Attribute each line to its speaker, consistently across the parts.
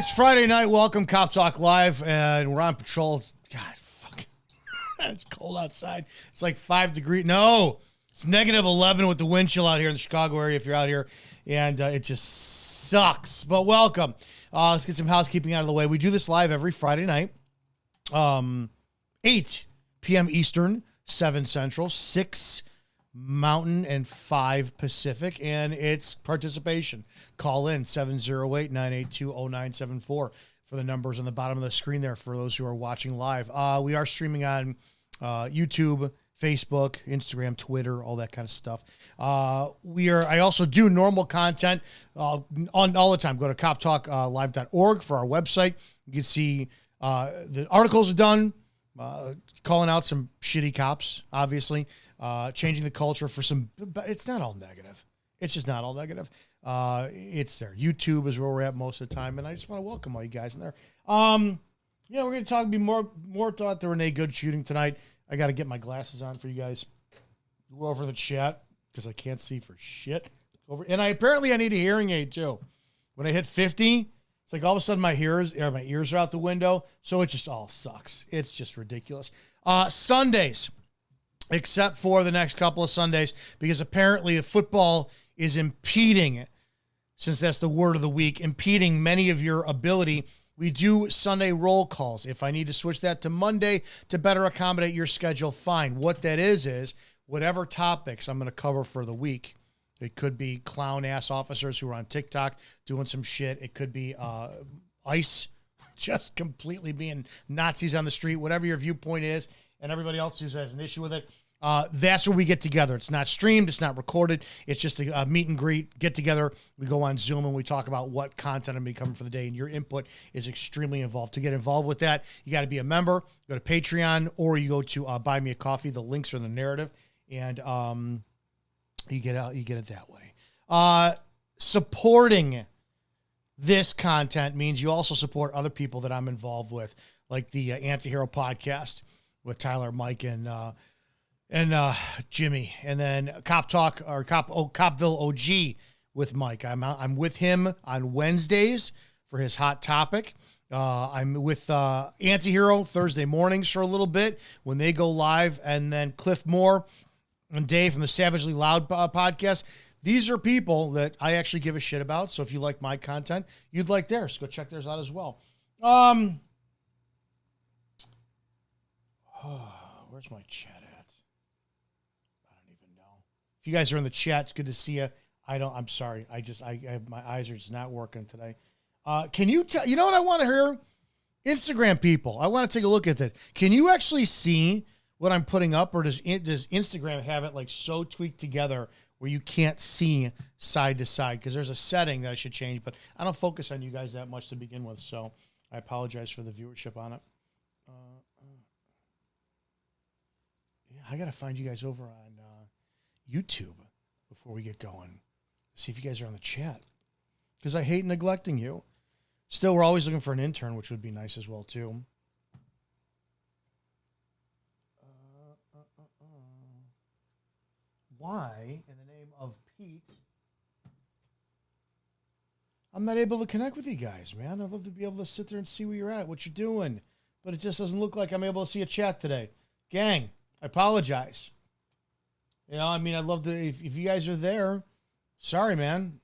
Speaker 1: It's Friday night. Welcome, Cop Talk Live, and we're on patrol. God, fuck. It's cold outside. It's like 5 degrees. No, it's negative 11 with the wind chill out here in the Chicago area if you're out here, and it just sucks. But welcome. Let's get some housekeeping out of the way. We do this live every Friday night, 8 p.m. Eastern, 7 Central, 6 Mountain, and 5 Pacific, and it's participation. Call in 708-982-0974 for the numbers on the bottom of the screen there for those who are watching live. We are streaming on YouTube, Facebook, Instagram, Twitter, all that kind of stuff. I also do normal content on all the time. Go to coptalklive.org for our website. You can see the articles are done, calling out some shitty cops, obviously. Changing the culture for some, but it's not all negative. It's just not all negative. It's there. YouTube is where we're at most of the time, and I just want to welcome all you guys in there. We're going to be more about the Renee Good shooting tonight. I got to get my glasses on for you guys. Go over the chat because I can't see for shit. And I need a hearing aid too. When I hit 50, it's like all of a sudden my ears are out the window, so it just all sucks. It's just ridiculous. Sundays. Except for the next couple of Sundays, because apparently the football is impeding, since that's the word of the week, impeding many of your ability. We do Sunday roll calls. If I need to switch that to Monday to better accommodate your schedule, fine. What that is whatever topics I'm going to cover for the week. It could be clown-ass officers who are on TikTok doing some shit. It could be ICE just completely being Nazis on the street, whatever your viewpoint is, and everybody else who has an issue with it. That's where we get together. It's not streamed. It's not recorded. It's just a meet and greet, get together. We go on Zoom and we talk about what content I'm going to be covering for the day, and your input is extremely involved. To get involved with that, you got to be a member. Go to Patreon, or you go to Buy Me a Coffee. The links are in the narrative, and you get it that way. Supporting this content means you also support other people that I'm involved with, like the Antihero podcast with Tyler, Mike, and Jimmy, and then Cop Talk or Copville OG with Mike. I'm with him on Wednesdays for his hot topic. I'm with Antihero Thursday mornings for a little bit when they go live, and then Cliff Moore and Dave from the Savagely Loud podcast. These are people that I actually give a shit about. So if you like my content, you'd like theirs. Go check theirs out as well. Where's my chat at? I don't even know. If you guys are in the chat, it's good to see you. I'm sorry. My eyes are just not working today. Can you tell, you know what I want to hear? Instagram people. I want to take a look at that. Can you actually see what I'm putting up, or does Instagram have it like so tweaked together where you can't see side to side? Because there's a setting that I should change, but I don't focus on you guys that much to begin with, so I apologize for the viewership on it. I got to find you guys over on YouTube before we get going. See if you guys are on the chat, because I hate neglecting you. Still, we're always looking for an intern, which would be nice as well, too. Why, in the name of Pete, I'm not able to connect with you guys, man? I'd love to be able to sit there and see where you're at, what you're doing, but it just doesn't look like I'm able to see a chat today. Gang, I apologize. I'd love to, if you guys are there, sorry, man.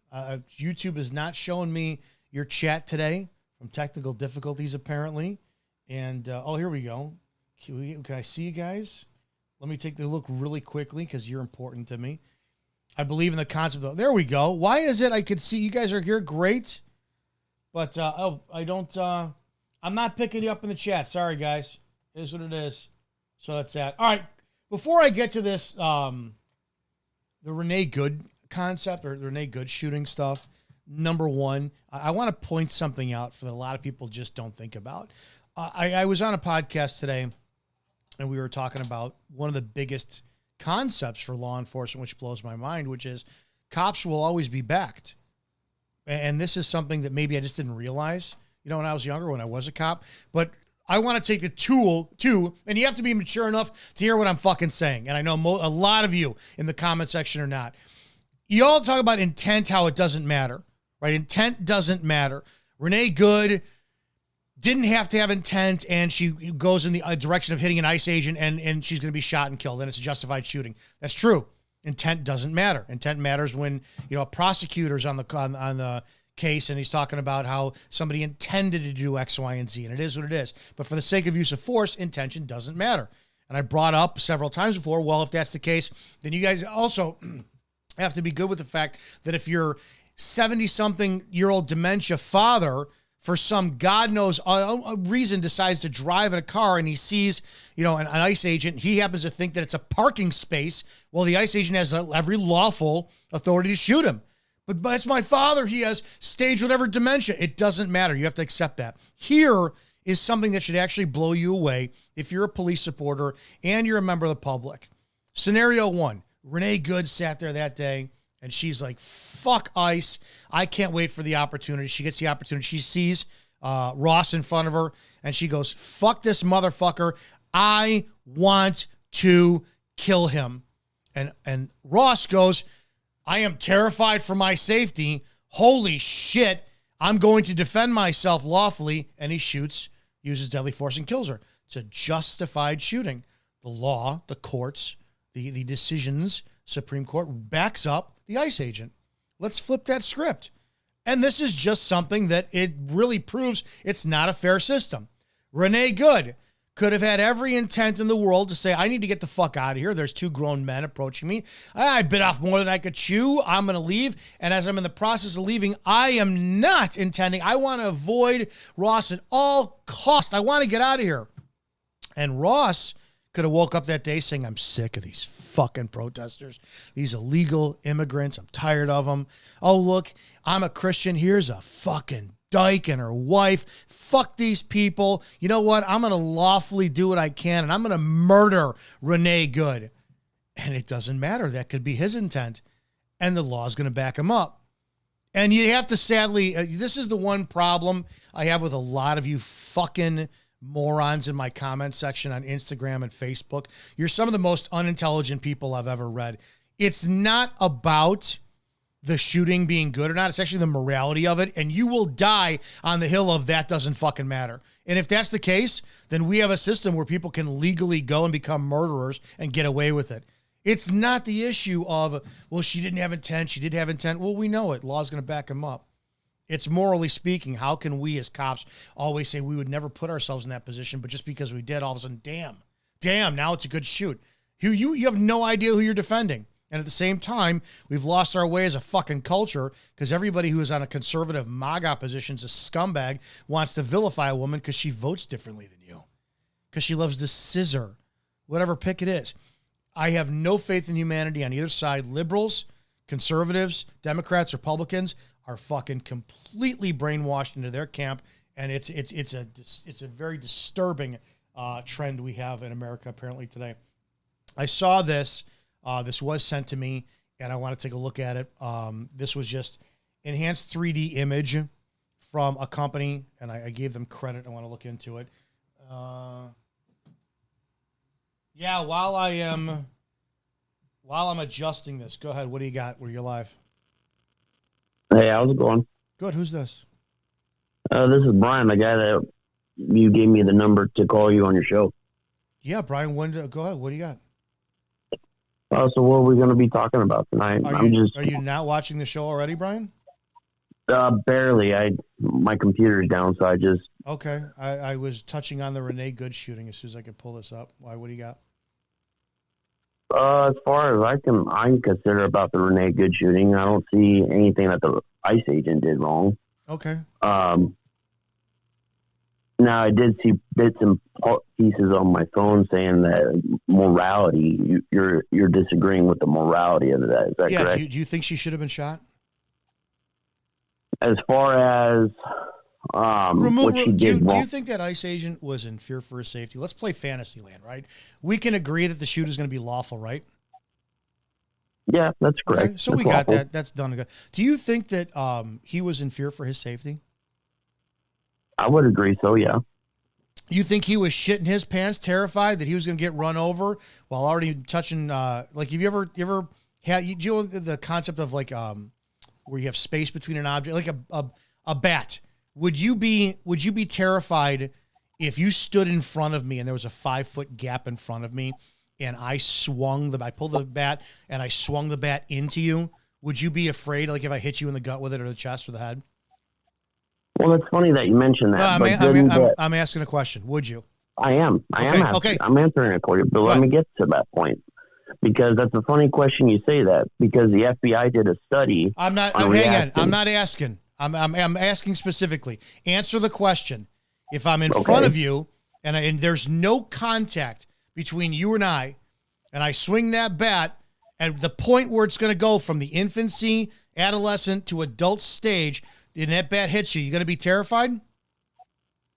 Speaker 1: YouTube is not showing me your chat today from technical difficulties, apparently. And, here we go. Can I see you guys? Let me take the look really quickly, because you're important to me. I believe in the concept of, there we go. Why is it I could see you guys are here? Great. But, I don't, I'm not picking you up in the chat. Sorry, guys. It is what it is. So that's that. All right. Before I get to this, the Renee Good concept, or Renee Good shooting stuff, number one, I want to point something out that a lot of people just don't think about. I was on a podcast today, and we were talking about one of the biggest concepts for law enforcement, which blows my mind, which is cops will always be backed. And this is something that maybe I just didn't realize, when I was younger, when I was a cop. But I want to take the tool, too, and you have to be mature enough to hear what I'm fucking saying. And I know a lot of you in the comment section are not. You all talk about intent, how it doesn't matter, right? Intent doesn't matter. Renee Good didn't have to have intent, and she goes in the direction of hitting an ICE agent, and she's going to be shot and killed, and it's a justified shooting. That's true. Intent doesn't matter. Intent matters when, a prosecutor's on the case, and he's talking about how somebody intended to do X, Y, and Z, and it is what it is. But for the sake of use of force, intention doesn't matter. And I brought up several times before, well, if that's the case, then you guys also have to be good with the fact that if your 70-something-year-old dementia father, for some God knows reason, decides to drive in a car and he sees, an ICE agent, he happens to think that it's a parking space. Well, the ICE agent has every lawful authority to shoot him. But that's my father. He has stage whatever dementia. It doesn't matter. You have to accept that. Here is something that should actually blow you away if you're a police supporter and you're a member of the public. Scenario 1, Renee Good sat there that day, and she's like, fuck ICE. I can't wait for the opportunity. She gets the opportunity. She sees Ross in front of her, and she goes, fuck this motherfucker. I want to kill him. And Ross goes, I am terrified for my safety. Holy shit. I'm going to defend myself lawfully. And he shoots, uses deadly force, and kills her. It's a justified shooting. The law, the courts, the decisions, Supreme Court backs up the ICE agent. Let's flip that script. And this is just something that it really proves it's not a fair system. Renee Good could have had every intent in the world to say, I need to get the fuck out of here. There's 2 grown men approaching me. I bit off more than I could chew. I'm going to leave. And as I'm in the process of leaving, I am not intending. I want to avoid Ross at all costs. I want to get out of here. And Ross could have woke up that day saying, I'm sick of these fucking protesters, these illegal immigrants. I'm tired of them. Oh, look, I'm a Christian. Here's a fucking dyke and her wife. Fuck these people. You know what? I'm going to lawfully do what I can, and I'm going to murder Renee Good. And it doesn't matter. That could be his intent, and the law is going to back him up. And you have to sadly, this is the one problem I have with a lot of you fucking morons in my comment section on Instagram and Facebook. You're some of the most unintelligent people I've ever read. It's not about the shooting being good or not. It's actually the morality of it. And you will die on the hill of that doesn't fucking matter. And if that's the case, then we have a system where people can legally go and become murderers and get away with it. It's not the issue of, well, she didn't have intent. She did have intent. Well, we know it. Law's going to back him up. It's morally speaking, how can we as cops always say we would never put ourselves in that position, but just because we did, all of a sudden, damn, now it's a good shoot. You have no idea who you're defending. And at the same time, we've lost our way as a fucking culture because everybody who is on a conservative MAGA position is a scumbag, wants to vilify a woman because she votes differently than you, because she loves to scissor, whatever pick it is. I have no faith in humanity on either side. Liberals, conservatives, Democrats, Republicans are fucking completely brainwashed into their camp, and it's a very disturbing trend we have in America apparently today. I saw this. This was sent to me, and I want to take a look at it. This was just enhanced 3D image from a company, and I gave them credit. I want to look into it. Yeah, while I'm adjusting this, go ahead. What do you got? Where you're live?
Speaker 2: Hey, how's it going?
Speaker 1: Good. Who's this?
Speaker 2: This is Brian, the guy that you gave me the number to call you on your show.
Speaker 1: Yeah, Brian. Go ahead. What do you got?
Speaker 2: So what are we going to be talking about tonight?
Speaker 1: Are you not watching the show already, Brian?
Speaker 2: Barely. My computer's down, so I just...
Speaker 1: Okay. I was touching on the Renee Good shooting as soon as I could pull this up. Why? What do you got?
Speaker 2: As far as I can consider about the Renee Good shooting, I don't see anything that the ICE agent did wrong.
Speaker 1: Okay.
Speaker 2: Now, I did see bits and pieces on my phone saying that morality, you're disagreeing with the morality of that. Is that correct?
Speaker 1: Do you think she should have been shot?
Speaker 2: As far as what she did wrong.
Speaker 1: Do you think that ICE agent was in fear for his safety? Let's play Fantasyland, right? We can agree that the shoot is going to be lawful, right?
Speaker 2: Yeah, that's correct.
Speaker 1: Okay, so we got that. That's done. Do you think that he was in fear for his safety?
Speaker 2: I would agree so, yeah.
Speaker 1: You think he was shitting his pants, terrified that he was going to get run over while already touching, like, have you ever had, do you know the concept of, like, where you have space between an object, like a bat, would you be terrified if you stood in front of me and there was a 5-foot gap in front of me and I pulled the bat and I swung the bat into you? Would you be afraid, like if I hit you in the gut with it or the chest or the head?
Speaker 2: Well, it's funny that you mentioned that.
Speaker 1: I'm asking a question. Would you?
Speaker 2: I am.
Speaker 1: Okay.
Speaker 2: I'm answering it for you, but let me get to that point, because that's a funny question you say that, because the FBI did a study.
Speaker 1: Hang on. I'm not asking. I'm asking specifically. Answer the question. If I'm in front of you and there's no contact between you and I swing that bat at the point where it's going to go from the infancy, adolescent to adult stage, and that bat hits you, going to be terrified?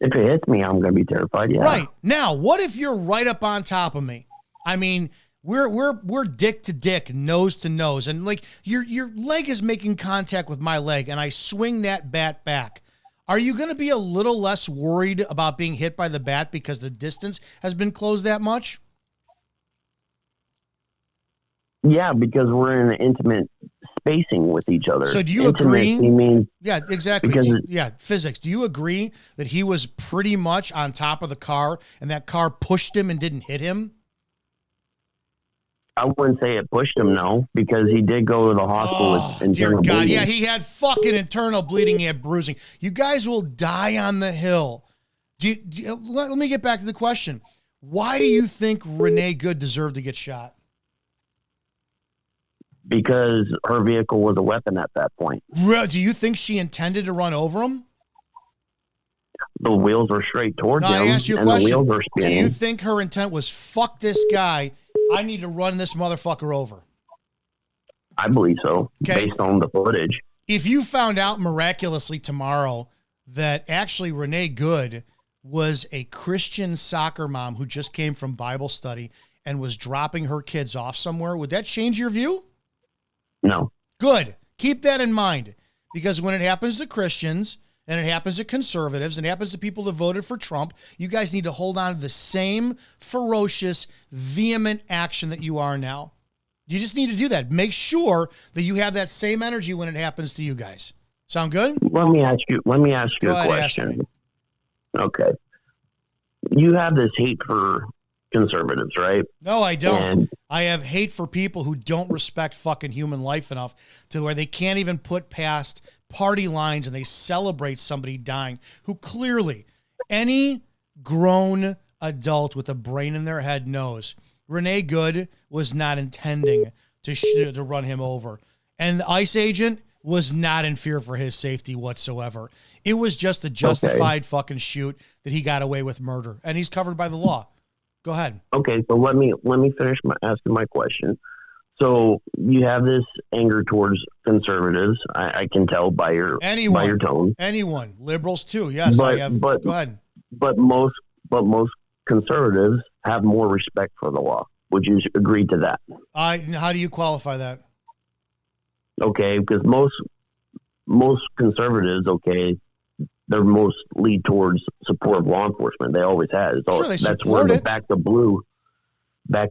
Speaker 2: If it hits me, I'm going to be terrified. Yeah.
Speaker 1: Right. Now, what if you're right up on top of me? I mean, we're dick to dick, nose to nose, and like your leg is making contact with my leg, and I swing that bat back. Are you going to be a little less worried about being hit by the bat because the distance has been closed that much?
Speaker 2: Yeah, because we're in an intimate spacing with each other.
Speaker 1: So do you agree? Yeah, exactly. Physics. Do you agree that he was pretty much on top of the car and that car pushed him and didn't hit him?
Speaker 2: I wouldn't say it pushed him, no, because he did go to the hospital with internal bleeding.
Speaker 1: Yeah, he had fucking internal bleeding. He had bruising. You guys will die on the hill. Let me get back to the question. Why do you think Renee Good deserved to get shot?
Speaker 2: Because her vehicle was a weapon at that point.
Speaker 1: Do you think she intended to run over him?
Speaker 2: The wheels were straight towards him,
Speaker 1: I asked you a question.
Speaker 2: The wheels were spinning.
Speaker 1: Do you think her intent was, fuck this guy, I need to run this motherfucker over?
Speaker 2: I believe so, based on the footage.
Speaker 1: If you found out miraculously tomorrow that actually Renee Good was a Christian soccer mom who just came from Bible study and was dropping her kids off somewhere, would that change your view?
Speaker 2: No.
Speaker 1: Good. Keep that in mind, because when it happens to Christians and it happens to conservatives and it happens to people that voted for Trump, you guys need to hold on to the same ferocious, vehement action that you are now. You just need to do that. Make sure that you have that same energy when it happens to you guys. Sound good?
Speaker 2: Let me ask you a question. Okay. You have this hate for conservatives, right?
Speaker 1: No, I don't. I have hate for people who don't respect fucking human life enough to where they can't even put past party lines and they celebrate somebody dying who clearly any grown adult with a brain in their head knows Renee Good was not intending to run him over. And the ICE agent was not in fear for his safety whatsoever. It was just a justified fucking shoot that he got away with murder, and he's covered by the law. Go ahead.
Speaker 2: Okay, so let me finish asking my question. So you have this anger towards conservatives. I can tell by your tone.
Speaker 1: Anyone, liberals too. Yes, I have. Go ahead.
Speaker 2: But most conservatives have more respect for the law. Would you agree to that?
Speaker 1: How do you qualify that?
Speaker 2: Okay, because most conservatives, they're most lead towards support of law enforcement. They always has.
Speaker 1: Sure,
Speaker 2: that's where the Back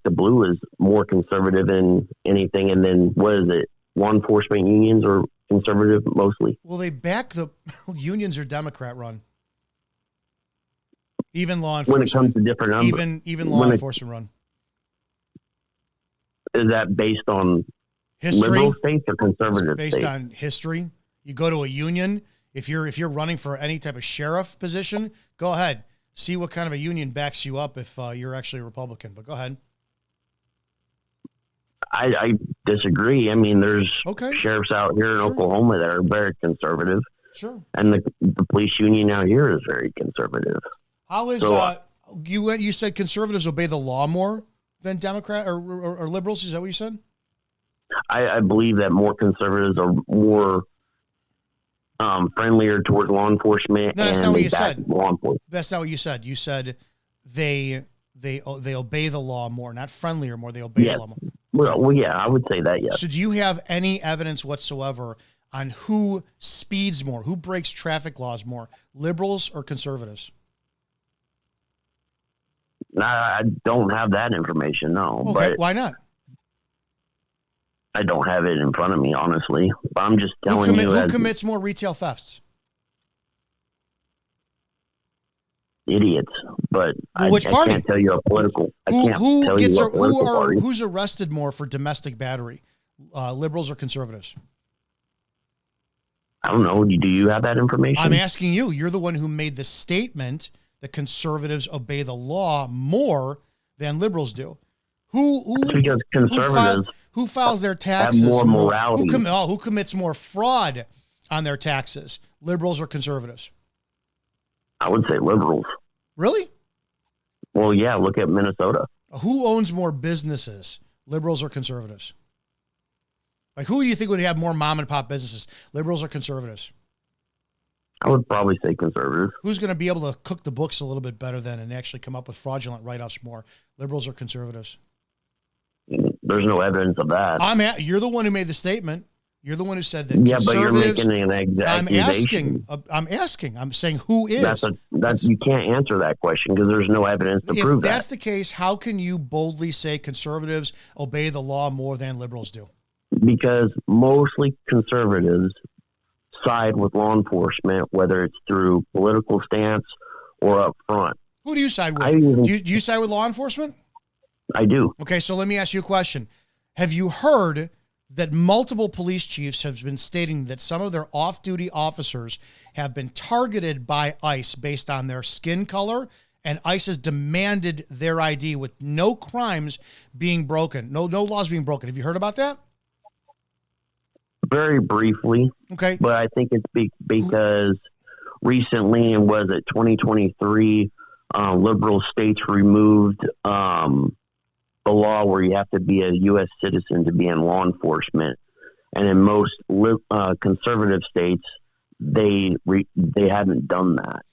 Speaker 2: to Blue is more conservative than anything. And then what is it? Law enforcement unions are conservative mostly.
Speaker 1: Well, they back the unions are Democrat run. Even law enforcement.
Speaker 2: When it comes to different numbers.
Speaker 1: Even law enforcement run.
Speaker 2: Is that based on
Speaker 1: history?
Speaker 2: Liberal states or conservative
Speaker 1: states?
Speaker 2: Based
Speaker 1: on history. You go to a union. If you're running for any type of sheriff position, go ahead. See what kind of a union backs you up if you're actually a Republican. But go ahead.
Speaker 2: I disagree. I mean, there's sheriffs out here in Oklahoma that are very conservative.
Speaker 1: Sure.
Speaker 2: And the police union out here is very conservative.
Speaker 1: How is you said conservatives obey the law more than Democrat or liberals? Is that what you said?
Speaker 2: I believe that more conservatives are more friendlier towards law enforcement.
Speaker 1: No, that's not what you said.
Speaker 2: Law enforcement.
Speaker 1: That's not what you said. You said they obey the law more, not friendlier more. They obey the law more.
Speaker 2: Well, yeah, I would say that, yes.
Speaker 1: So do you have any evidence whatsoever on who speeds more, who breaks traffic laws more, liberals or conservatives?
Speaker 2: I don't have that information, no.
Speaker 1: Okay,
Speaker 2: but
Speaker 1: why not?
Speaker 2: I don't have it in front of me, honestly. But I'm just telling you.
Speaker 1: Who commits more retail thefts?
Speaker 2: idiots, but
Speaker 1: Well, which party?
Speaker 2: I can't tell you a political. I can't tell you what political party.
Speaker 1: Who's arrested more for domestic battery, liberals or conservatives?
Speaker 2: I don't know. Do you have that information?
Speaker 1: I'm asking you. You're the one who made the statement that conservatives obey the law more than liberals do.
Speaker 2: That's because conservatives
Speaker 1: who files their taxes
Speaker 2: have more morality.
Speaker 1: Who commits more fraud on their taxes, liberals or conservatives?
Speaker 2: I would say liberals.
Speaker 1: Really?
Speaker 2: Well, yeah. Look at Minnesota.
Speaker 1: Who owns more businesses, liberals or conservatives? Like, who do you think would have more mom and pop businesses, liberals or conservatives?
Speaker 2: I would probably say conservatives.
Speaker 1: Who's going to be able to cook the books a little bit better then and actually come up with fraudulent write-offs more, liberals or conservatives?
Speaker 2: There's no evidence of that.
Speaker 1: You're the one who made the statement. You're the one who said that.
Speaker 2: Yeah, but you're making an accusation.
Speaker 1: I'm asking. I'm saying who is.
Speaker 2: You can't answer that question because there's no evidence to prove that.
Speaker 1: If that's the case, how can you boldly say conservatives obey the law more than liberals do?
Speaker 2: Because mostly conservatives side with law enforcement, whether it's through political stance or up front.
Speaker 1: Who do you side with? Do you side with law enforcement?
Speaker 2: I do.
Speaker 1: Okay, so let me ask you a question. Have you heard that multiple police chiefs have been stating that some of their off-duty officers have been targeted by ICE based on their skin color, and ICE has demanded their ID with no crimes being broken, no laws being broken? Have you heard about that?
Speaker 2: Very briefly.
Speaker 1: Okay.
Speaker 2: But I think it's because recently, and was it 2023, liberal states removed the law where you have to be a U.S. citizen to be in law enforcement, and in most conservative states, they haven't done that.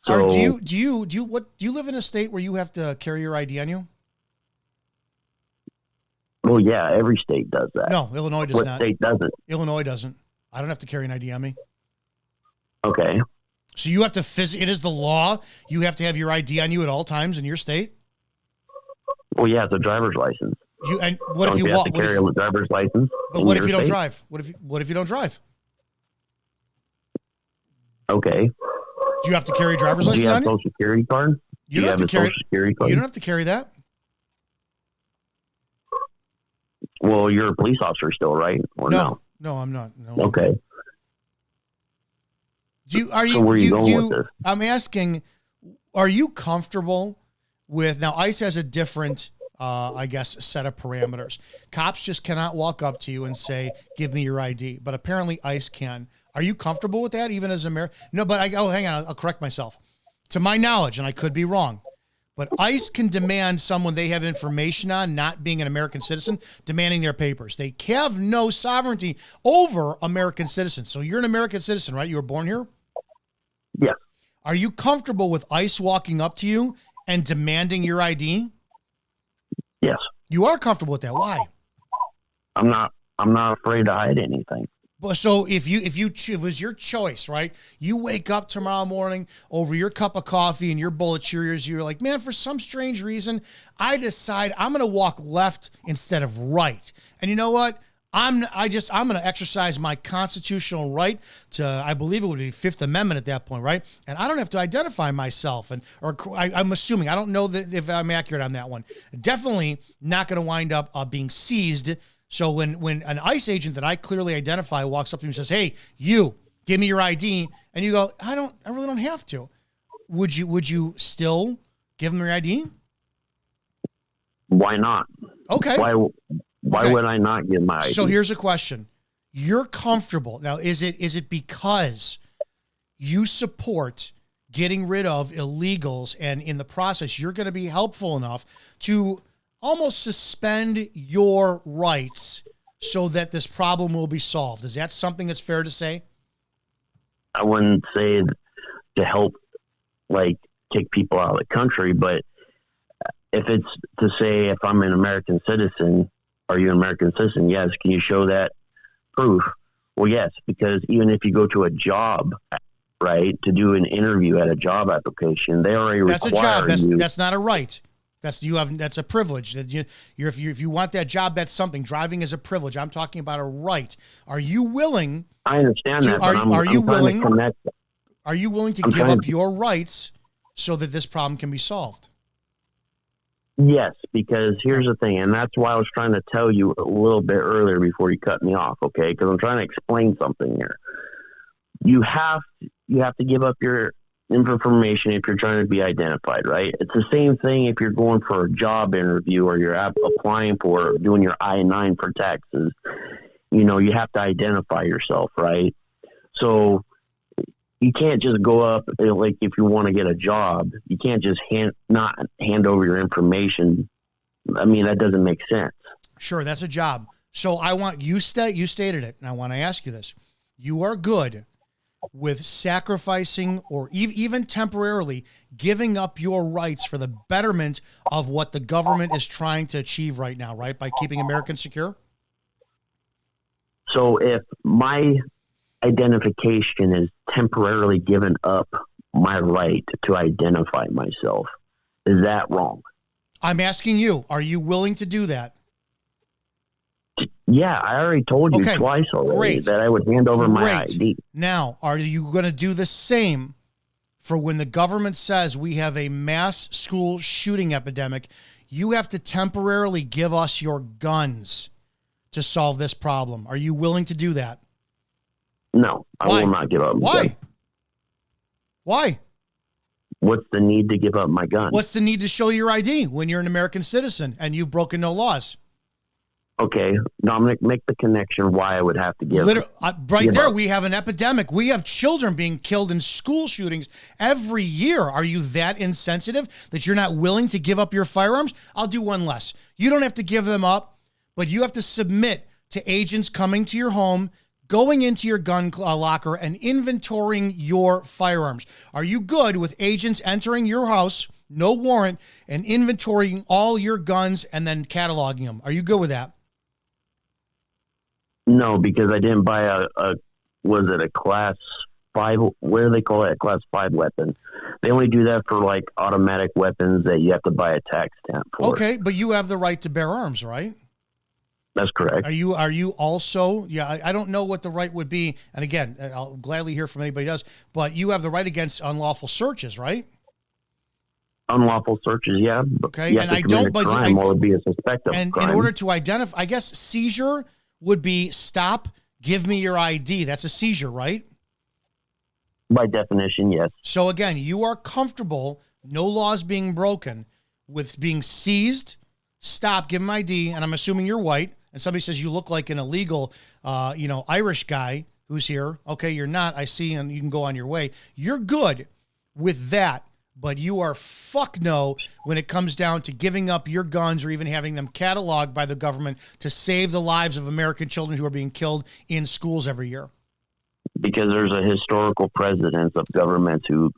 Speaker 2: So,
Speaker 1: do you live in a state where you have to carry your ID on you?
Speaker 2: Well, yeah, every state does that.
Speaker 1: No, Illinois does not.
Speaker 2: What state doesn't?
Speaker 1: Illinois doesn't. I don't have to carry an ID on me.
Speaker 2: Okay.
Speaker 1: So you have to it is the law. You have to have your ID on you at all times in your state.
Speaker 2: Well, yeah, it's a driver's license.
Speaker 1: What if you
Speaker 2: have to carry a driver's license?
Speaker 1: But what if you don't drive? What if you don't drive?
Speaker 2: Okay.
Speaker 1: Do you have to carry a driver's license on you?
Speaker 2: Do you have a social security card?
Speaker 1: You don't have to carry. You don't have to carry that.
Speaker 2: Well, you're a police officer still, right? Or no?
Speaker 1: No, I'm not. No.
Speaker 2: Okay.
Speaker 1: Where are you going with this? I'm asking, are you comfortable with, now ICE has a different, I guess, set of parameters. Cops just cannot walk up to you and say, give me your ID. But apparently ICE can. Are you comfortable with that, even as a mayor? No, but hang on, I'll correct myself. To my knowledge, and I could be wrong, but ICE can demand someone they have information on not being an American citizen, demanding their papers. They have no sovereignty over American citizens. So you're an American citizen, right? You were born here?
Speaker 2: Yes.
Speaker 1: Are you comfortable with ICE walking up to you and demanding your ID?
Speaker 2: Yes.
Speaker 1: You are comfortable with that. Why?
Speaker 2: I'm not afraid to hide anything.
Speaker 1: So if it was your choice, right? You wake up tomorrow morning over your cup of coffee and your bowl of Cheerios. You're like, man, for some strange reason, I decide I'm going to walk left instead of right. And you know what? I'm going to exercise my constitutional right to, I believe it would be Fifth Amendment at that point, right? And I don't have to identify myself, I'm assuming, I don't know if I'm accurate on that one. Definitely not going to wind up being seized. So when an ICE agent that I clearly identify walks up to me and says, "Hey, you, give me your ID," and you go, I really don't have to. Would you still give them your ID?
Speaker 2: Why not?
Speaker 1: Okay.
Speaker 2: Why would I not give my ID?
Speaker 1: So here's a question. You're comfortable. Now, is it because you support getting rid of illegals, and in the process, you're going to be helpful enough to almost suspend your rights so that this problem will be solved? Is that something that's fair to say?
Speaker 2: I wouldn't say to help, like, kick people out of the country, but if it's to say, if I'm an American citizen, are you an American citizen? Yes. Can you show that proof? Well, yes, because even if you go to a job, right, to do an interview at a job application, they already
Speaker 1: that's
Speaker 2: require
Speaker 1: a job.
Speaker 2: you.
Speaker 1: That's not a right. That's a privilege. That if you want that job, that's something. Driving is a privilege. I'm talking about a right. Are you willing?
Speaker 2: I understand that.
Speaker 1: Are you willing to give up your rights so that this problem can be solved?
Speaker 2: Yes, because here's the thing, and that's why I was trying to tell you a little bit earlier before you cut me off, okay? Because I'm trying to explain something here. You have to give up your information if you're trying to be identified, right? It's the same thing if you're going for a job interview or you're applying for doing your I-9 for taxes. You have to identify yourself, right? So you can't just go up, like if you want to get a job, you can't just not hand over your information. I mean, that doesn't make sense.
Speaker 1: Sure, that's a job. So I want you stated it, and I want to ask you this. You are good with sacrificing or even temporarily giving up your rights for the betterment of what the government is trying to achieve right now, right? By keeping Americans secure?
Speaker 2: So if my identification is temporarily given up my right to identify myself, is that wrong?
Speaker 1: I'm asking you, are you willing to do that?
Speaker 2: Yeah, I already told you twice already that I would hand over my ID.
Speaker 1: Now, are you going to do the same for when the government says we have a mass school shooting epidemic? You have to temporarily give us your guns to solve this problem. Are you willing to do that?
Speaker 2: No, I will not give up.
Speaker 1: Why? Why?
Speaker 2: What's the need to give up my gun?
Speaker 1: What's the need to show your ID when you're an American citizen and you've broken no laws?
Speaker 2: Okay, Dominic, make the connection why I would have to give up.
Speaker 1: We have an epidemic. We have children being killed in school shootings every year. Are you that insensitive that you're not willing to give up your firearms? I'll do one less. You don't have to give them up, but you have to submit to agents coming to your home, going into your gun locker, and inventorying your firearms. Are you good with agents entering your house, no warrant, and inventorying all your guns and then cataloging them? Are you good with that?
Speaker 2: No, because I didn't buy was it a class 5? What do they call it? A class 5 weapon. They only do that for like automatic weapons that you have to buy a tax stamp for.
Speaker 1: Okay, but you have the right to bear arms, right?
Speaker 2: That's correct.
Speaker 1: Are you also, I don't know what the right would be. And again, I'll gladly hear from anybody who does, but you have the right against unlawful searches, right?
Speaker 2: Unlawful searches, yeah.
Speaker 1: Okay, and I don't, but
Speaker 2: or be a suspect of
Speaker 1: and
Speaker 2: crime.
Speaker 1: in order to identify, I guess seizure would be stop, give me your ID. That's a seizure, right?
Speaker 2: By definition, yes.
Speaker 1: So again, you are comfortable, no laws being broken, with being seized, stop, give them ID, and I'm assuming you're white, and somebody says you look like an illegal, Irish guy who's here. Okay, you're not, I see, and you can go on your way. You're good with that, but you are fuck no when it comes down to giving up your guns or even having them cataloged by the government to save the lives of American children who are being killed in schools every year.
Speaker 2: Because there's a historical precedence of governments who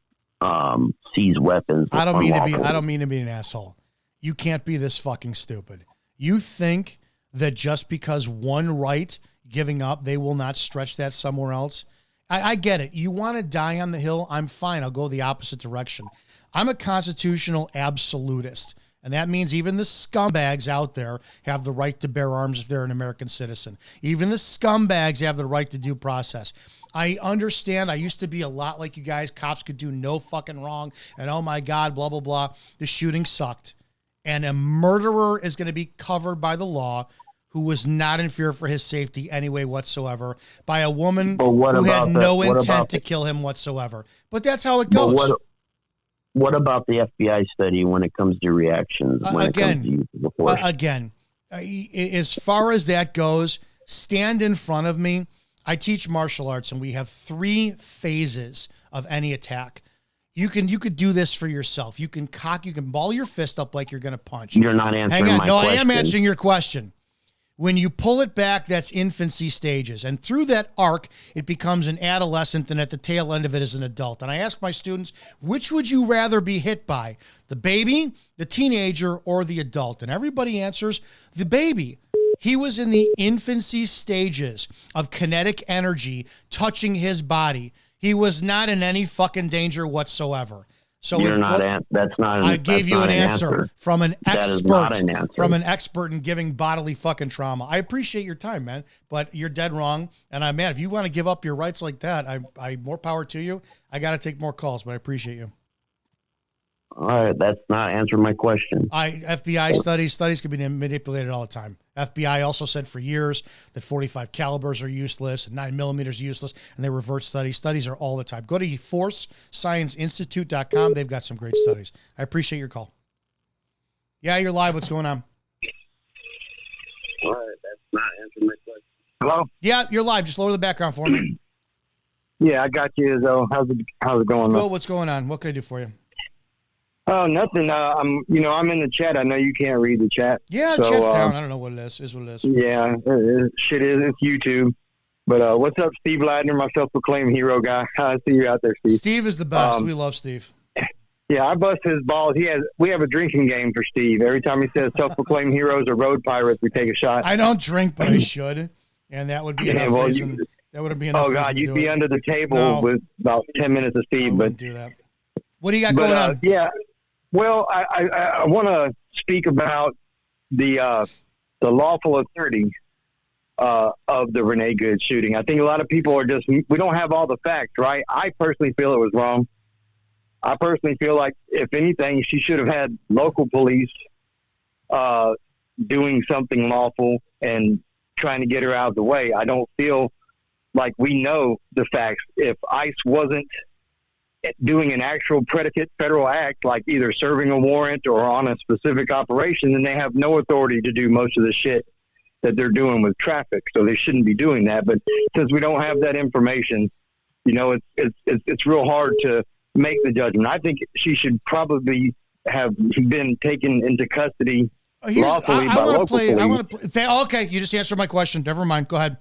Speaker 2: seize weapons.
Speaker 1: I don't mean to be an asshole. You can't be this fucking stupid. You think that just because one right giving up, they will not stretch that somewhere else? I get it. You want to die on the Hill? I'm fine. I'll go the opposite direction. I'm a constitutional absolutist, and that means even the scumbags out there have the right to bear arms if they're an American citizen. Even the scumbags have the right to due process. I understand. I used to be a lot like you guys. Cops could do no fucking wrong, and oh my God, blah, blah, blah. The shooting sucked, and a murderer is going to be covered by the law who was not in fear for his safety anyway whatsoever, by a woman who had no intent to kill him whatsoever. But that's how it goes.
Speaker 2: What about the FBI study when it comes to reactions? Again,
Speaker 1: as far as that goes, stand in front of me. I teach martial arts, and we have 3 phases of any attack. You could do this for yourself. You can ball your fist up like you're going to punch.
Speaker 2: You're not answering my question. No,
Speaker 1: I am answering your question. When you pull it back, that's infancy stages. And through that arc, it becomes an adolescent, and at the tail end of it is an adult. And I ask my students, which would you rather be hit by? The baby, the teenager, or the adult? And everybody answers the baby. He was in the infancy stages of kinetic energy touching his body. He was not in any fucking danger whatsoever. So
Speaker 2: I
Speaker 1: gave you an answer from an expert, from an expert in giving bodily fucking trauma. I appreciate your time, man, but you're dead wrong. And I'm mad if you want to give up your rights like that. I more power to you. I got to take more calls, but I appreciate you.
Speaker 2: All right, that's not answering my question.
Speaker 1: FBI studies can be manipulated all the time. FBI also said for years that 45 calibers are useless and 9 millimeters useless, and they revert studies. Studies are all the time. Go to forcescienceinstitute.com. They've got some great studies. I appreciate your call. Yeah, you're live. What's going on?
Speaker 2: All right, that's not answering my question. Hello?
Speaker 1: Yeah, you're live. Just lower the background for me.
Speaker 3: Yeah, I got you, Izzo. How's it going?
Speaker 1: Cool. What's going on? What can I do for you?
Speaker 3: Oh, nothing. I'm in the chat. I know you can't read the chat.
Speaker 1: Yeah, so, chat's down. I don't know what it is. Is what it is.
Speaker 3: Yeah, shit is. It's YouTube. But what's up, Steve Ladner, my self-proclaimed hero guy? I see you out there, Steve.
Speaker 1: Steve is the best. We love Steve.
Speaker 3: Yeah, I bust his balls. We have a drinking game for Steve. Every time he says self-proclaimed heroes or road pirates, we take a shot.
Speaker 1: I don't drink, but I should, and that would be enough reason. That would be enough.
Speaker 3: Oh God, you'd be under the table with about 10 minutes of Steve.
Speaker 1: I wouldn't do that. What do you got going on?
Speaker 3: Yeah. Well, I want to speak about the lawful authority of the Renee Good shooting. I think a lot of people we don't have all the facts, right? I personally feel it was wrong. I personally feel like, if anything, she should have had local police doing something lawful and trying to get her out of the way. I don't feel like we know the facts. If ICE wasn't doing an actual predicate federal act, like either serving a warrant or on a specific operation, then they have no authority to do most of the shit that they're doing with traffic. So they shouldn't be doing that. But since we don't have that information, it's real hard to make the judgment. I think she should probably have been taken into custody lawfully by local police.
Speaker 1: Okay, you just answered my question. Never mind. Go ahead.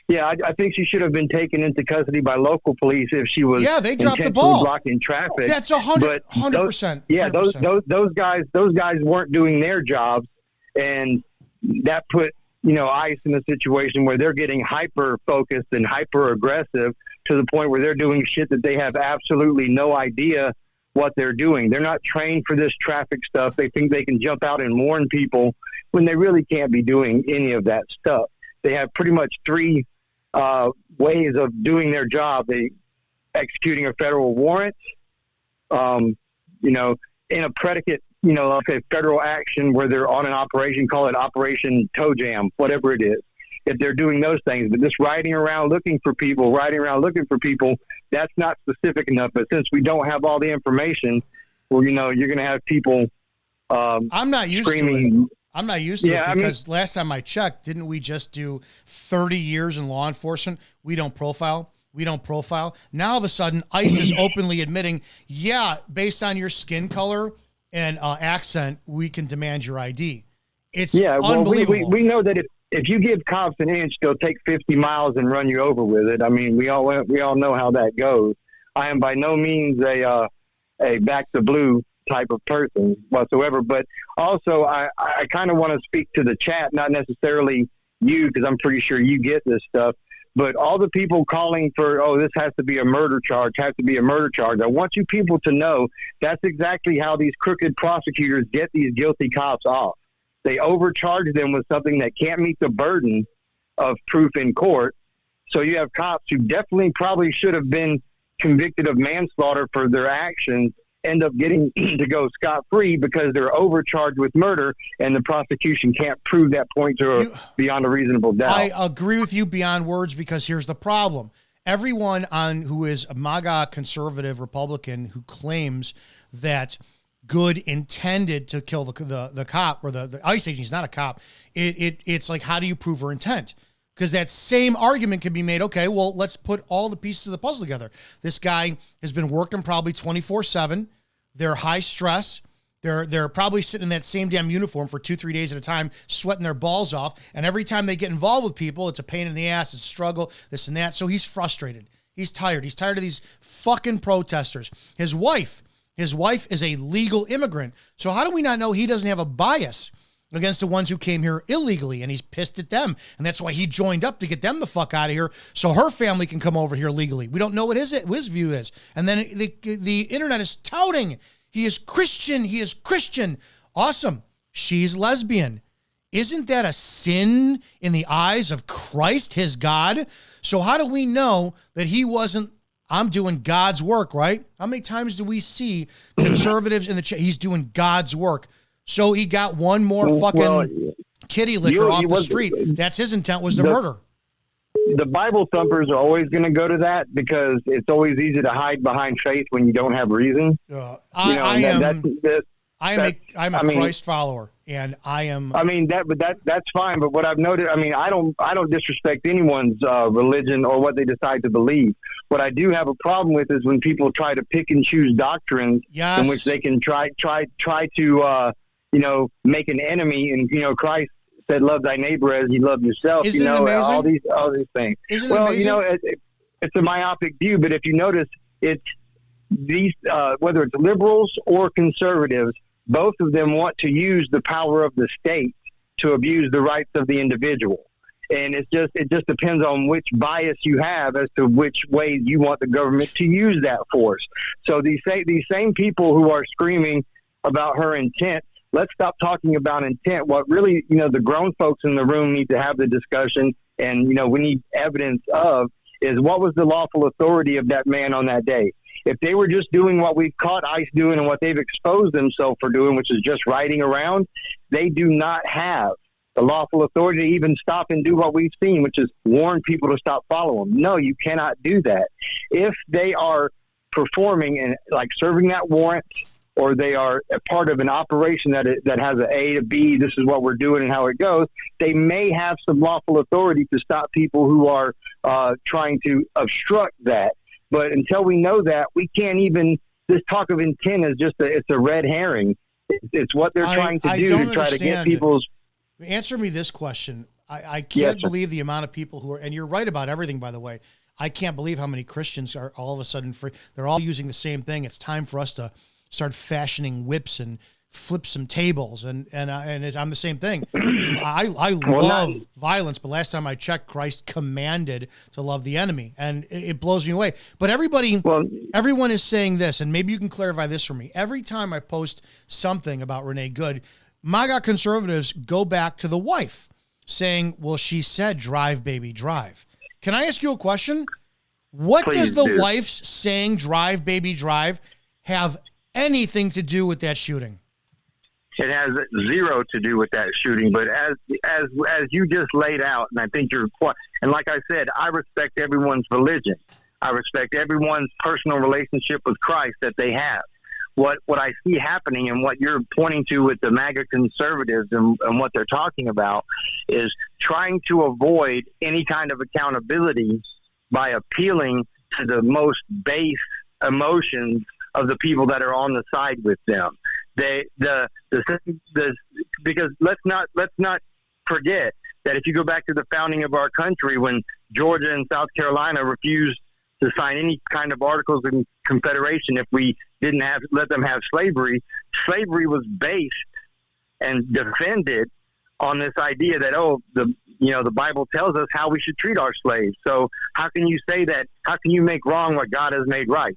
Speaker 3: Yeah, I think she should have been taken into custody by local police if she was
Speaker 1: they dropped the ball
Speaker 3: blocking traffic.
Speaker 1: That's 100%.
Speaker 3: Yeah, those guys weren't doing their jobs, and that put ICE in a situation where they're getting hyper focused and hyper aggressive to the point where they're doing shit that they have absolutely no idea what they're doing. They're not trained for this traffic stuff. They think they can jump out and warn people when they really can't be doing any of that stuff. They have pretty much three ways of doing their job. They executing a federal warrant, in a predicate, like a federal action where they're on an operation, call it Operation Toe Jam, whatever it is. If they're doing those things, but just riding around looking for people, that's not specific enough. But since we don't have all the information, well, you're going to have people
Speaker 1: I'm not used
Speaker 3: screaming.
Speaker 1: to it. I'm not used to it because last time I checked, didn't we just do 30 years in law enforcement? We don't profile. Now, all of a sudden, ICE is openly admitting, based on your skin color and accent, we can demand your ID. It's unbelievable.
Speaker 3: We know that if you give cops an inch, they'll take 50 miles and run you over with it. I mean, we all know how that goes. I am by no means a back to blue type of person whatsoever, but also I kind of want to speak to the chat, not necessarily you, because I'm pretty sure you get this stuff, but all the people calling for, this has to be a murder charge. I want you people to know that's exactly how these crooked prosecutors get these guilty cops off. They overcharge them with something that can't meet the burden of proof in court. So you have cops who definitely probably should have been convicted of manslaughter for their actions end up getting to go scot-free because they're overcharged with murder and the prosecution can't prove that point beyond a reasonable doubt.
Speaker 1: I agree with you beyond words, because here's the problem. Everyone who is a MAGA conservative Republican who claims that Good intended to kill the cop, or the ICE agent, he's not a cop. It's like, how do you prove her intent? Because that same argument can be made. Okay, well, let's put all the pieces of the puzzle together. This guy has been working probably 24/7. They're high stress. They're probably sitting in that same damn uniform for 2-3 days at a time, sweating their balls off. And every time they get involved with people, it's a pain in the ass, it's a struggle, this and that. So he's frustrated. He's tired. He's tired of these fucking protesters. His wife is a legal immigrant. So how do we not know he doesn't have a bias against the ones who came here illegally? And he's pissed at them. And that's why he joined up to get them the fuck out of here so her family can come over here legally. We don't know what his view is. And then the internet is touting, he is Christian. Awesome. She's lesbian. Isn't that a sin in the eyes of Christ, his God? So how do we know that he wasn't I'm doing God's work, right? How many times do we see conservatives in the chat? He's doing God's work. So he got one more fucking kitty licker off the street. That's his intent, was the murder.
Speaker 3: The Bible thumpers are always going to go to that because it's always easy to hide behind faith when you don't have reason.
Speaker 1: I'm a Christ follower, and I am.
Speaker 3: I mean that's fine. But what I've noted, I don't disrespect anyone's religion or what they decide to believe. What I do have a problem with is when people try to pick and choose doctrines in which they can try to make an enemy. And Christ said, "Love thy neighbor as you love yourself."
Speaker 1: Isn't it amazing?
Speaker 3: All these things.
Speaker 1: Isn't it amazing?
Speaker 3: It's a myopic view. But if you notice, it's these whether it's liberals or conservatives, both of them want to use the power of the state to abuse the rights of the individual. And it just depends on which bias you have as to which way you want the government to use that force. So these same people who are screaming about her intent, let's stop talking about intent. What really, the grown folks in the room need to have the discussion, and, we need evidence of, is what was the lawful authority of that man on that day. If they were just doing what we've caught ICE doing and what they've exposed themselves for doing, which is just riding around, they do not have the lawful authority to even stop and do what we've seen, which is warn people to stop following them. No, you cannot do that. If they are performing and like serving that warrant, or they are a part of an operation that has an A to B, this is what we're doing and how it goes, they may have some lawful authority to stop people who are trying to obstruct that. But until we know that, we can't even, this talk of intent is it's a red herring. It's what they're trying to do to try to get people's...
Speaker 1: Answer me this question. I can't believe the amount of people who are, and you're right about everything, by the way. I can't believe how many Christians are all of a sudden free. They're all using the same thing. It's time for us to start fashioning whips and flip some tables. And I'm the same thing. I love violence, but last time I checked, Christ commanded to love the enemy, and it blows me away. But everyone is saying this, and maybe you can clarify this for me. Every time I post something about Renee Good, MAGA conservatives go back to the wife saying, well, she said, drive, baby, drive. Can I ask you a question? What does the wife's saying, drive, baby, drive, have anything to do with that shooting?
Speaker 3: It has zero to do with that shooting. But as you just laid out, and I think and like I said, I respect everyone's religion. I respect everyone's personal relationship with Christ that they have. What I see happening and what you're pointing to with the MAGA conservatives and what they're talking about is trying to avoid any kind of accountability by appealing to the most base emotions of the people that are on the side with them. Because let's not forget that if you go back to the founding of our country, when Georgia and South Carolina refused to sign any kind of Articles of Confederation if we didn't let them have slavery was based and defended on this idea that, the Bible tells us how we should treat our slaves. So how can you say that? How can you make wrong what God has made right?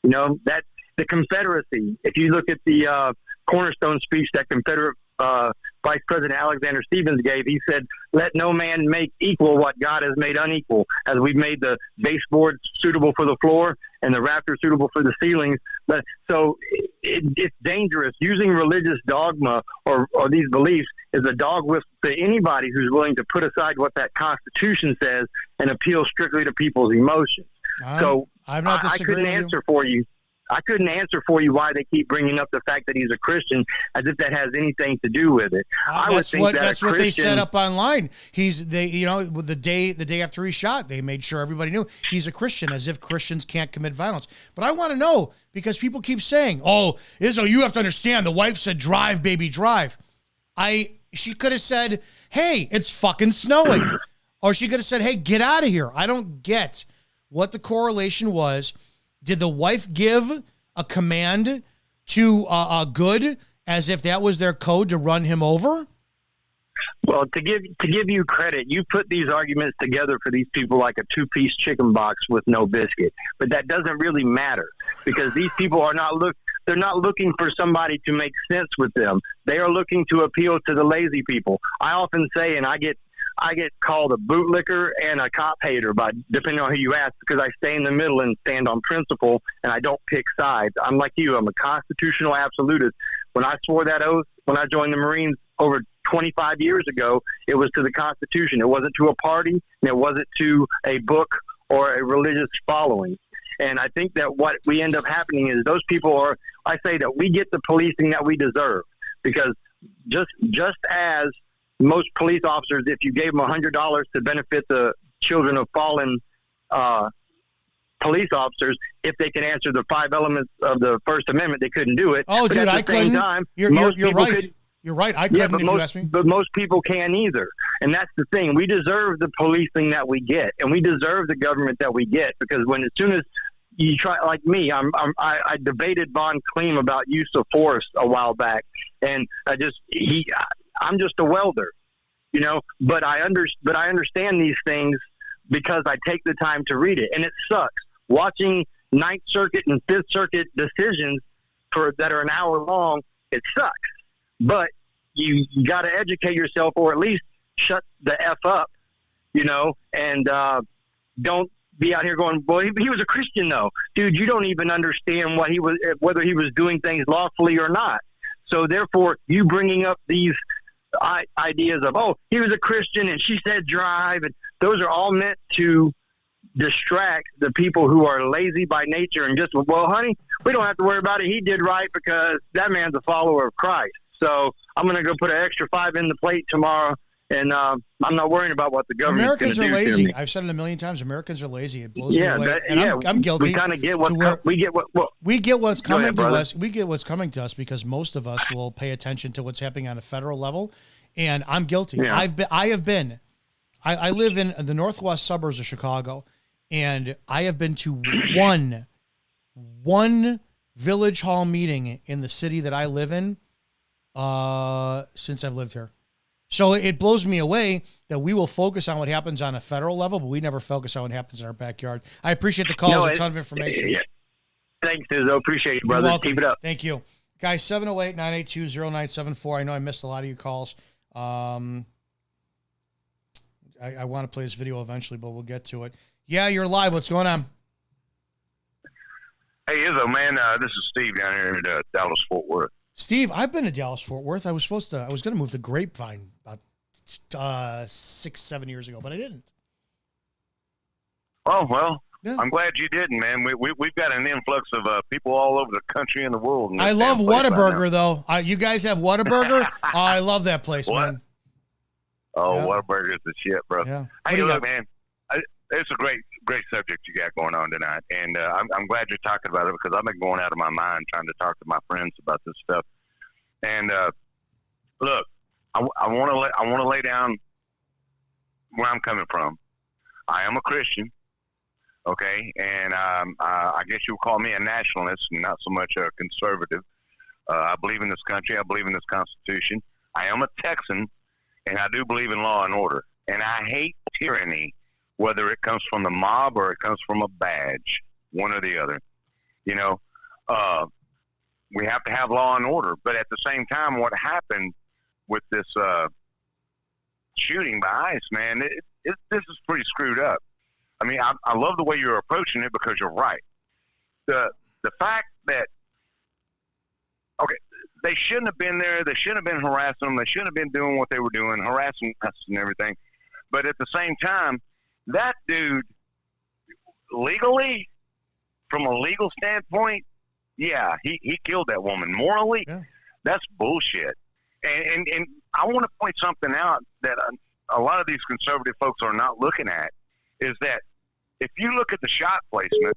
Speaker 3: That's the Confederacy. If you look at the cornerstone speech that Confederate Vice President Alexander Stephens gave, he said, let no man make equal what God has made unequal. As we've made the baseboards suitable for the floor and the rafters suitable for the ceilings. So it's dangerous. Using religious dogma or these beliefs is a dog whistle to anybody who's willing to put aside what that Constitution says and appeal strictly to people's emotions.
Speaker 1: I'm not disagreeing.
Speaker 3: I couldn't answer for you. I couldn't answer for you why they keep bringing up the fact that he's a Christian as if that has anything to do with it.
Speaker 1: That's what they set up online. The day after he shot, they made sure everybody knew he's a Christian, as if Christians can't commit violence. But I want to know, because people keep saying, "Oh, Izzo, you have to understand. The wife said, drive, baby, drive." She could have said, "Hey, it's fucking snowing," or she could have said, "Hey, get out of here." I don't get what the correlation was. Did the wife give a command to Good as if that was their code to run him over?
Speaker 3: Well, to give you credit, you put these arguments together for these people like a two-piece chicken box with no biscuit. But that doesn't really matter, because these people are they're not looking for somebody to make sense with them. They are looking to appeal to the lazy people. I often say, and I get I get called a bootlicker and a cop hater, by depending on who you ask, because I stay in the middle and stand on principle, and I don't pick sides. I'm like you. I'm a constitutional absolutist. When I swore that oath, when I joined the Marines over 25 years ago, it was to the Constitution. It wasn't to a party, and it wasn't to a book or a religious following. And I think that what we end up happening is those people are, I say that we get the policing that we deserve, because just as most police officers, if you gave them $100 to benefit the children of fallen police officers, if they can answer the 5 elements of the First Amendment, they couldn't do it.
Speaker 1: Oh,
Speaker 3: but
Speaker 1: dude, I couldn't. You're right. You're right. I couldn't, if you ask me.
Speaker 3: But most people can't either. And that's the thing. We deserve the policing that we get, and we deserve the government that we get, because as soon as you try, like me, I debated Von Kleem about use of force a while back, and I'm just a welder, but I understand these things because I take the time to read it. And it sucks watching Ninth Circuit and Fifth Circuit decisions that are an hour long. It sucks, but you got to educate yourself, or at least shut the F up, and don't be out here going, well, he was a Christian though. Dude, you don't even understand whether he was doing things lawfully or not. So therefore, you bringing up these ideas of, oh, he was a Christian and she said drive, and those are all meant to distract the people who are lazy by nature and just, well, honey, we don't have to worry about it. He did right because that man's a follower of Christ. So I'm going to go put an extra 5 in the plate tomorrow, and I'm not worrying about what the government's going to do.
Speaker 1: Americans are lazy.
Speaker 3: To me.
Speaker 1: I've said it a million times. Americans are lazy. It blows me away. I'm guilty.
Speaker 3: We kind of get what's
Speaker 1: coming to us. We get what's coming to us because most of us will pay attention to what's happening on a federal level, and I'm guilty.
Speaker 3: Yeah.
Speaker 1: I live in the northwest suburbs of Chicago, and I have been to one village hall meeting in the city that I live in since I've lived here. So it blows me away that we will focus on what happens on a federal level, but we never focus on what happens in our backyard. I appreciate the call. It's a ton of information.
Speaker 3: Yeah. Thanks, Izzo. Appreciate it, brother. Keep it up.
Speaker 1: Thank you. Guys, 708-982-0974. I know I missed a lot of your calls. I want to play this video eventually, but we'll get to it. Yeah, you're live. What's going on?
Speaker 4: Hey, Izzo, man. This is Steve down here in Dallas, Fort Worth.
Speaker 1: Steve, I've been to Dallas, Fort Worth. I was going to move to Grapevine about 6-7 years ago, but I didn't.
Speaker 4: Oh, well,
Speaker 1: yeah.
Speaker 4: I'm glad you didn't, man. We've got an influx of people all over the country and the world.
Speaker 1: I love Whataburger, though. You guys have Whataburger? I love that place, man.
Speaker 4: Oh,
Speaker 1: yeah.
Speaker 4: Whataburger is the shit, bro.
Speaker 1: Yeah.
Speaker 4: Hey, look, man, it's a great subject you got going on tonight, and I'm glad you're talking about it because I've been going out of my mind trying to talk to my friends about this stuff. And look, I want to lay down where I'm coming from. I am a Christian, okay, and I guess you would call me a nationalist, and not so much a conservative. I believe in this country. I believe in this Constitution. I am a Texan, and I do believe in law and order. And I hate tyranny, whether it comes from the mob or it comes from a badge, one or the other. We have to have law and order. But at the same time, what happened with this shooting by ICE, man, this is pretty screwed up. I mean, I love the way you're approaching it because you're right. The fact that, okay, they shouldn't have been there. They shouldn't have been harassing them. They shouldn't have been doing what they were doing, harassing us and everything. But at the same time, that dude, legally, from a legal standpoint, yeah, he killed that woman. Morally,
Speaker 1: yeah.
Speaker 4: That's bullshit. And I want to point something out that a lot of these conservative folks are not looking at, is that if you look at the shot placement,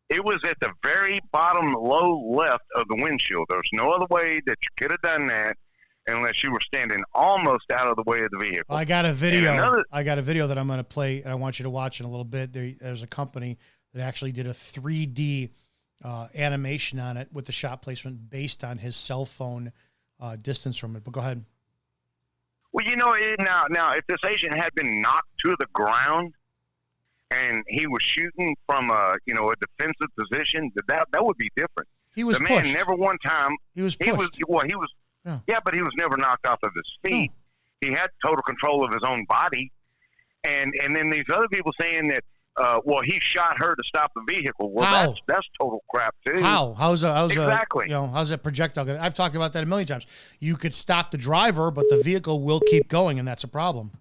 Speaker 4: it was at the very bottom low left of the windshield. There's no other way that you could have done that unless you were standing almost out of the way of the vehicle.
Speaker 1: I got a video. I got a video that I'm going to play, and I want you to watch in a little bit. There's a company that actually did a 3D animation on it with the shot placement based on his cell phone distance from it. But go ahead.
Speaker 4: Well, now if this agent had been knocked to the ground and he was shooting from a defensive position, that would be different.
Speaker 1: He was
Speaker 4: the
Speaker 1: pushed.
Speaker 4: man never one time.
Speaker 1: He was pushed.
Speaker 4: Yeah, but he was never knocked off of his feet. He had total control of his own body. And then these other people saying that, well, he shot her to stop the vehicle. Well, that's total crap too.
Speaker 1: How's
Speaker 4: exactly?
Speaker 1: How's that projectile gonna? I've talked about that a million times. You could stop the driver, but the vehicle will keep going, and that's a problem.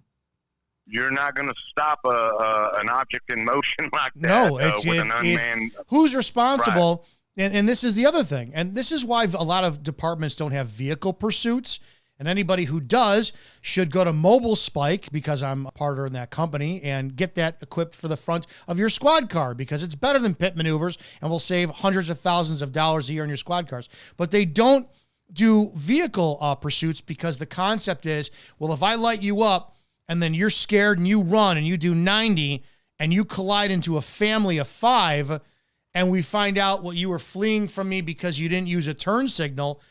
Speaker 4: You're not going to stop an object in motion like that.
Speaker 1: No,
Speaker 4: with an unmanned.
Speaker 1: Who's responsible?
Speaker 4: Right.
Speaker 1: And this is the other thing, and this is why a lot of departments don't have vehicle pursuits. And anybody who does should go to Mobile Spike, because I'm a partner in that company, and get that equipped for the front of your squad car, because it's better than pit maneuvers and will save hundreds of thousands of dollars a year on your squad cars. But they don't do vehicle pursuits, because the concept is, well, if I light you up and then you're scared and you run and you do 90 and you collide into a family of 5 and we find out what you were fleeing from me because you didn't use a turn signal,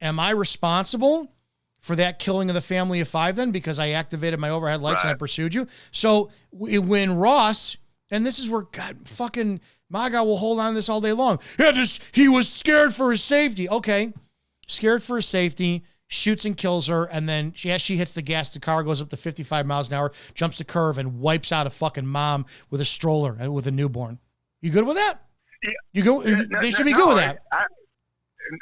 Speaker 1: am I responsible for that killing of the family of 5 then, because I activated my overhead lights and I pursued you? So when Ross, and this is where God fucking MAGA will hold on to this all day long. Yeah, he was scared for his safety. Okay, scared for his safety, shoots and kills her, and then she hits the gas, the car goes up to 55 miles an hour, jumps the curve, and wipes out a fucking mom with a stroller and with a newborn. You good with that?
Speaker 4: Yeah.
Speaker 1: You go? They should be good with that.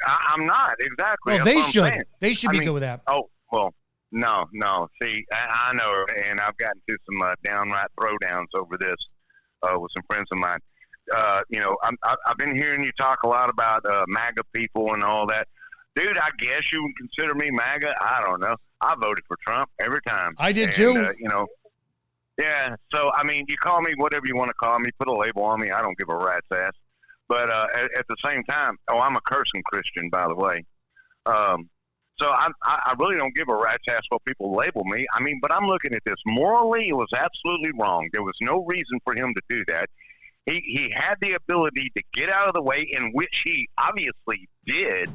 Speaker 4: I'm not, exactly.
Speaker 1: Well, they should. They should be good with that.
Speaker 4: Oh, well, no. See, I know, and I've gotten to some downright throwdowns over this with some friends of mine. I've been hearing you talk a lot about MAGA people and all that. Dude, I guess you would consider me MAGA. I don't know. I voted for Trump every time.
Speaker 1: I did too.
Speaker 4: Yeah. So, I mean, you call me whatever you want to call me. Put a label on me. I don't give a rat's ass. But at the same time, I'm a cursing Christian, by the way. So I really don't give a rat's ass what people label me. I mean, but I'm looking at this. Morally, it was absolutely wrong. There was no reason for him to do that. He had the ability to get out of the way, in which he obviously did.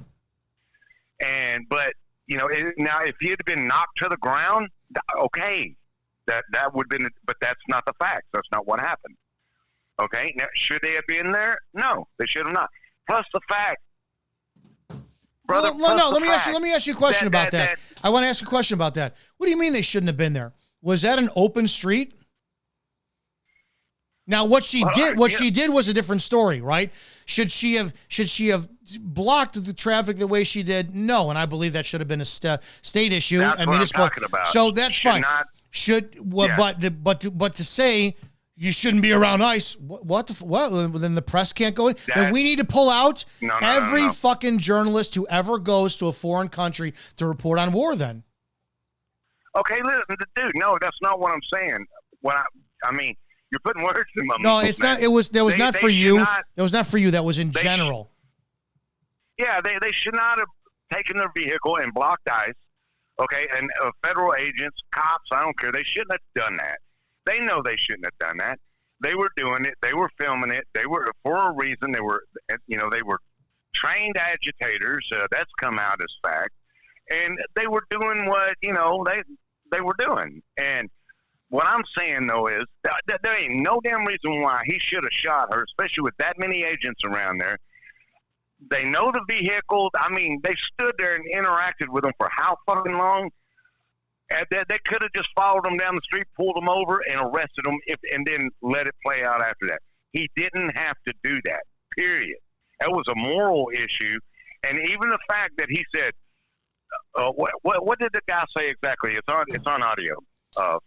Speaker 4: But now if he had been knocked to the ground, okay, that would have been. But that's not the fact. That's not what happened. Okay, now should they have been there? No, they should have not. Plus the fact, brother.
Speaker 1: Let me ask you a question about that. I want to ask a question about that. What do you mean they shouldn't have been there? Was that an open street? Now, what she did was a different story, right? Should she have blocked the traffic the way she did? No, and I believe that should have been a state issue.
Speaker 4: That's what I'm talking about.
Speaker 1: So that's fine. But to say you shouldn't be around ICE, what? Then the press can't go in. Then we need to pull out every fucking journalist who ever goes to a foreign country to report on war. Then.
Speaker 4: Okay, listen, dude. No, that's not what I'm saying. I mean. You're putting words in my mouth.
Speaker 1: No, it's not. That was not for you. That was not for you. That was in general.
Speaker 4: They should not have taken their vehicle and blocked ICE. Okay, and federal agents, cops, I don't care. They shouldn't have done that. They know they shouldn't have done that. They were doing it. They were filming it. They were, for a reason. They were trained agitators. That's come out as fact, and they were doing what they were doing. And what I'm saying, though, is that there ain't no damn reason why he should have shot her, especially with that many agents around there. They know the vehicle. I mean, they stood there and interacted with them for how fucking long? And they could have just followed them down the street, pulled them over, and arrested them, and then let it play out after that. He didn't have to do that, period. That was a moral issue. And even the fact that he said, what did the guy say exactly? It's on audio.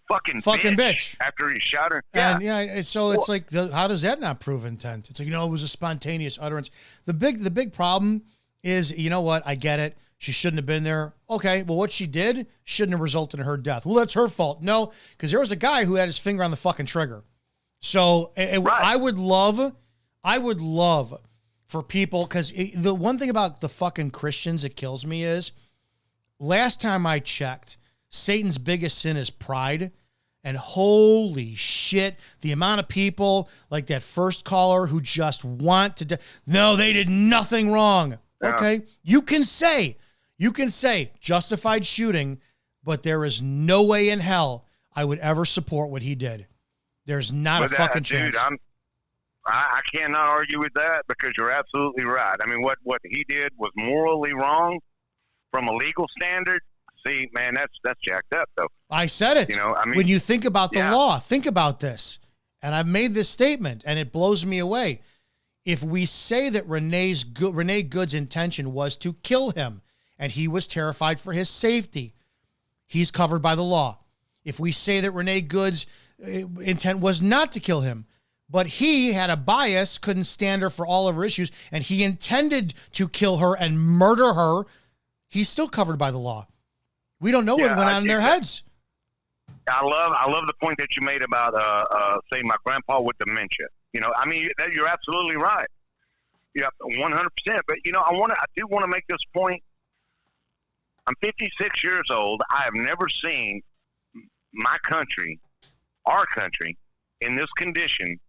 Speaker 4: Fucking bitch. After he shot her.
Speaker 1: Yeah. So it's like, how does that not prove intent? It's like, it was a spontaneous utterance. The big problem is, you know what? I get it. She shouldn't have been there. Okay. Well, what she did shouldn't have resulted in her death. Well, that's her fault. No, because there was a guy who had his finger on the fucking trigger. So I would love for people, because the one thing about the fucking Christians that kills me is, last time I checked, Satan's biggest sin is pride. And holy shit, the amount of people like that first caller who just want to no, they did nothing wrong. Yeah. Okay. You can say justified shooting, but there is no way in hell I would ever support what he did. There's not a fucking chance.
Speaker 4: Dude, I cannot argue with that, because you're absolutely right. I mean, what he did was morally wrong from a legal standard. See, man, that's jacked up, though.
Speaker 1: I said it.
Speaker 4: You know, I mean,
Speaker 1: when you think about the
Speaker 4: yeah.
Speaker 1: law, think about this. And I've made this statement, and it blows me away. If we say that Renee Good's intention was to kill him, and he was terrified for his safety, he's covered by the law. If we say that Renee Good's intent was not to kill him, but he had a bias, couldn't stand her for all of her issues, and he intended to kill her and murder her, he's still covered by the law. We don't know what went on in their heads.
Speaker 4: I love the point that you made about saying my grandpa with dementia. You know, I mean, you're absolutely right. Yeah, 100%. But you know, I do want to make this point. I'm 56 years old. I have never seen my country, our country, in this condition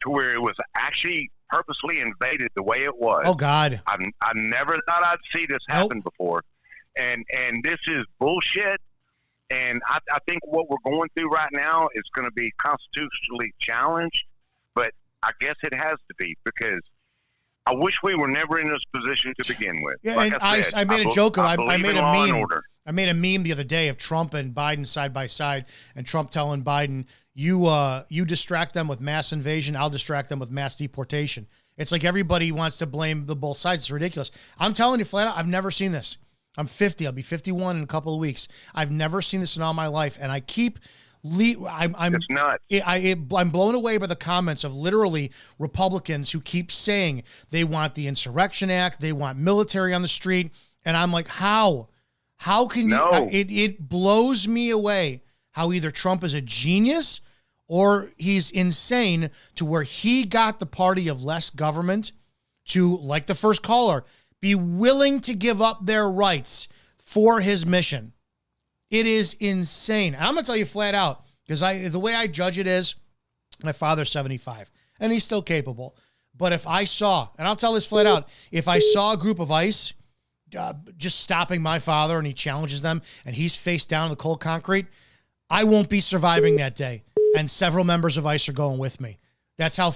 Speaker 4: to where it was actually purposely invaded the way it was.
Speaker 1: Oh God!
Speaker 4: I never thought I'd see this happen before, and this is bullshit. And I think what we're going through right now is going to be constitutionally challenged, but I guess it has to be, because I wish we were never in this position to begin with.
Speaker 1: Yeah,
Speaker 4: like
Speaker 1: and
Speaker 4: I
Speaker 1: made a joke of I made a meme.
Speaker 4: I
Speaker 1: made a meme the other day of Trump and Biden side by side, and Trump telling Biden, "You distract them with mass invasion, I'll distract them with mass deportation." It's like everybody wants to blame the both sides. It's ridiculous. I'm telling you flat out, I've never seen this. I'm 50. I'll be 51 in a couple of weeks. I've never seen this in all my life, and I keep.
Speaker 4: It's nuts.
Speaker 1: I'm blown away by the comments of literally Republicans who keep saying they want the Insurrection Act, they want military on the street, and I'm like, how? How can you? It blows me away how either Trump is a genius or he's insane to where he got the party of less government to, like the first caller, be willing to give up their rights for his mission. It is insane. And I'm going to tell you flat out, because the way I judge it is, my father's 75, and he's still capable. But if I saw, and I'll tell this flat out, if I saw a group of ICE just stopping my father and he challenges them and he's face down in the cold concrete, I won't be surviving that day. And several members of ICE are going with me. That's how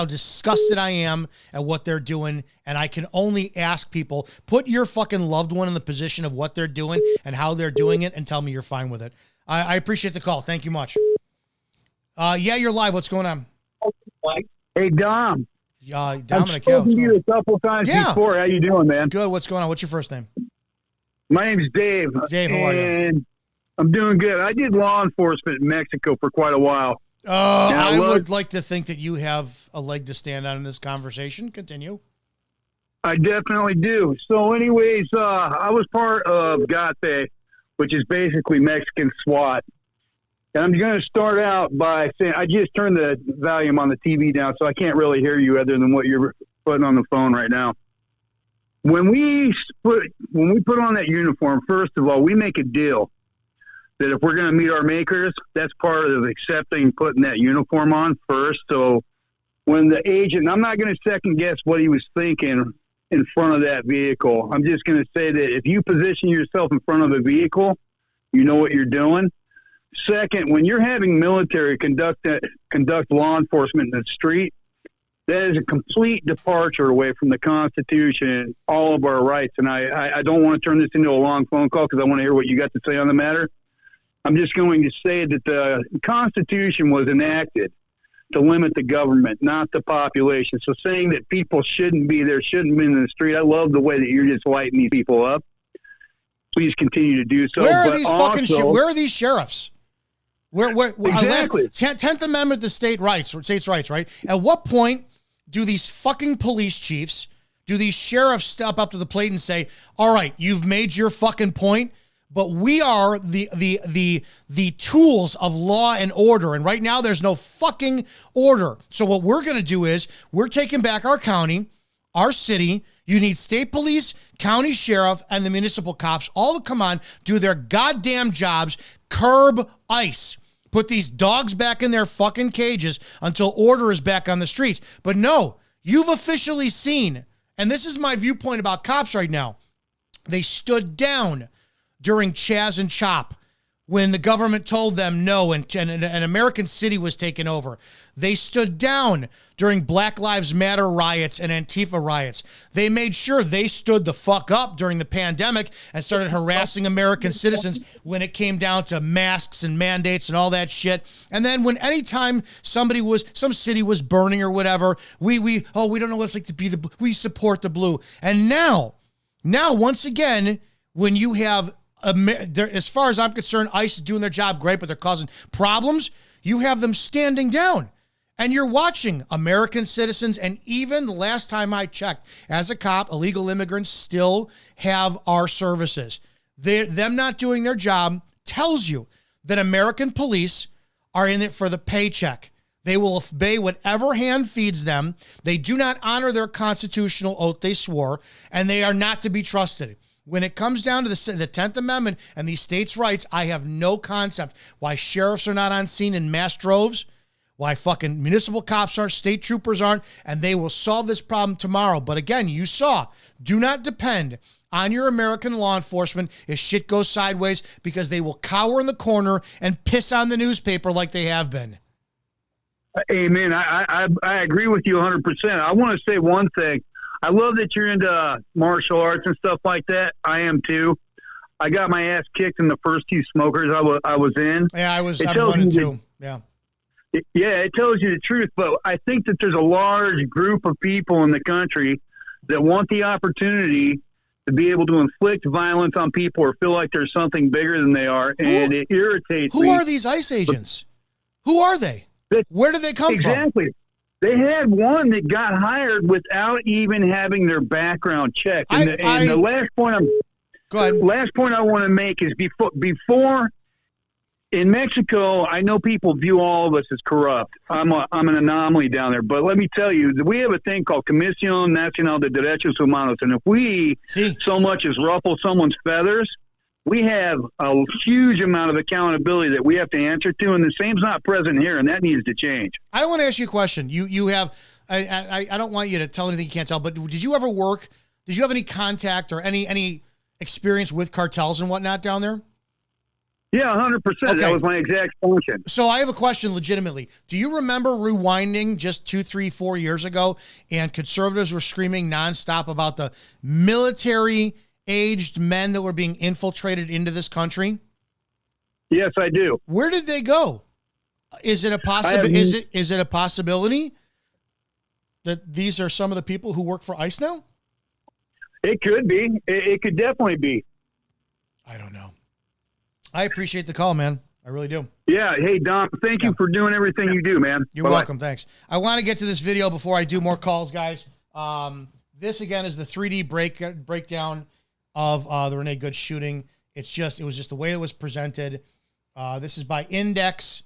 Speaker 1: disgusted I am at what they're doing. And I can only ask people, put your fucking loved one in the position of what they're doing and how they're doing it, and tell me you're fine with it. I appreciate the call. Thank you much. Yeah, you're live. What's going on?
Speaker 3: Hey, Dom.
Speaker 1: Dominic.
Speaker 3: I've spoken to you a couple times before. How you doing, man?
Speaker 1: Good. What's going on? What's your first name?
Speaker 3: My name's Dave.
Speaker 1: Dave, how are you?
Speaker 3: And I'm doing good. I did law enforcement in Mexico for quite a while.
Speaker 1: I would like to think that you have a leg to stand on in this conversation. Continue.
Speaker 3: I definitely do. So anyways, I was part of GATE, which is basically Mexican SWAT. And I'm going to start out by saying, I just turned the volume on the TV down, so I can't really hear you other than what you're putting on the phone right now. When we put on that uniform, first of all, we make a deal that if we're going to meet our makers, that's part of accepting putting that uniform on first. So when the agent, I'm not going to second guess what he was thinking in front of that vehicle. I'm just going to say that if you position yourself in front of a vehicle, you know what you're doing. Second, when you're having military conduct law enforcement in the street, that is a complete departure away from the Constitution, all of our rights. And I don't want to turn this into a long phone call because I want to hear what you got to say on the matter. I'm just going to say that the Constitution was enacted to limit the government, not the population. So saying that people shouldn't be there, shouldn't be in the street, I love the way that you're just lighting these people up. Please continue to do so.
Speaker 1: Where are where are these sheriffs? Where
Speaker 3: exactly.
Speaker 1: 10th Amendment to states' rights, right? At what point do these fucking police chiefs, do these sheriffs step up to the plate and say, all right, you've made your fucking point, but we are the tools of law and order, and right now there's no fucking order. So what we're going to do is we're taking back our county, our city. You need state police, county sheriff, and the municipal cops all to come on, do their goddamn jobs, curb ICE. Put these dogs back in their fucking cages until order is back on the streets. But no, you've officially seen, and this is my viewpoint about cops right now, they stood down during Chaz and Chop when the government told them no and an American city was taken over. They stood down during Black Lives Matter riots and Antifa riots. They made sure they stood the fuck up during the pandemic and started harassing American citizens when it came down to masks and mandates and all that shit. And then when anytime some city was burning or whatever, we don't know what it's like to be we support the blue. And now once again, when you have as far as I'm concerned, ICE is doing their job great, but they're causing problems. You have them standing down, and you're watching American citizens. And even the last time I checked, as a cop, illegal immigrants still have our services. Them not doing their job tells you that American police are in it for the paycheck. They will obey whatever hand feeds them. They do not honor their constitutional oath they swore, and they are not to be trusted. When it comes down to the 10th Amendment and these states' rights, I have no concept why sheriffs are not on scene in mass droves, why fucking municipal cops aren't, state troopers aren't, and they will solve this problem tomorrow. But again, you saw, do not depend on your American law enforcement if shit goes sideways, because they will cower in the corner and piss on the newspaper like they have been.
Speaker 5: Amen. I agree with you 100%. I want to say one thing. I love that you're into martial arts and stuff like that. I am too. I got my ass kicked in the first two smokers I was in.
Speaker 1: Yeah, I'm running too. Yeah.
Speaker 5: It tells you the truth. But I think that there's a large group of people in the country that want the opportunity to be able to inflict violence on people or feel like there's something bigger than they are. And it irritates me.
Speaker 1: Who are these ICE agents? Who are they? Where did they come from?
Speaker 5: Exactly. They had one that got hired without even having their background checked. And the last point I want to make is before in Mexico, I know people view all of us as corrupt. I'm an anomaly down there, but let me tell you, we have a thing called Comisión Nacional de Derechos Humanos, and if we so much as ruffle someone's feathers, we have a huge amount of accountability that we have to answer to, and the same's not present here, and that needs to change.
Speaker 1: I want to ask you a question. You have, I don't want you to tell anything you can't tell, but did you ever work? Did you have any contact or any experience with cartels and whatnot down there?
Speaker 5: Yeah, 100%. Okay. That was my exact function.
Speaker 1: So I have a question legitimately. Do you remember rewinding just 2, 3, 4 years ago, and conservatives were screaming nonstop about the military-aged men that were being infiltrated into this country?
Speaker 5: Yes, I do.
Speaker 1: Where did they go? Is it a possibility? Is it a possibility that these are some of the people who work for ICE now?
Speaker 5: It could be. It could definitely be.
Speaker 1: I don't know. I appreciate the call, man. I really do.
Speaker 5: Yeah. Hey, Dom, thank you for doing everything you do, man.
Speaker 1: You're welcome. Thanks. I want to get to this video before I do more calls, guys. This, again, is the 3D breakdown of the Renee Good shooting. It was just the way it was presented. This is by Index.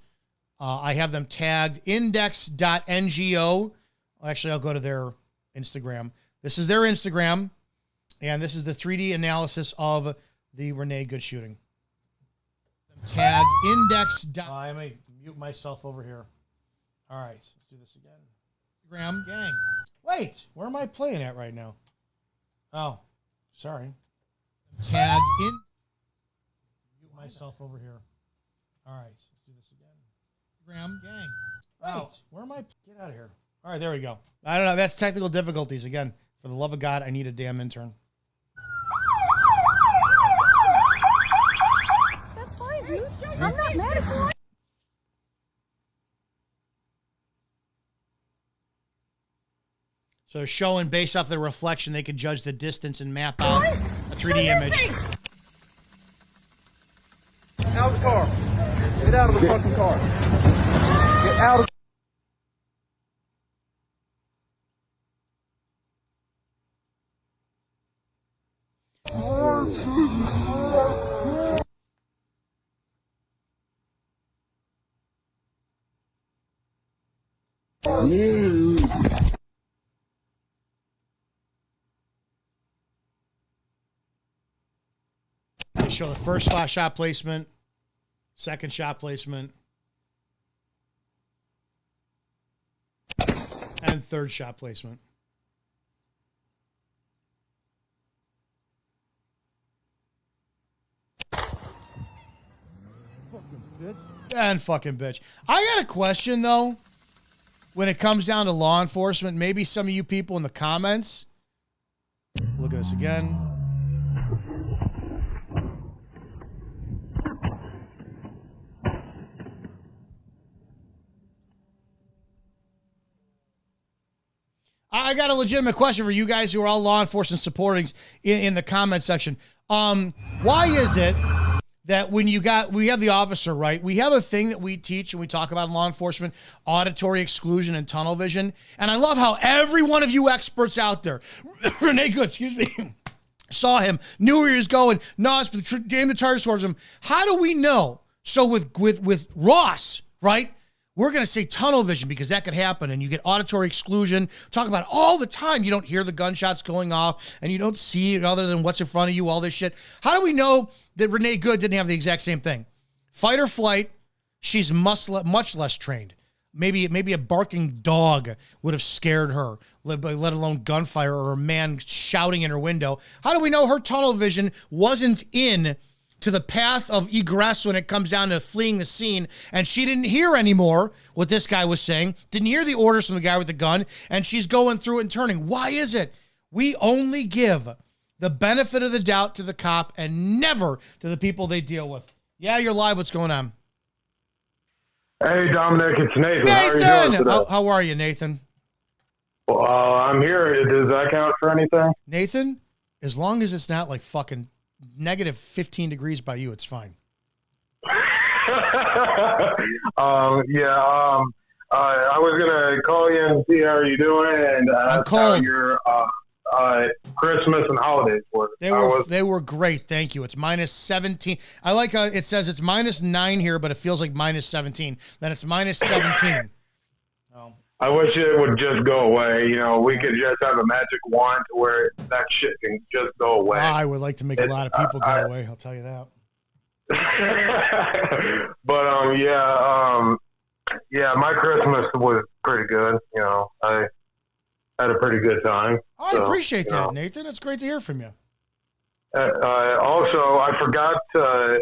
Speaker 1: I have them tagged index.ngo. Actually, I'll go to their Instagram. This is their Instagram, and this is the 3D analysis of the Renee Good shooting. Tagged index. I may mute myself over here. All right, let's do this again. Instagram gang. Wait, where am I playing at right now? Oh, sorry. Tagged in. Mute myself over here. All right, let's do this again. Instagram gang. Wait, where am I? Get out of here. All right, there we go. I don't know. That's technical difficulties again. For the love of God, I need a damn intern.
Speaker 6: I'm not mad at you.
Speaker 1: So showing based off the reflection, they could judge the distance and map out a 3D image.
Speaker 7: Out of the car. Get out of the fucking car. Get out of
Speaker 1: They show the first shot placement, second shot placement, and third shot placement. And fucking bitch. I got a question, though, when it comes down to law enforcement. Maybe some of you people in the comments. Look at this again. I got a legitimate question for you guys who are all law enforcement supporting in the comment section. Why is it that when we have the officer, right? We have a thing that we teach and we talk about in law enforcement, auditory exclusion and tunnel vision. And I love how every one of you experts out there, Renee Good, excuse me, saw him, knew where he was going, aimed the target towards him. How do we know? So with Ross, right? We're going to say tunnel vision because that could happen, and you get auditory exclusion. Talk about it all the time. You don't hear the gunshots going off, and you don't see it other than what's in front of you, all this shit. How do we know that Renee Good didn't have the exact same thing? Fight or flight, she's much less trained. Maybe a barking dog would have scared her, let alone gunfire or a man shouting in her window. How do we know her tunnel vision wasn't in to the path of egress when it comes down to fleeing the scene, and she didn't hear anymore what this guy was saying, didn't hear the orders from the guy with the gun, and she's going through it and turning? Why is it we only give the benefit of the doubt to the cop and never to the people they deal with? Yeah, you're live. What's going on?
Speaker 8: Hey, Dominic, it's Nathan.
Speaker 1: Nathan! How are you, Nathan?
Speaker 8: Well, I'm here. Does that count for anything?
Speaker 1: Nathan, as long as it's not like fucking negative 15 degrees by you, it's fine.
Speaker 8: I was gonna call you and see how you're doing and how your Christmas and holidays were.
Speaker 1: They were great, thank you. It's minus 17. I like how it says it's minus 9 here, but it feels like minus 17. Then it's minus 17. Oh.
Speaker 8: I wish it would just go away. You know, we could just have a magic wand where that shit can just go away.
Speaker 1: I would like to make a lot of people go away. I'll tell you that.
Speaker 8: But my Christmas was pretty good. You know, I had a pretty good time.
Speaker 1: I appreciate that, Nathan. It's great to hear from you.
Speaker 8: Also, I forgot to,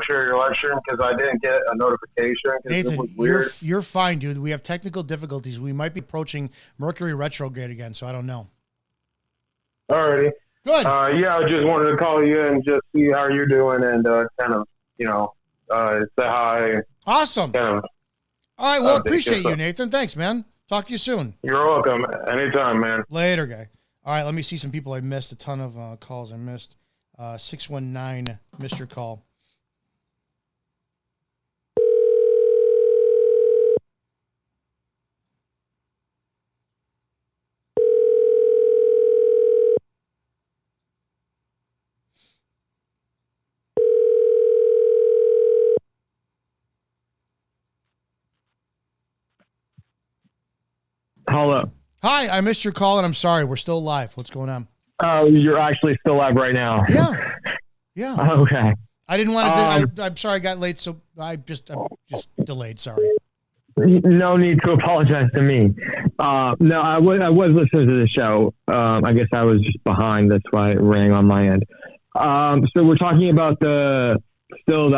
Speaker 8: share your live stream because I didn't get a notification.
Speaker 1: Nathan,
Speaker 8: it was weird.
Speaker 1: You're fine, dude. We have technical difficulties. We might be approaching Mercury retrograde again, so I don't know.
Speaker 8: Alrighty.
Speaker 1: Good.
Speaker 8: I just wanted to call you and just see how you're doing and say hi.
Speaker 1: Awesome. All right. Well, appreciate you, Nathan. Thanks, man. Talk to you soon.
Speaker 8: You're welcome. Anytime, man.
Speaker 1: Later, guy. All right. Let me see some people I missed. A ton of calls I missed. 619 missed your call.
Speaker 9: Hello.
Speaker 1: Hi, I missed your call, and I'm sorry. We're still live. What's going on?
Speaker 9: Oh, you're actually still live right now.
Speaker 1: Yeah.
Speaker 9: Okay.
Speaker 1: I didn't want to. I'm sorry I got late, so I'm just delayed. Sorry.
Speaker 9: No need to apologize to me. No, I was listening to the show. I guess I was just behind. That's why it rang on my end. So we're talking about the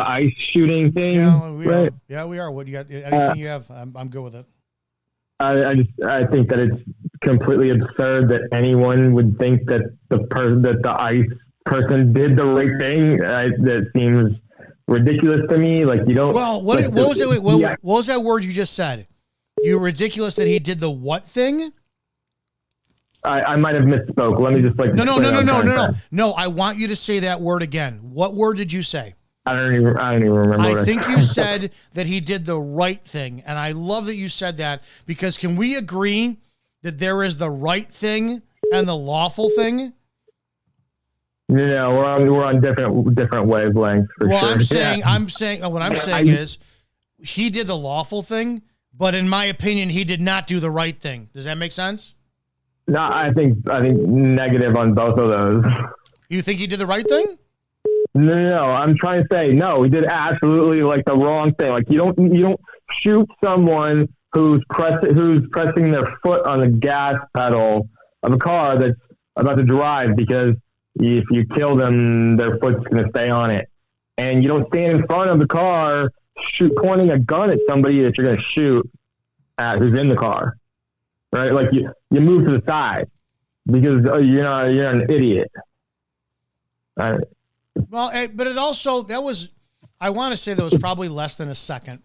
Speaker 9: ice shooting thing.
Speaker 1: Yeah, we
Speaker 9: right?
Speaker 1: are. Yeah, we are. What you got? Anything you have? I'm good with it.
Speaker 9: I think that it's completely absurd that anyone would think that the ICE person did the right thing. That seems ridiculous to me. Like, you don't.
Speaker 1: Well, what was it? What was that word you just said? You ridiculous that he did the what thing?
Speaker 9: I might have misspoke. Let me just
Speaker 1: No. I want you to say that word again. What word did you say?
Speaker 9: I don't even remember.
Speaker 1: I think you said that he did the right thing, and I love that you said that, because can we agree that there is the right thing and the lawful thing?
Speaker 9: Yeah, we're on different wavelengths for sure.
Speaker 1: I'm saying what I'm saying is he did the lawful thing, but in my opinion, he did not do the right thing. Does that make sense?
Speaker 9: No, I think negative on both of those.
Speaker 1: You think he did the right thing?
Speaker 9: No, I'm trying to say no. He did absolutely like the wrong thing. Like, you don't shoot someone who's pressing their foot on the gas pedal of a car that's about to drive, because if you kill them, their foot's going to stay on it. And you don't stand in front of the car pointing a gun at somebody that you're going to shoot at who's in the car, right? Like you move to the side because you're an idiot. Right.
Speaker 1: Well, but it also, I want to say there was probably less than a second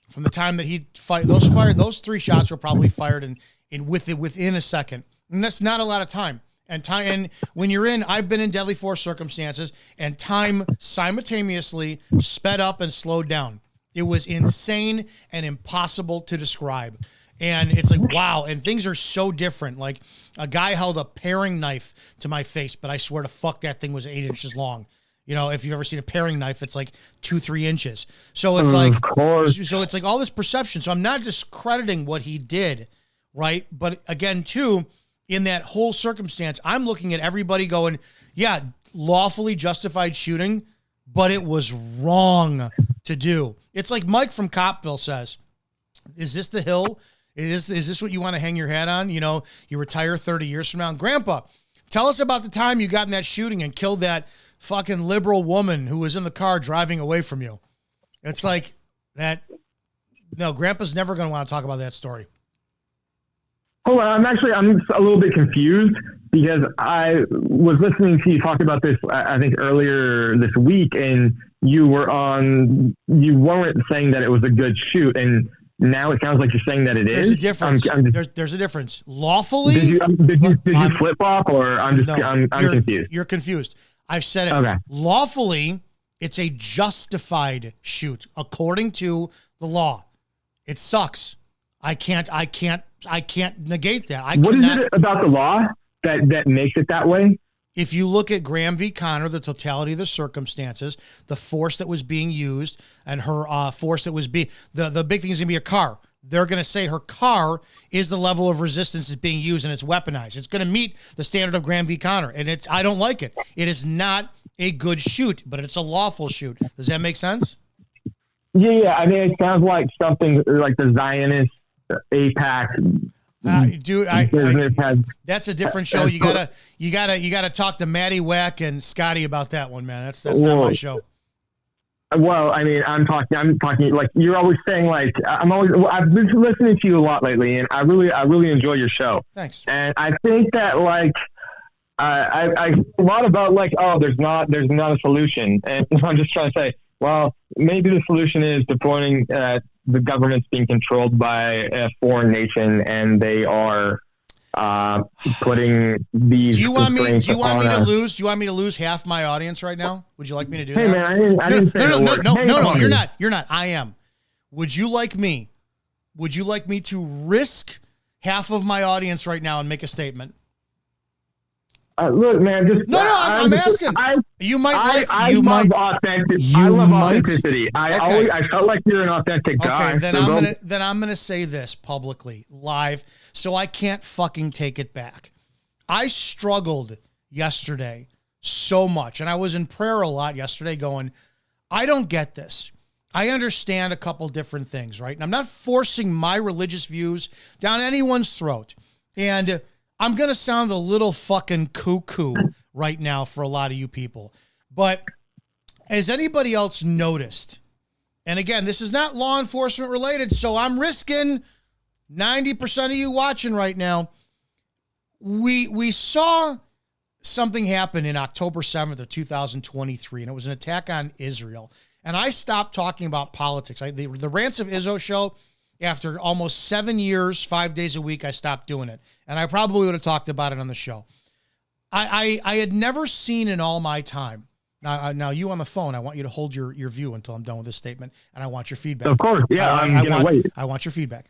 Speaker 1: from the time that he fired. Those 3 shots were probably fired within a second. And that's not a lot of time. And when you're I've been in deadly force circumstances, and time simultaneously sped up and slowed down. It was insane and impossible to describe. And it's like, wow. And things are so different. Like, a guy held a paring knife to my face, but I swear to fuck, that thing was 8 inches long. You know, if you've ever seen a paring knife, it's like 2-3 inches. So it's it's like all this perception. So I'm not discrediting what he did, right? But again, too, in that whole circumstance, I'm looking at everybody going, yeah, lawfully justified shooting, but it was wrong to do. It's like Mike from Copville says, is this the hill? Is this what you want to hang your hat on? You know, you retire 30 years from now. And Grandpa, tell us about the time you got in that shooting and killed that fucking liberal woman who was in the car driving away from you. It's like that. No, Grandpa's never going to want to talk about that story.
Speaker 9: Hold on, I'm a little bit confused because I was listening to you talk about this, I think earlier this week, and you weren't saying that it was a good shoot, and now it sounds like you're saying that it is.
Speaker 1: There's a difference. There's a difference. Lawfully,
Speaker 9: did you flip flop, or I'm confused?
Speaker 1: You're confused. I've said it.
Speaker 9: Okay.
Speaker 1: Lawfully, it's a justified shoot according to the law. It sucks. I can't negate that.
Speaker 9: What is it about the law that makes it that way?
Speaker 1: If you look at Graham v. Connor, the totality of the circumstances, the force that was being used, and her force that was the big thing is going to be a car. They're going to say her car is the level of resistance that's being used, and it's weaponized. It's going to meet the standard of Graham v. Connor, and I don't like it. It is not a good shoot, but it's a lawful shoot. Does that make sense?
Speaker 9: Yeah. I mean, it sounds like something like the Zionist AIPAC.
Speaker 1: Dude, that's a different show. You gotta talk to Matty Wack and Scotty about that one, man. That's not my show.
Speaker 9: Well, I mean, I'm talking like you're always saying, like I've been listening to you a lot lately, and I really enjoy your show.
Speaker 1: Thanks.
Speaker 9: And I think that like I a lot about like, oh, there's not a solution, and I'm just trying to say, well, maybe the solution is deploying the government's being controlled by a foreign nation, and they are putting these.
Speaker 1: Do you want me to lose half my audience right now? Would you like me to do that?
Speaker 9: Hey man, I didn't say
Speaker 1: no. You're not. I am. Would you like me to risk half of my audience right now and make a statement?
Speaker 9: Look, man,
Speaker 1: I'm asking. You might
Speaker 9: I love authenticity. I felt like you're an authentic guy.
Speaker 1: Okay, then I'm gonna say this publicly, live, so I can't fucking take it back. I struggled yesterday so much, and I was in prayer a lot yesterday going, I don't get this. I understand a couple different things, right? And I'm not forcing my religious views down anyone's throat. And I'm going to sound a little fucking cuckoo right now for a lot of you people. But has anybody else noticed? And again, this is not law enforcement related, so I'm risking 90% of you watching right now. We saw something happen in October 7th of 2023, and it was an attack on Israel. And I stopped talking about politics. The Rants of Izzo show, after almost 7 years, 5 days a week, I stopped doing it. And I probably would have talked about it on the show. I had never seen in all my time. Now you on the phone, I want you to hold your view until I'm done with this statement, and I want your feedback.
Speaker 9: Of course, yeah, I'm going to wait.
Speaker 1: I want your feedback.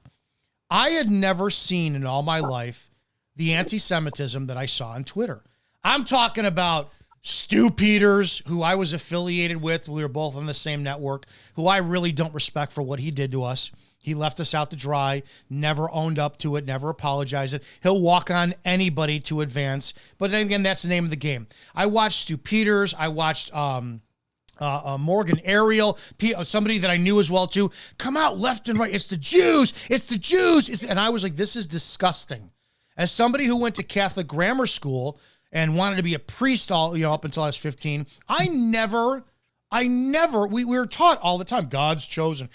Speaker 1: I had never seen in all my life the anti-Semitism that I saw on Twitter. I'm talking about Stu Peters, who I was affiliated with. We were both on the same network, who I really don't respect for what he did to us. He left us out to dry, never owned up to it, never apologized. He'll walk on anybody to advance. But then again, that's the name of the game. I watched Stu Peters. I watched Morgan Ariel, somebody that I knew as well too, come out left and right. It's the Jews. It's the Jews. And I was like, this is disgusting. As somebody who went to Catholic grammar school and wanted to be a priest up until I was 15, I never we were taught all the time, God's chosen.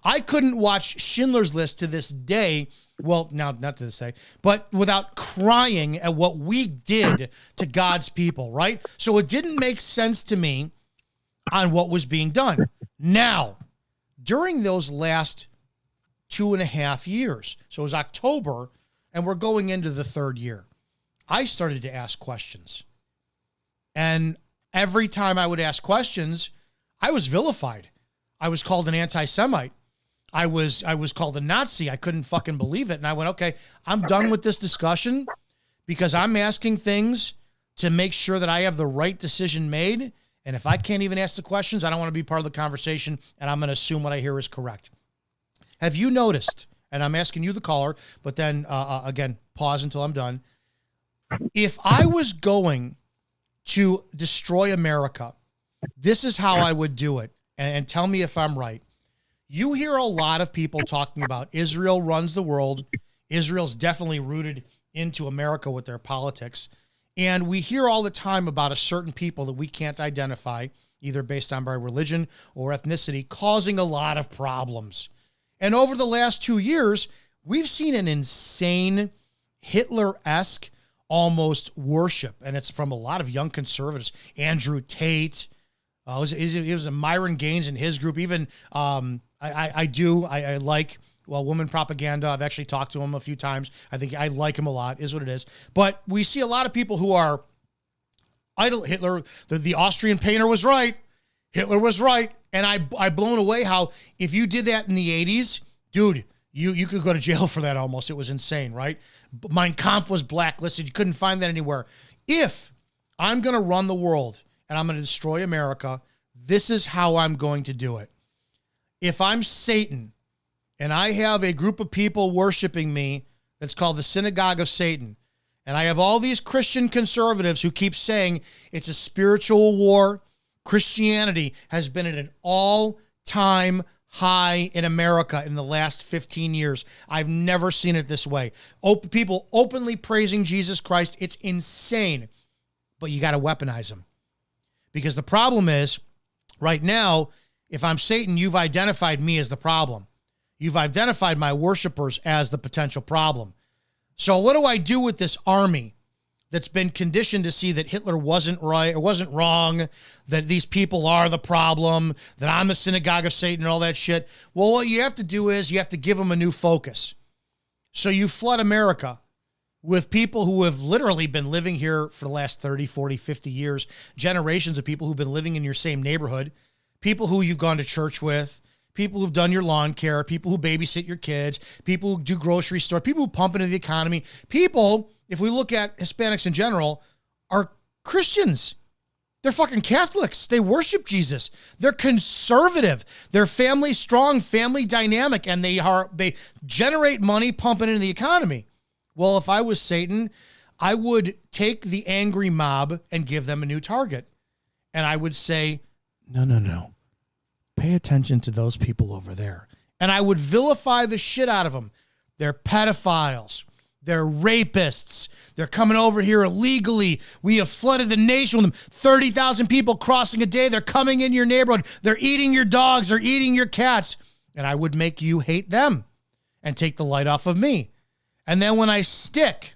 Speaker 1: I couldn't watch Schindler's List to this day. Well, now, not to this day, but without crying at what we did to God's people, right? So it didn't make sense to me on what was being done. Now, during those last 2.5 years, so it was October, and we're going into the third year, I started to ask questions. And every time I would ask questions, I was vilified. I was called an anti-Semite. I was called a Nazi. I couldn't fucking believe it. And I went, okay, I'm done with this discussion because I'm asking things to make sure that I have the right decision made. And if I can't even ask the questions, I don't want to be part of the conversation, and I'm going to assume what I hear is correct. Have you noticed, and I'm asking you, the caller, but then, again, pause until I'm done. If I was going to destroy America, this is how I would do it. And tell me if I'm right. You hear a lot of people talking about Israel runs the world. Israel's definitely rooted into America with their politics. And we hear all the time about a certain people that we can't identify, either based on by religion or ethnicity, causing a lot of problems. And over the last 2 years, we've seen an insane Hitler-esque almost worship. And it's from a lot of young conservatives. Andrew Tate, it was Myron Gaines and his group. Even I like, well, woman propaganda. I've actually talked to him a few times. I think I like him a lot, is what it is. But we see a lot of people who are idol Hitler. The Austrian painter was right. Hitler was right. And I blown away how if you did that in the 80s, dude, you could go to jail for that almost. It was insane, right? Mein Kampf was blacklisted. You couldn't find that anywhere. If I'm going to run the world and I'm going to destroy America, this is how I'm going to do it. If I'm Satan and I have a group of people worshiping me that's called the Synagogue of Satan, and I have all these Christian conservatives who keep saying it's a spiritual war, Christianity has been at an all-time high in America in the last 15 years. I've never seen it this way. People openly praising Jesus Christ. It's insane. But you got to weaponize them. Because the problem is, right now, if I'm Satan, you've identified me as the problem. You've identified my worshipers as the potential problem. So what do I do with this army that's been conditioned to see that Hitler wasn't right or wasn't wrong, that these people are the problem, that I'm the synagogue of Satan and all that shit? Well, what you have to do is you have to give them a new focus. So you flood America with people who have literally been living here for the last 30, 40, 50 years, generations of people who've been living in your same neighborhood, people who you've gone to church with, people who've done your lawn care, people who babysit your kids, people who do grocery store, people who pump into the economy, people, if we look at Hispanics in general, are Christians. They're fucking Catholics. They worship Jesus. They're conservative. They're family strong, family dynamic, and they generate money pumping into the economy. Well, if I was Satan, I would take the angry mob and give them a new target. And I would say, no. Pay attention to those people over there. And I would vilify the shit out of them. They're pedophiles. They're rapists. They're coming over here illegally. We have flooded the nation with them. 30,000 people crossing a day. They're coming in your neighborhood. They're eating your dogs. They're eating your cats. And I would make you hate them and take the light off of me. And then when I stick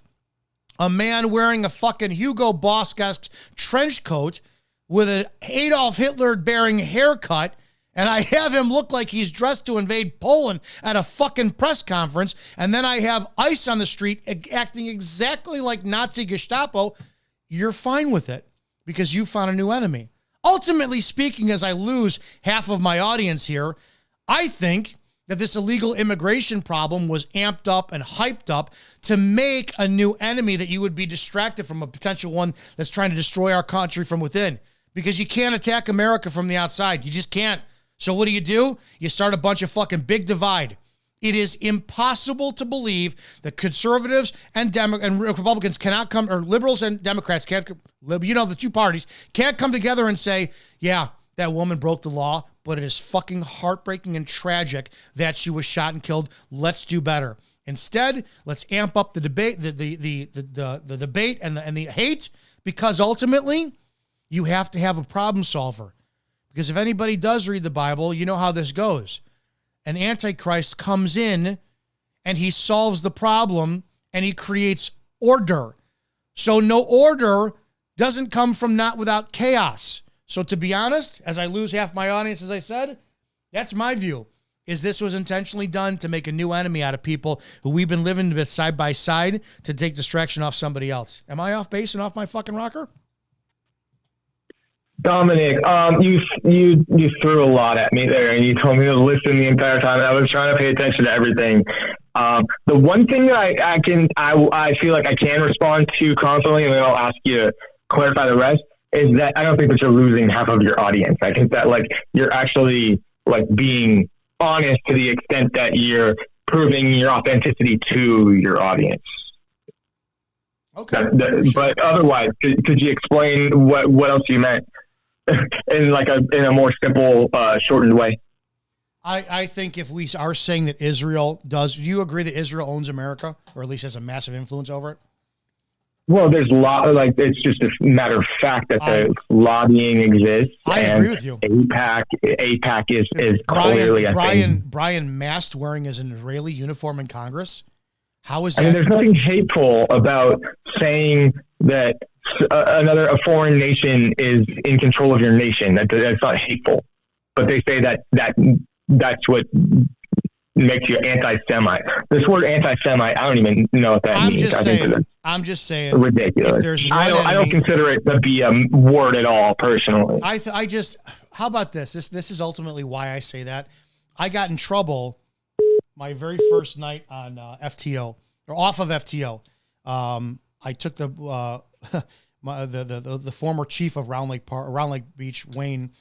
Speaker 1: a man wearing a fucking Hugo Boss-esque trench coat with an Adolf Hitler-bearing haircut, and I have him look like he's dressed to invade Poland at a fucking press conference, and then I have ICE on the street acting exactly like Nazi Gestapo, you're fine with it because you found a new enemy. Ultimately speaking, as I lose half of my audience here, I think that this illegal immigration problem was amped up and hyped up to make a new enemy that you would be distracted from, a potential one that's trying to destroy our country from within. Because you can't attack America from the outside. You just can't. So what do? You start a bunch of fucking big divide. It is impossible to believe that conservatives and Republicans cannot come, or liberals and Democrats can't, the two parties can't come together and say, yeah, that woman broke the law, but it is fucking heartbreaking and tragic that she was shot and killed. Let's do better. Instead, let's amp up the debate, the debate and the hate, because ultimately you have to have a problem solver. Because if anybody does read the Bible, you know how this goes. An antichrist comes in and he solves the problem and he creates order. So no order doesn't come from not without chaos. So to be honest, as I lose half my audience, as I said, that's my view, is this was intentionally done to make a new enemy out of people who we've been living with side by side to take distraction off somebody else. Am I off base and off my fucking rocker?
Speaker 9: Dominic, you threw a lot at me there, and you told me to listen the entire time. I was trying to pay attention to everything. The one thing that I feel like I can respond to constantly, and then I'll ask you to clarify the rest, is that I don't think that you're losing half of your audience. I think that like you're actually like being honest to the extent that you're proving your authenticity to your audience.
Speaker 1: Okay.
Speaker 9: But otherwise, could you explain what else you meant in a more simple, shortened way?
Speaker 1: I think if we are saying that Israel does, do you agree that Israel owns America, or at least has a massive influence over it?
Speaker 9: Well, there's it's just a matter of fact that the lobbying exists.
Speaker 1: I agree with you.
Speaker 9: AIPAC is clearly a thing.
Speaker 1: Brian Mast wearing his Israeli uniform in Congress. How is that?
Speaker 9: I mean, there's nothing hateful about saying that a foreign nation is in control of your nation. That's not hateful, but they say that's what makes you anti-Semite. This word anti-Semite, I don't even know what that means.
Speaker 1: I'm just saying
Speaker 9: ridiculous. I don't consider it to be a word at all, personally.
Speaker 1: How about this? This is ultimately why I say that. I got in trouble my very first night on FTO, or off of FTO. I took the former chief of Round Lake Beach, Wayne.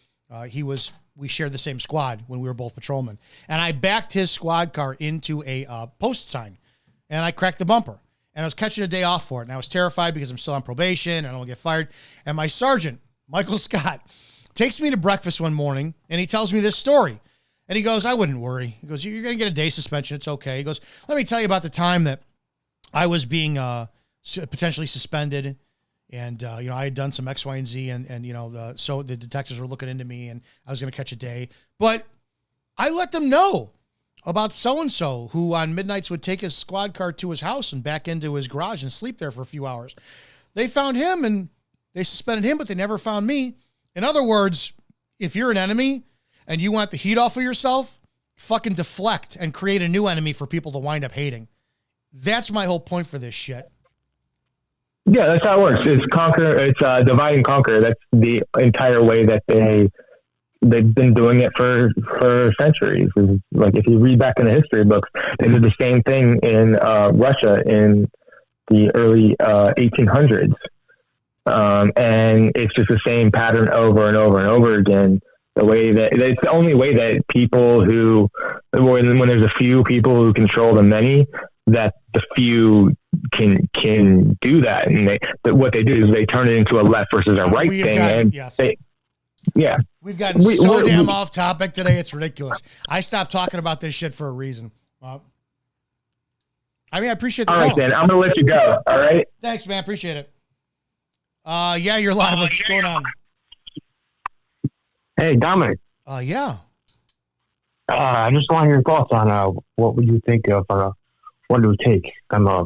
Speaker 1: We shared the same squad when we were both patrolmen, and I backed his squad car into a post sign, and I cracked the bumper. And I was catching a day off for it, and I was terrified because I'm still on probation and I don't want to get fired. And my sergeant, Michael Scott, takes me to breakfast one morning, and he tells me this story. And he goes, "I wouldn't worry." He goes, "You're going to get a day suspension. It's okay." He goes, "Let me tell you about the time that I was being potentially suspended, and I had done some X, Y, and Z, and so the detectives were looking into me, and I was going to catch a day. But I let them know about so-and-so who on midnights would take his squad car to his house and back into his garage and sleep there for a few hours. They found him and they suspended him, but they never found me." In other words, if you're an enemy and you want the heat off of yourself, fucking deflect and create a new enemy for people to wind up hating. That's my whole point for this shit.
Speaker 9: Yeah, that's how it works. It's divide and conquer. That's the entire way that they've been doing it for centuries. Like if you read back in the history books, they did the same thing in Russia in the early 1800s. And it's just the same pattern over and over and over again. It's the only way that people when there's a few people who control the many, that the few can do that. And what they do is they turn it into a left versus a right thing.
Speaker 1: We've gotten so damn off topic today. It's ridiculous. I stopped talking about this shit for a reason. I appreciate the call.
Speaker 9: All right, then. I'm going to let you go. All right?
Speaker 1: Thanks, man. Appreciate it. Yeah, you're live. What's going on?
Speaker 10: Hey, Dominic.
Speaker 1: Yeah.
Speaker 10: I just want your thoughts on what would you think of what it would take. I'm a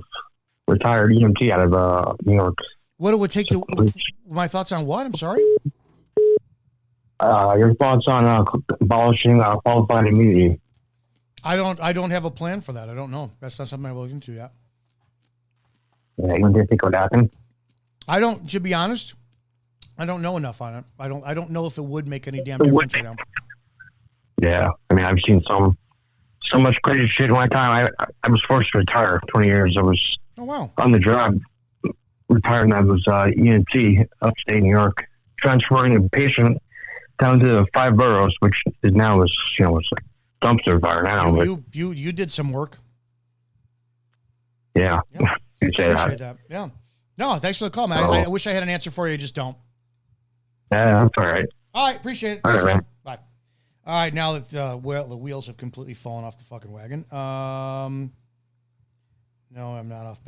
Speaker 10: retired EMT out of New York.
Speaker 1: What it would take to... My thoughts on what? I'm sorry?
Speaker 10: Your thoughts on abolishing qualified immunity.
Speaker 1: I don't have a plan for that. I don't know. That's not something I've looked into yet.
Speaker 10: Yeah, you didn't think it would happen?
Speaker 1: To be honest, I don't know enough on it. I don't know if it would make any damn difference right now.
Speaker 10: Yeah. I've seen so much crazy shit in my time. I was forced to retire 20 years. I was on the job retired, and I was EMT upstate New York, transferring a patient down to the 5 boroughs, which is now it's like dumpster fire now.
Speaker 1: You did some work.
Speaker 10: Yeah.
Speaker 1: You say that. Yeah. No, thanks for the call, man. I wish I had an answer for you. I just don't.
Speaker 10: Yeah, that's all right.
Speaker 1: All right, appreciate it. Thanks, man. Bye. All right, now that the wheels have completely fallen off the fucking wagon. No, I'm not off.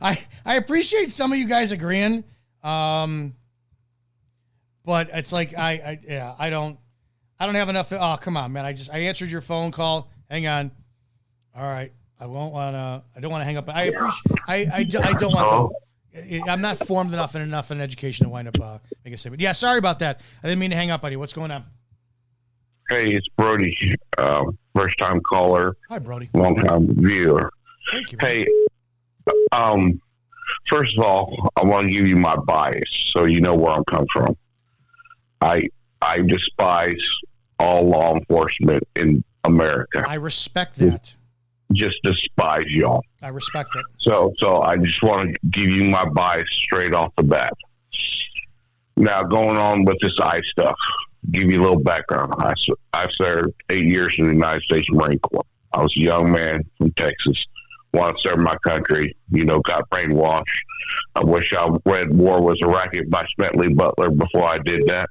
Speaker 1: I appreciate some of you guys agreeing. But But it's like I don't have enough. Oh, come on, man! I answered your phone call. Hang on. All right, I don't want to hang up. I appreciate. I don't want to. I'm not formed enough in education to wind up making a statement. Yeah, sorry about that. I didn't mean to hang up on you. What's going on?
Speaker 11: Hey, it's Brody, first time caller.
Speaker 1: Hi, Brody.
Speaker 11: Long time viewer.
Speaker 1: Thank you.
Speaker 11: Hey, first of all, I want to give you my bias so you know where I'm coming from. I despise all law enforcement in America.
Speaker 1: I respect that.
Speaker 11: Just despise y'all.
Speaker 1: I respect it.
Speaker 11: So I just want to give you my bias straight off the bat. Now, going on with this ICE stuff, give you a little background. I served 8 years in the United States Marine Corps. I was a young man from Texas, wanted to serve my country, got brainwashed. I wish I read War Was a Racket by Smedley Butler before I did that.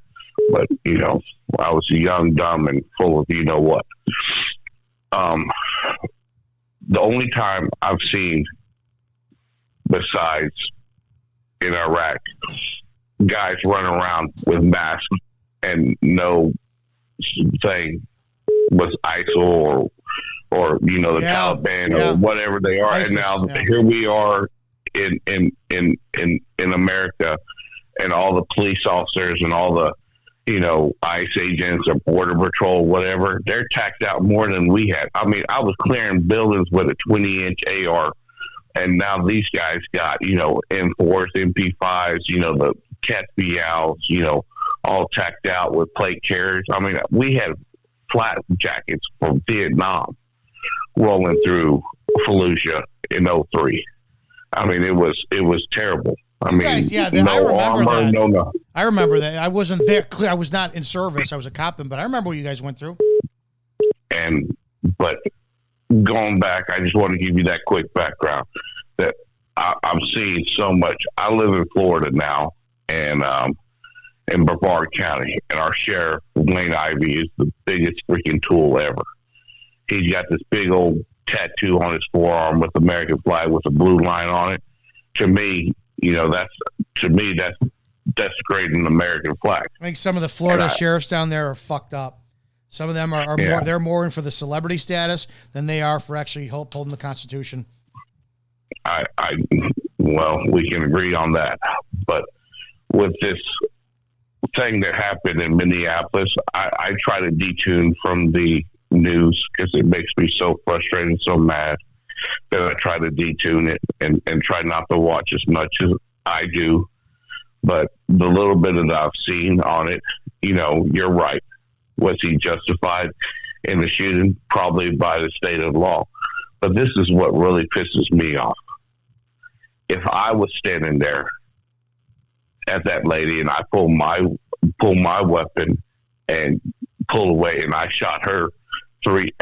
Speaker 11: But, I was young, dumb, and full of what. The only time I've seen, besides in Iraq, guys run around with masks and no thing was ISIL or the Taliban or whatever they are. ISIS, and now here we are in America, and all the police officers and all the ICE agents or Border Patrol, whatever, they're tacked out more than we had. I mean, I was clearing buildings with a 20-inch AR, and now these guys got, M4s, MP5s, the Cat BLs, all tacked out with plate carriers. I mean, we had flat jackets from Vietnam rolling through Fallujah in 03. I mean, it was terrible. I mean,
Speaker 1: guys,
Speaker 11: no
Speaker 1: I remember
Speaker 11: armor,
Speaker 1: that.
Speaker 11: no.
Speaker 1: I remember that. I wasn't there. Clear. I was not in service. I was a captain, but I remember what you guys went through.
Speaker 11: But going back, I just want to give you that quick background that I'm seeing so much. I live in Florida now, and in Brevard County, and our sheriff, Wayne Ivey, is the biggest freaking tool ever. He's got this big old tattoo on his forearm with the American flag with a blue line on it. To me, that's great in the American flag.
Speaker 1: I think some of the Florida sheriffs down there are fucked up. Some of them are more, they're more in for the celebrity status than they are for actually holding the Constitution.
Speaker 11: Well, we can agree on that. But with this thing that happened in Minneapolis, I try to detune from the news because it makes me so frustrated, so mad that I try to detune it and try not to watch as much as I do. But the little bit that I've seen on it, you're right. Was he justified in the shooting? Probably by the state of law. But this is what really pisses me off. If I was standing there at that lady and I pull my weapon and pull away and I shot her three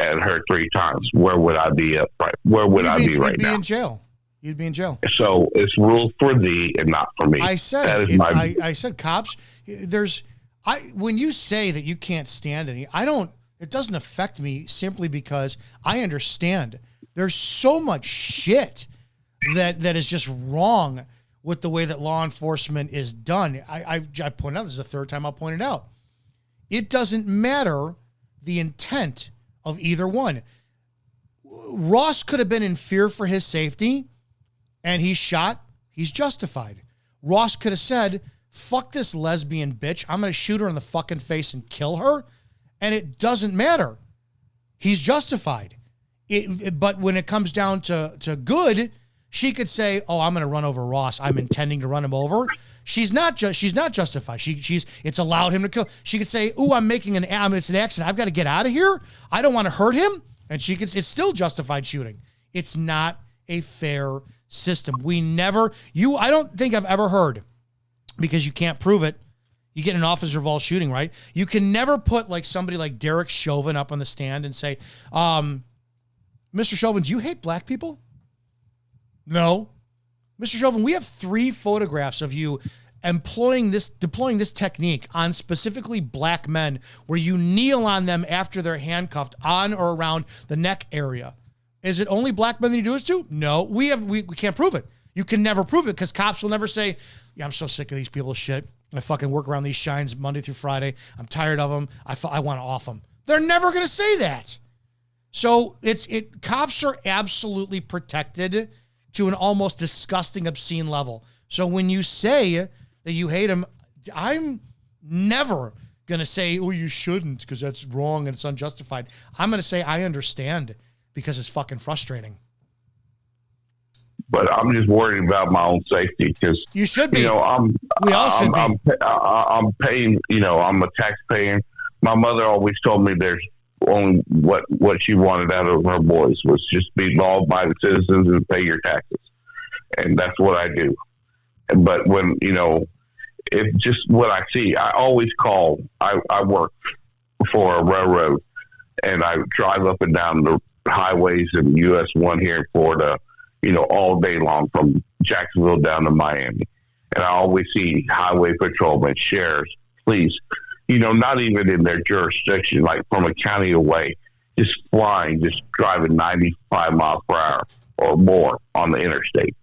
Speaker 11: times, where would I be Where would I be right now?
Speaker 1: You'd be in jail. You'd be in jail.
Speaker 11: So it's rule for thee and not for me.
Speaker 1: I said I said cops. When you say that you can't stand any, it doesn't affect me simply because I understand there's so much shit that is just wrong with the way that law enforcement is done. I pointed out, this is the third time I'll point it out. It doesn't matter the intent of either one. Ross could have been in fear for his safety and he's shot. He's justified. Ross could have said, fuck this lesbian bitch. I'm going to shoot her in the fucking face and kill her. And it doesn't matter. He's justified. But when it comes down to good, she could say, oh, I'm going to run over Ross. I'm intending to run him over. She's not justified. It's allowed him to kill. She could say, ooh, it's an accident. I've got to get out of here. I don't want to hurt him. And it's still justified shooting. It's not a fair system. I don't think I've ever heard, because you can't prove it. You get an officer involved shooting, right? You can never put somebody like Derek Chauvin up on the stand and say, Mr. Chauvin, do you hate black people? No. Mr. Chauvin, we have 3 photographs of you deploying this technique on specifically black men where you kneel on them after they're handcuffed on or around the neck area. Is it only black men that you do this to? No. We can't prove it. You can never prove it because cops will never say, yeah, I'm so sick of these people's shit. I fucking work around these shines Monday through Friday. I'm tired of them. I want to off them. They're never going to say that. So cops are absolutely protected to an almost disgusting, obscene level. So when you say that you hate them, I'm never going to say, oh, you shouldn't because that's wrong and it's unjustified. I'm going to say I understand because it's fucking frustrating.
Speaker 11: But I'm just worried about my own safety because
Speaker 1: you should be.
Speaker 11: We all should be. I'm paying. I'm a taxpayer. My mother always told me there's only what she wanted out of her boys was just be law-abiding citizens and pay your taxes, and that's what I do. But when it's just what I see. I always call. I work for a railroad, and I drive up and down the highways in US 1 here in Florida. All day long from Jacksonville down to Miami. And I always see highway patrolmen, sheriffs, police, not even in their jurisdiction, like from a county away, just flying, just driving 95 miles per hour or more on the interstate.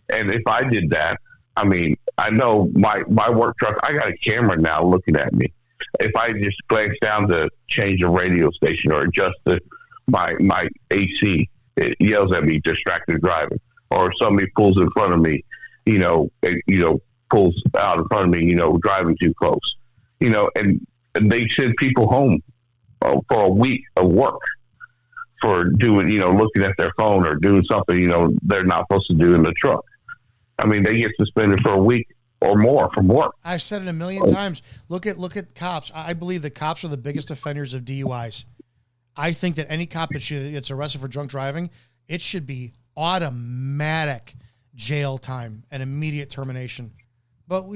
Speaker 11: And if I did that, I know my work truck, I got a camera now looking at me. If I just glance down to change the radio station or adjust my AC, it yells at me, distracted driving. Or somebody pulls in front of me, pulls out in front of me, driving too close. And they send people home for a week of work for doing, looking at their phone or doing something, they're not supposed to do in the truck. They get suspended for a week or more from work.
Speaker 1: I've said it a million times. Look at cops. I believe the cops are the biggest offenders of DUIs. I think that any cop that gets arrested for drunk driving, it should be automatic jail time and immediate termination. But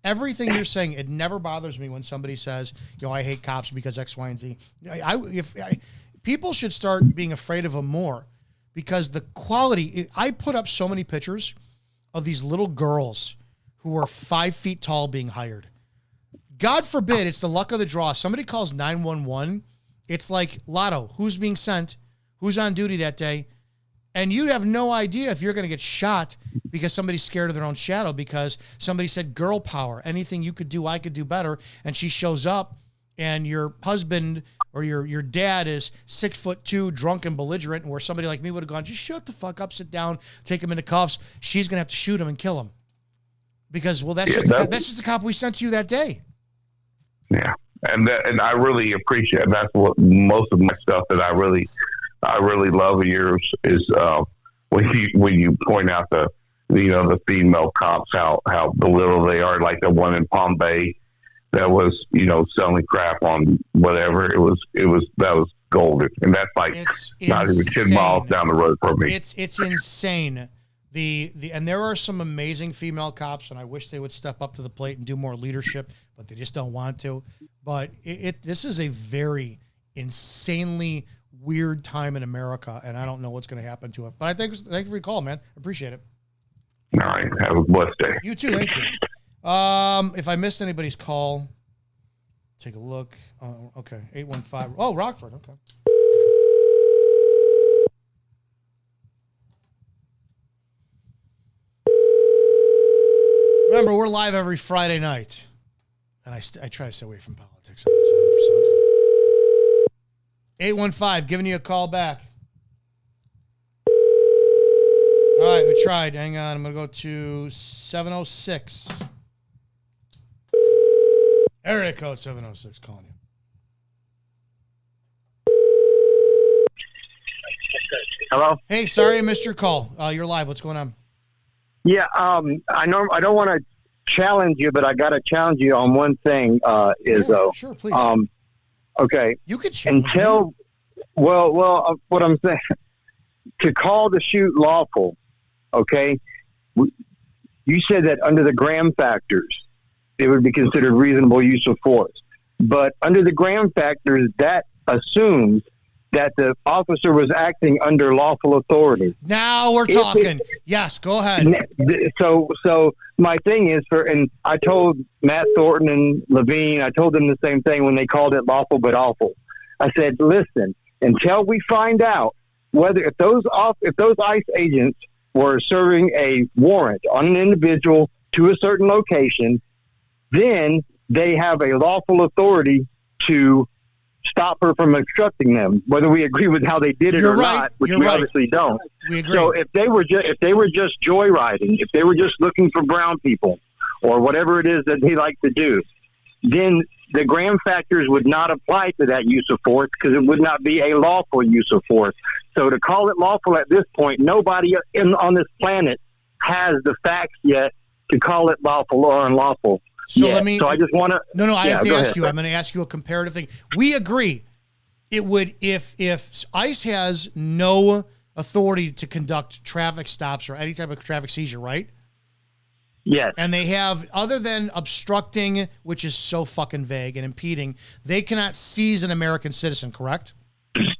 Speaker 1: everything you're saying. It never bothers me when somebody says, I hate cops because X, Y, and Z. People should start being afraid of them more because the quality. I put up so many pictures of these little girls who are 5 feet tall being hired. God forbid, it's the luck of the draw. Somebody calls 911. It's like lotto. Who's being sent? Who's on duty that day? And you have no idea if you're going to get shot because somebody's scared of their own shadow because somebody said girl power. Anything you could do, I could do better. And she shows up and your husband or your dad is 6'2", drunk and belligerent, and where somebody like me would have gone, just shut the fuck up, sit down, take him into cuffs. She's going to have to shoot him and kill him. Because, that's just the cop we sent to you that day.
Speaker 11: Yeah, and I really appreciate. That's what most of my stuff that I really love of yours is when you point out the female cops how belittled they are, like the one in Palm Bay that was selling crap on whatever it was that was golden, and that's like not even 10 miles down the road from me.
Speaker 1: It's insane. And there are some amazing female cops, and I wish they would step up to the plate and do more leadership, but they just don't want to. But this is a very insanely weird time in America, and I don't know what's going to happen to it. But thank you for your call, man. Appreciate it.
Speaker 11: All right. Have a blessed day.
Speaker 1: You too. Thank you. If I missed anybody's call, take a look. Okay. 815. Oh, Rockford. Okay. Remember, we're live every Friday night, and I try to stay away from politics on this 100%. 815, giving you a call back. All right, we tried. Hang on, I'm going to go to 706. Area code 706, calling you.
Speaker 3: Hello?
Speaker 1: Hey, sorry I missed your call. You're live. What's going on?
Speaker 3: Yeah, I don't want to challenge you, but I got to challenge you on one thing, Izzo.
Speaker 1: Yeah, sure, please.
Speaker 3: Okay.
Speaker 1: You could challenge me.
Speaker 3: Well, what I'm saying, to call the shoot lawful, okay, you said that under the Graham factors, it would be considered reasonable use of force. But under the Graham factors, that assumes that the officer was acting under lawful authority.
Speaker 1: Now we're talking. Yes, go ahead.
Speaker 3: So my thing is and I told Matt Thornton and Levine, I told them the same thing when they called it lawful but awful. I said, listen, until we find out whether if those ICE agents were serving a warrant on an individual to a certain location, then they have a lawful authority to stop her from obstructing them, whether we agree with how they did it or not, which we obviously don't.
Speaker 1: We agree.
Speaker 3: So if they were just joyriding, if they were just looking for brown people or whatever it is that they like to do, then the Graham factors would not apply to that use of force because it would not be a lawful use of force. So to call it lawful at this point, nobody on this planet has the facts yet to call it lawful or unlawful.
Speaker 1: So
Speaker 3: So I just want to.
Speaker 1: No. I have to ask you. I'm going to ask you a comparative thing. We agree. It would if ICE has no authority to conduct traffic stops or any type of traffic seizure, right?
Speaker 3: Yes.
Speaker 1: And they have, other than obstructing, which is so fucking vague, and impeding, they cannot seize an American citizen, correct?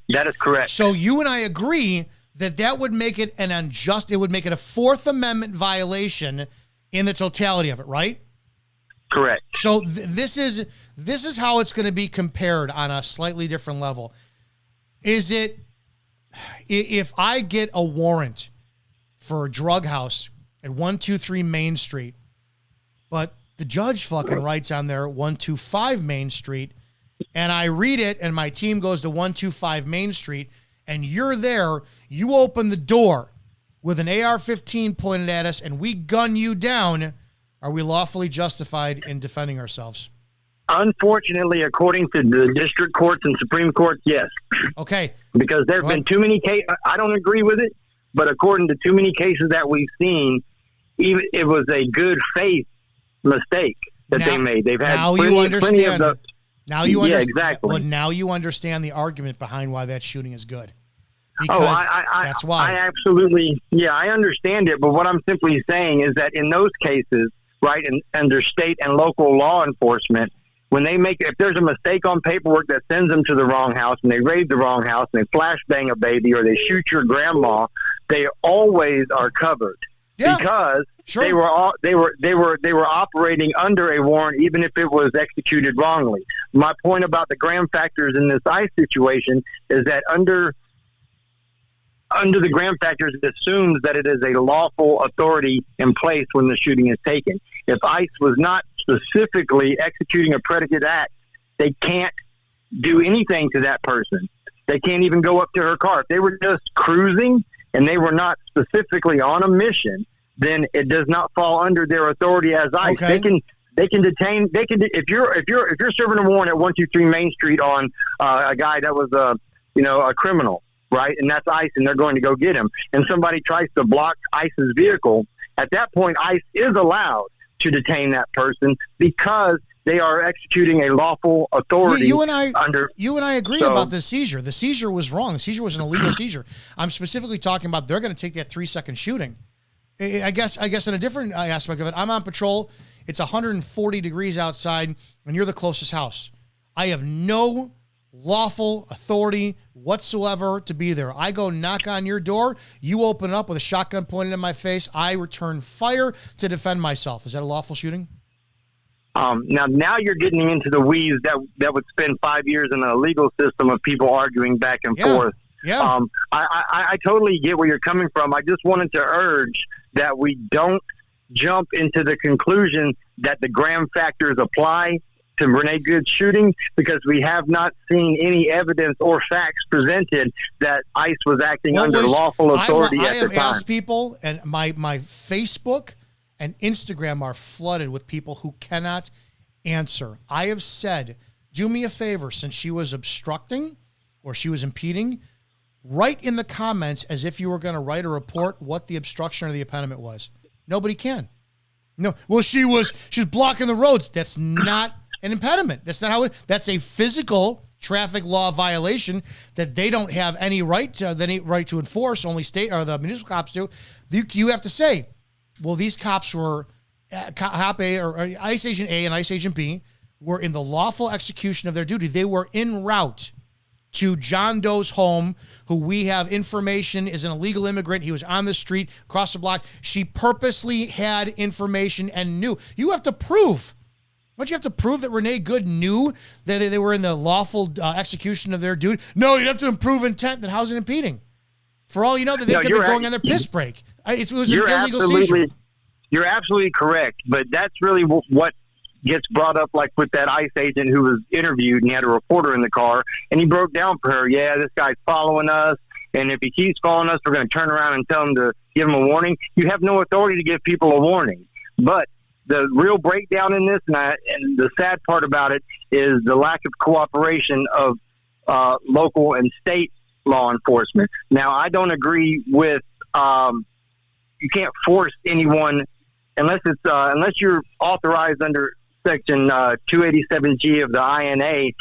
Speaker 3: That is correct.
Speaker 1: So you and I agree that would make it an unjust, it would make it a Fourth Amendment violation in the totality of it, right?
Speaker 3: Correct.
Speaker 1: So this is how it's going to be compared on a slightly different level. Is it, if I get a warrant for a drug house at 123 Main Street, but the judge fucking writes on there 125 Main Street, and I read it, and my team goes to 125 Main Street, and you're there, you open the door with an AR-15 pointed at us, and we gun you down, are we lawfully justified in defending ourselves?
Speaker 3: Unfortunately, according to the district courts and Supreme Courts, yes.
Speaker 1: Okay.
Speaker 3: Because there have been too many cases. I don't agree with it, but according to too many cases that we've seen, even it was a good faith mistake that they made. They've had plenty of the.
Speaker 1: Now you understand.
Speaker 3: Yeah, exactly.
Speaker 1: But now you understand the argument behind why that shooting is good.
Speaker 3: Because
Speaker 1: that's why.
Speaker 3: I absolutely, I understand it. But what I'm simply saying is that in those cases, right, and under state and local law enforcement, when they if there's a mistake on paperwork that sends them to the wrong house, and they raid the wrong house, and they flashbang a baby, or they shoot your grandma, they always are covered. Yeah, because they were operating under a warrant, even if it was executed wrongly. My point about the Graham factors in this ICE situation is that under the Graham factors, it assumes that it is a lawful authority in place when the shooting is taken. If ICE was not specifically executing a predicate act, they can't do anything to that person. They can't even go up to her car. If they were just cruising and they were not specifically on a mission, then it does not fall under their authority as ICE.
Speaker 1: Okay.
Speaker 3: They can detain. If you're serving a warrant at 123 Main Street on a guy that was a criminal, right? And that's ICE, and they're going to go get him. And somebody tries to block ICE's vehicle. At that point, ICE is allowed to detain that person because they are executing a lawful authority.
Speaker 1: You and I agree about the seizure. The seizure was wrong. The seizure was an illegal seizure. I'm specifically talking about they're going to take that 3-second shooting. I guess in a different aspect of it, I'm on patrol. It's 140 degrees outside, and you're the closest house. I have no lawful authority whatsoever to be there. I go knock on your door. You open up with a shotgun pointed in my face. I return fire to defend myself. Is that a lawful shooting?
Speaker 3: Now you're getting into the weeds that would spend 5 years in a legal system of people arguing back and forth.
Speaker 1: Yeah.
Speaker 3: I totally get where you're coming from. I just wanted to urge that we don't jump into the conclusion that the Graham factors apply to Renee Good's shooting, because we have not seen any evidence or facts presented that ICE was acting under lawful authority at the time. I have
Speaker 1: asked people, and my Facebook and Instagram are flooded with people who cannot answer. I have said, do me a favor, since she was obstructing or she was impeding, write in the comments as if you were going to write a report what the obstruction or the impediment was. Nobody can. No, well, she's blocking the roads. That's not an impediment. That's not how it. That's a physical traffic law violation that they don't have any right to enforce. Only state or the municipal cops do. You have to say, well, these cops were cop A or ICE agent A and ICE agent B were in the lawful execution of their duty. They were en route to John Doe's home, who we have information is an illegal immigrant. He was on the street, across the block. She purposely had information and knew. You have to prove. Don't you have to prove that Renee Good knew that they were in the lawful execution of their duty? No, you'd have to prove intent. Then how's it impeding? For all you know, that they could be going on their piss break. It was an illegal seizure.
Speaker 3: You're absolutely correct, but that's really what gets brought up, like with that ICE agent who was interviewed, and he had a reporter in the car, and he broke down for her, yeah, this guy's following us, and if he keeps following us, we're going to turn around and tell him to give him a warning. You have no authority to give people a warning. But the real breakdown in this, and the sad part about it, is the lack of cooperation of local and state law enforcement. Now, I don't agree with you can't force anyone unless you're authorized under Section 287G of the INA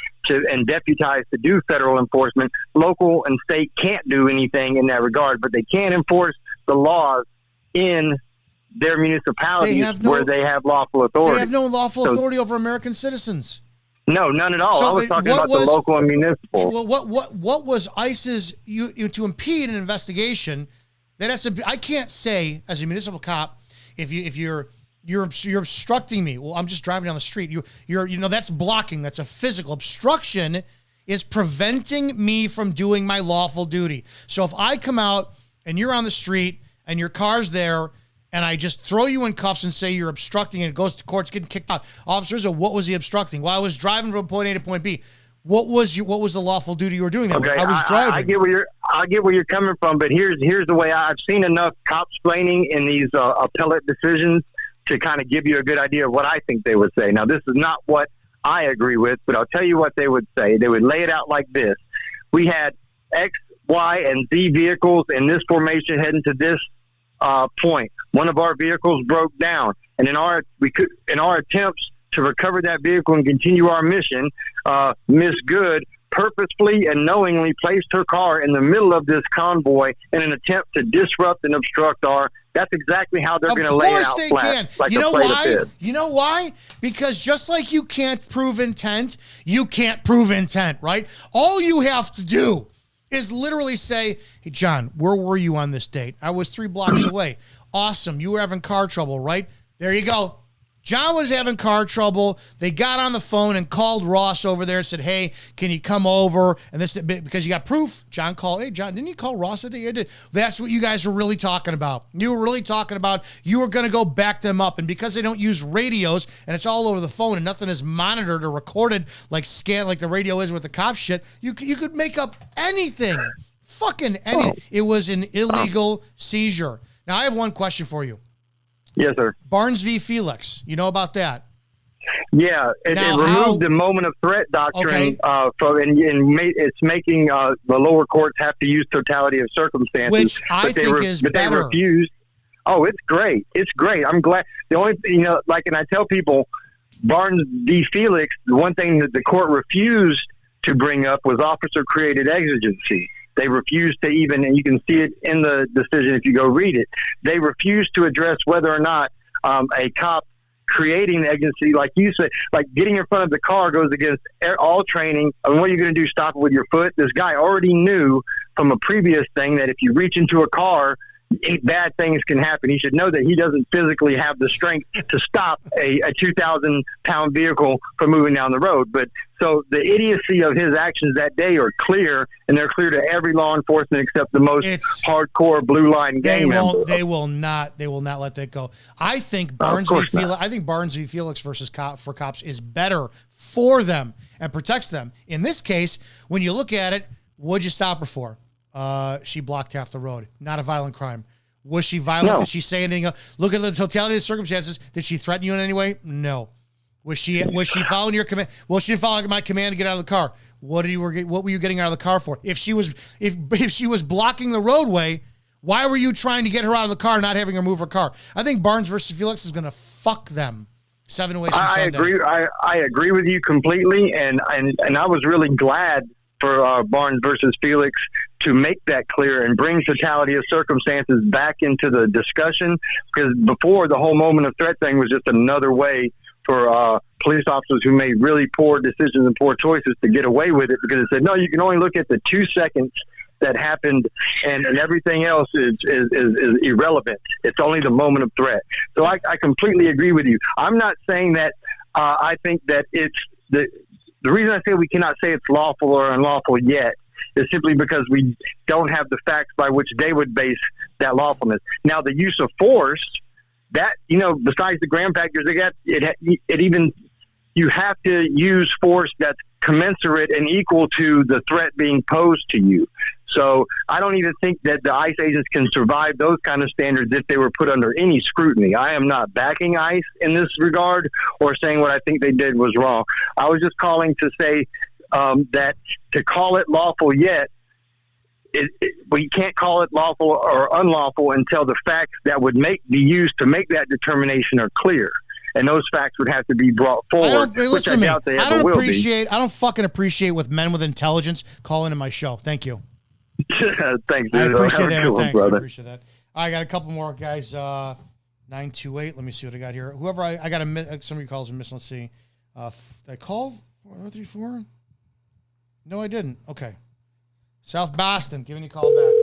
Speaker 3: and deputized to do federal enforcement. Local and state can't do anything in that regard, but they can enforce the laws in their municipalities where they have lawful authority.
Speaker 1: They have no lawful authority over American citizens.
Speaker 3: No, none at all. So I was talking about the local and municipal.
Speaker 1: Well, what was ICE's to impede an investigation? That has to be, I can't say as a municipal cop if you're obstructing me. Well, I'm just driving down the street. That's blocking. That's a physical obstruction. Is preventing me from doing my lawful duty. So if I come out and you're on the street and your car's there, and I just throw you in cuffs and say you're obstructing, and it goes to court, it's getting kicked out. Officers, what was he obstructing? Well, I was driving from point A to point B. What was the lawful duty you were doing?
Speaker 3: Okay,
Speaker 1: I was driving.
Speaker 3: I get where you're coming from, but here's the way I've seen enough cop-splaining in these appellate decisions to kind of give you a good idea of what I think they would say. Now, this is not what I agree with, but I'll tell you what they would say. They would lay it out like this: we had X, Y, and Z vehicles in this formation heading to this point. One of our vehicles broke down, and in our attempts to recover that vehicle and continue our mission, Miss Good purposefully and knowingly placed her car in the middle of this convoy in an attempt to disrupt and obstruct our. That's exactly how they're going to lay it out flat. Like
Speaker 1: you know why? You know why? Because just like you can't prove intent, you can't prove intent, right? All you have to do is literally say, hey, John, where were you on this date? I was 3 blocks away. Awesome. You were having car trouble, right? There you go. John was having car trouble. They got on the phone and called Ross over there and said, hey, can you come over? And this, because you got proof. John called, hey, John, didn't you call Ross? I think you did. That's what you guys were really talking about. You were really talking about you were going to go back them up. And because they don't use radios and it's all over the phone and nothing is monitored or recorded like the radio is with the cop shit, you could make up anything. Fucking anything. It was an illegal seizure. Now, I have one question for you.
Speaker 3: Yes, sir.
Speaker 1: Barnes v. Felix. You know about that?
Speaker 3: Yeah, it removed the moment of threat doctrine, it's making the lower courts have to use totality of circumstances,
Speaker 1: which I think is better.
Speaker 3: They refused. Oh, it's great. It's great. I'm glad. The only and I tell people, Barnes v. Felix, the one thing that the court refused to bring up was officer-created exigency. They refused to even, and you can see it in the decision if you go read it, they refused to address whether or not a cop creating the exigency, like you said, like getting in front of the car goes against all training. I mean, what are you going to do, stop it with your foot? This guy already knew from a previous thing that if you reach into a car, bad things can happen. He should know that he doesn't physically have the strength to stop a 2,000-pound vehicle from moving down the road. But so the idiocy of his actions that day are clear, and they're clear to every law enforcement except the most hardcore blue line gang member.
Speaker 1: They will not let that go. I think Barnes v. Felix versus for cops is better for them and protects them. In this case, when you look at it, what'd you stop her for? She blocked half the road. Not a violent crime. Was she violent? No. Did she say anything? Look at the totality of the circumstances. Did she threaten you in any way? No. Was she following your command? Well, she didn't follow my command to get out of the car. What were you getting out of the car for? If she was blocking the roadway, why were you trying to get her out of the car, not having her move her car? I think Barnes versus Felix is going to fuck them 7 ways from Sunday.
Speaker 3: I agree with you completely, and I was really glad for Barnes versus Felix to make that clear and bring totality of circumstances back into the discussion, because before, the whole moment of threat thing was just another way for police officers who made really poor decisions and poor choices to get away with it, because it said, no, you can only look at the 2 seconds that happened and everything else is irrelevant. It's only the moment of threat. So I completely agree with you. I'm not saying that I think that it's the reason I say we cannot say it's lawful or unlawful yet is simply because we don't have the facts by which they would base that lawfulness. Now, the use of force that, besides the gram factors, it even, you have to use force that's commensurate and equal to the threat being posed to you. So I don't even think that the ICE agents can survive those kind of standards if they were put under any scrutiny. I am not backing ICE in this regard or saying what I think they did was wrong. I was just calling to say that to call it lawful yet, we can't call it lawful or unlawful until the facts that would be used to make that determination are clear. And those facts would have to be brought forward, which I doubt they ever will be.
Speaker 1: I don't fucking appreciate with men with intelligence calling in my show. Thank you.
Speaker 3: Thanks, dude.
Speaker 1: I appreciate that.
Speaker 3: Thanks.
Speaker 1: I appreciate that. I got a couple more guys. 928. Let me see what I got here. Whoever I got somebody calls and miss. Let's see. Did I call 434? No, I didn't. Okay. South Boston, giving you a call back.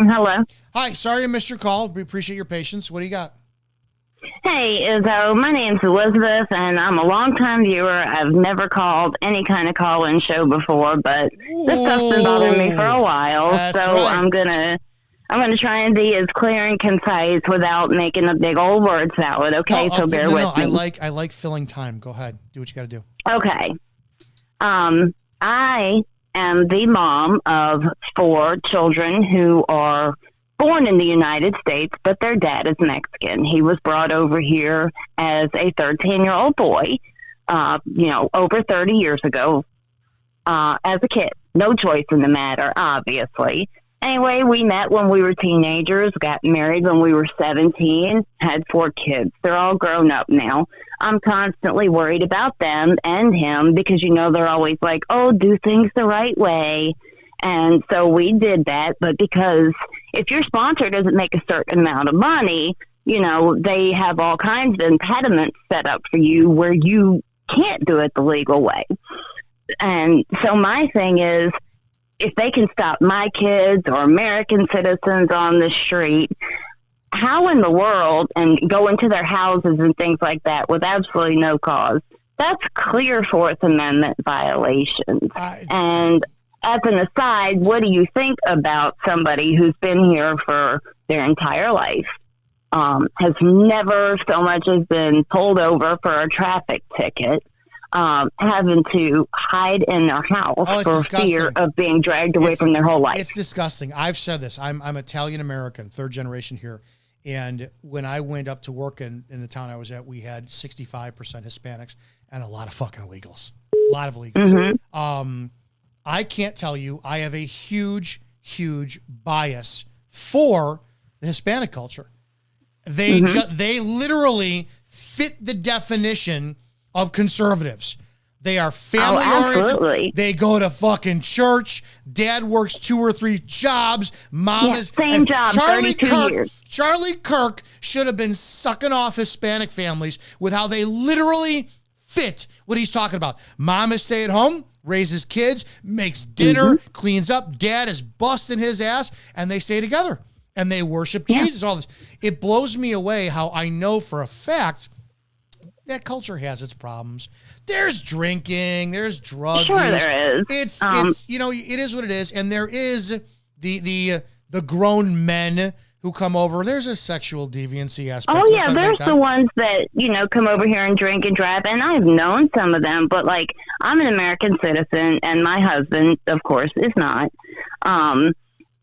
Speaker 12: Hello.
Speaker 1: Hi. Sorry I missed your call. We appreciate your patience. What do you got?
Speaker 12: Hey, Izzo. My name's Elizabeth, and I'm a longtime viewer. I've never called any kind of call-in show before, but this stuff's been bothering me for a while.
Speaker 1: That's
Speaker 12: so
Speaker 1: right.
Speaker 12: I'm gonna try and be as clear and concise without making a big old word salad. Okay, so bear with me.
Speaker 1: I like filling time. Go ahead. Do what you got to do.
Speaker 12: Okay. I am the mom of 4 children who are born in the United States, but their dad is Mexican. He was brought over here as a 13-year-old boy, over 30 years ago, as a kid. No choice in the matter, obviously. Anyway, we met when we were teenagers, got married when we were 17, had 4 kids. They're all grown up now. I'm constantly worried about them and him because, they're always like, oh, do things the right way. And so we did that. But because if your sponsor doesn't make a certain amount of money, they have all kinds of impediments set up for you where you can't do it the legal way. And so my thing is, if they can stop my kids or American citizens on the street, how in the world, and go into their houses and things like that with absolutely no cause, that's clear Fourth Amendment violations. And as an aside, what do you think about somebody who's been here for their entire life, has never so much as been pulled over for a traffic ticket, having to hide in their house for fear of being dragged away from their whole life?
Speaker 1: It's disgusting. I've said this. I'm Italian-American, 3rd generation here. And when I went up to work in the town I was at, we had 65% Hispanics and a lot of fucking illegals. A lot of illegals.
Speaker 12: Mm-hmm.
Speaker 1: I can't tell you, I have a huge, huge bias for the Hispanic culture. They literally fit the definition of conservatives. They are family-oriented. They go to fucking church. Dad works 2 or 3 jobs. Mom is...
Speaker 12: Same job, 32 years.
Speaker 1: Charlie Kirk should have been sucking off Hispanic families with how they literally fit what he's talking about. Mom is stay at home, raises kids, makes dinner, cleans up. Dad is busting his ass, and they stay together. And they worship Jesus. All this. It blows me away how I know for a fact that culture has its problems. There's drinking, there's drug
Speaker 12: use.
Speaker 1: There is. It's it is what it is. And there is the grown men who come over. There's a sexual deviancy aspect.
Speaker 12: Oh yeah, there's the ones that, come over here and drink and drive, and I've known some of them, but I'm an American citizen and my husband, of course, is not.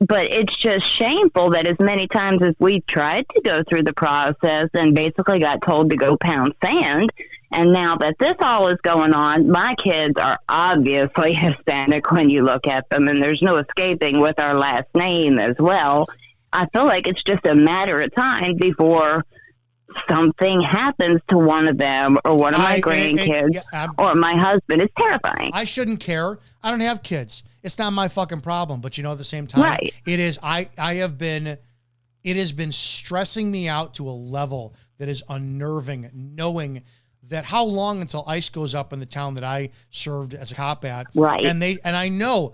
Speaker 12: But it's just shameful that as many times as we tried to go through the process and basically got told to go pound sand, and now that this all is going on, my kids are obviously Hispanic when you look at them, and there's no escaping with our last name as well. I feel like it's just a matter of time before something happens to one of them or one of my grandkids or my husband. It's terrifying.
Speaker 1: I shouldn't care. I don't have kids. It's not my fucking problem. But at the same time, it is. It has been stressing me out to a level that is unnerving, knowing that how long until ICE goes up in the town that I served as a cop at.
Speaker 12: Right.
Speaker 1: And I know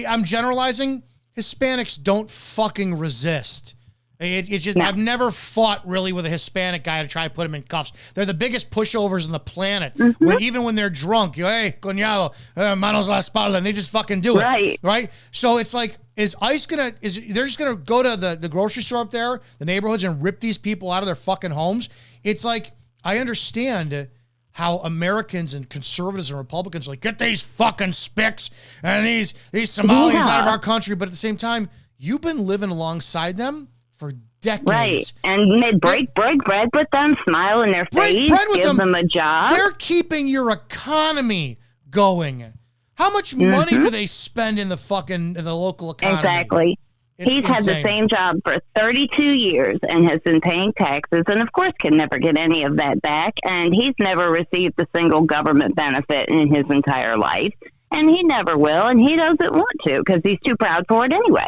Speaker 1: I'm generalizing. Hispanics don't fucking resist. It's just, I've never fought really with a Hispanic guy to try to put him in cuffs. They're the biggest pushovers on the planet. Even when they're drunk, hey, coñado, manos a la espalda, and they just fucking do it. Right? So it's like, they're just gonna go to the grocery store up there, the neighborhoods, and rip these people out of their fucking homes? It's like, I understand how Americans and conservatives and Republicans are like, get these fucking spics and these Somalians out of our country, but at the same time, you've been living alongside them for decades.
Speaker 12: Right. And break bread with them, smile in their face, give them a job.
Speaker 1: They're keeping your economy going. How much money do they spend in the local economy?
Speaker 12: Exactly. He's had the same job for 32 years and has been paying taxes and, of course, can never get any of that back. And he's never received a single government benefit in his entire life. And he never will. And he doesn't want to because he's too proud for it anyway.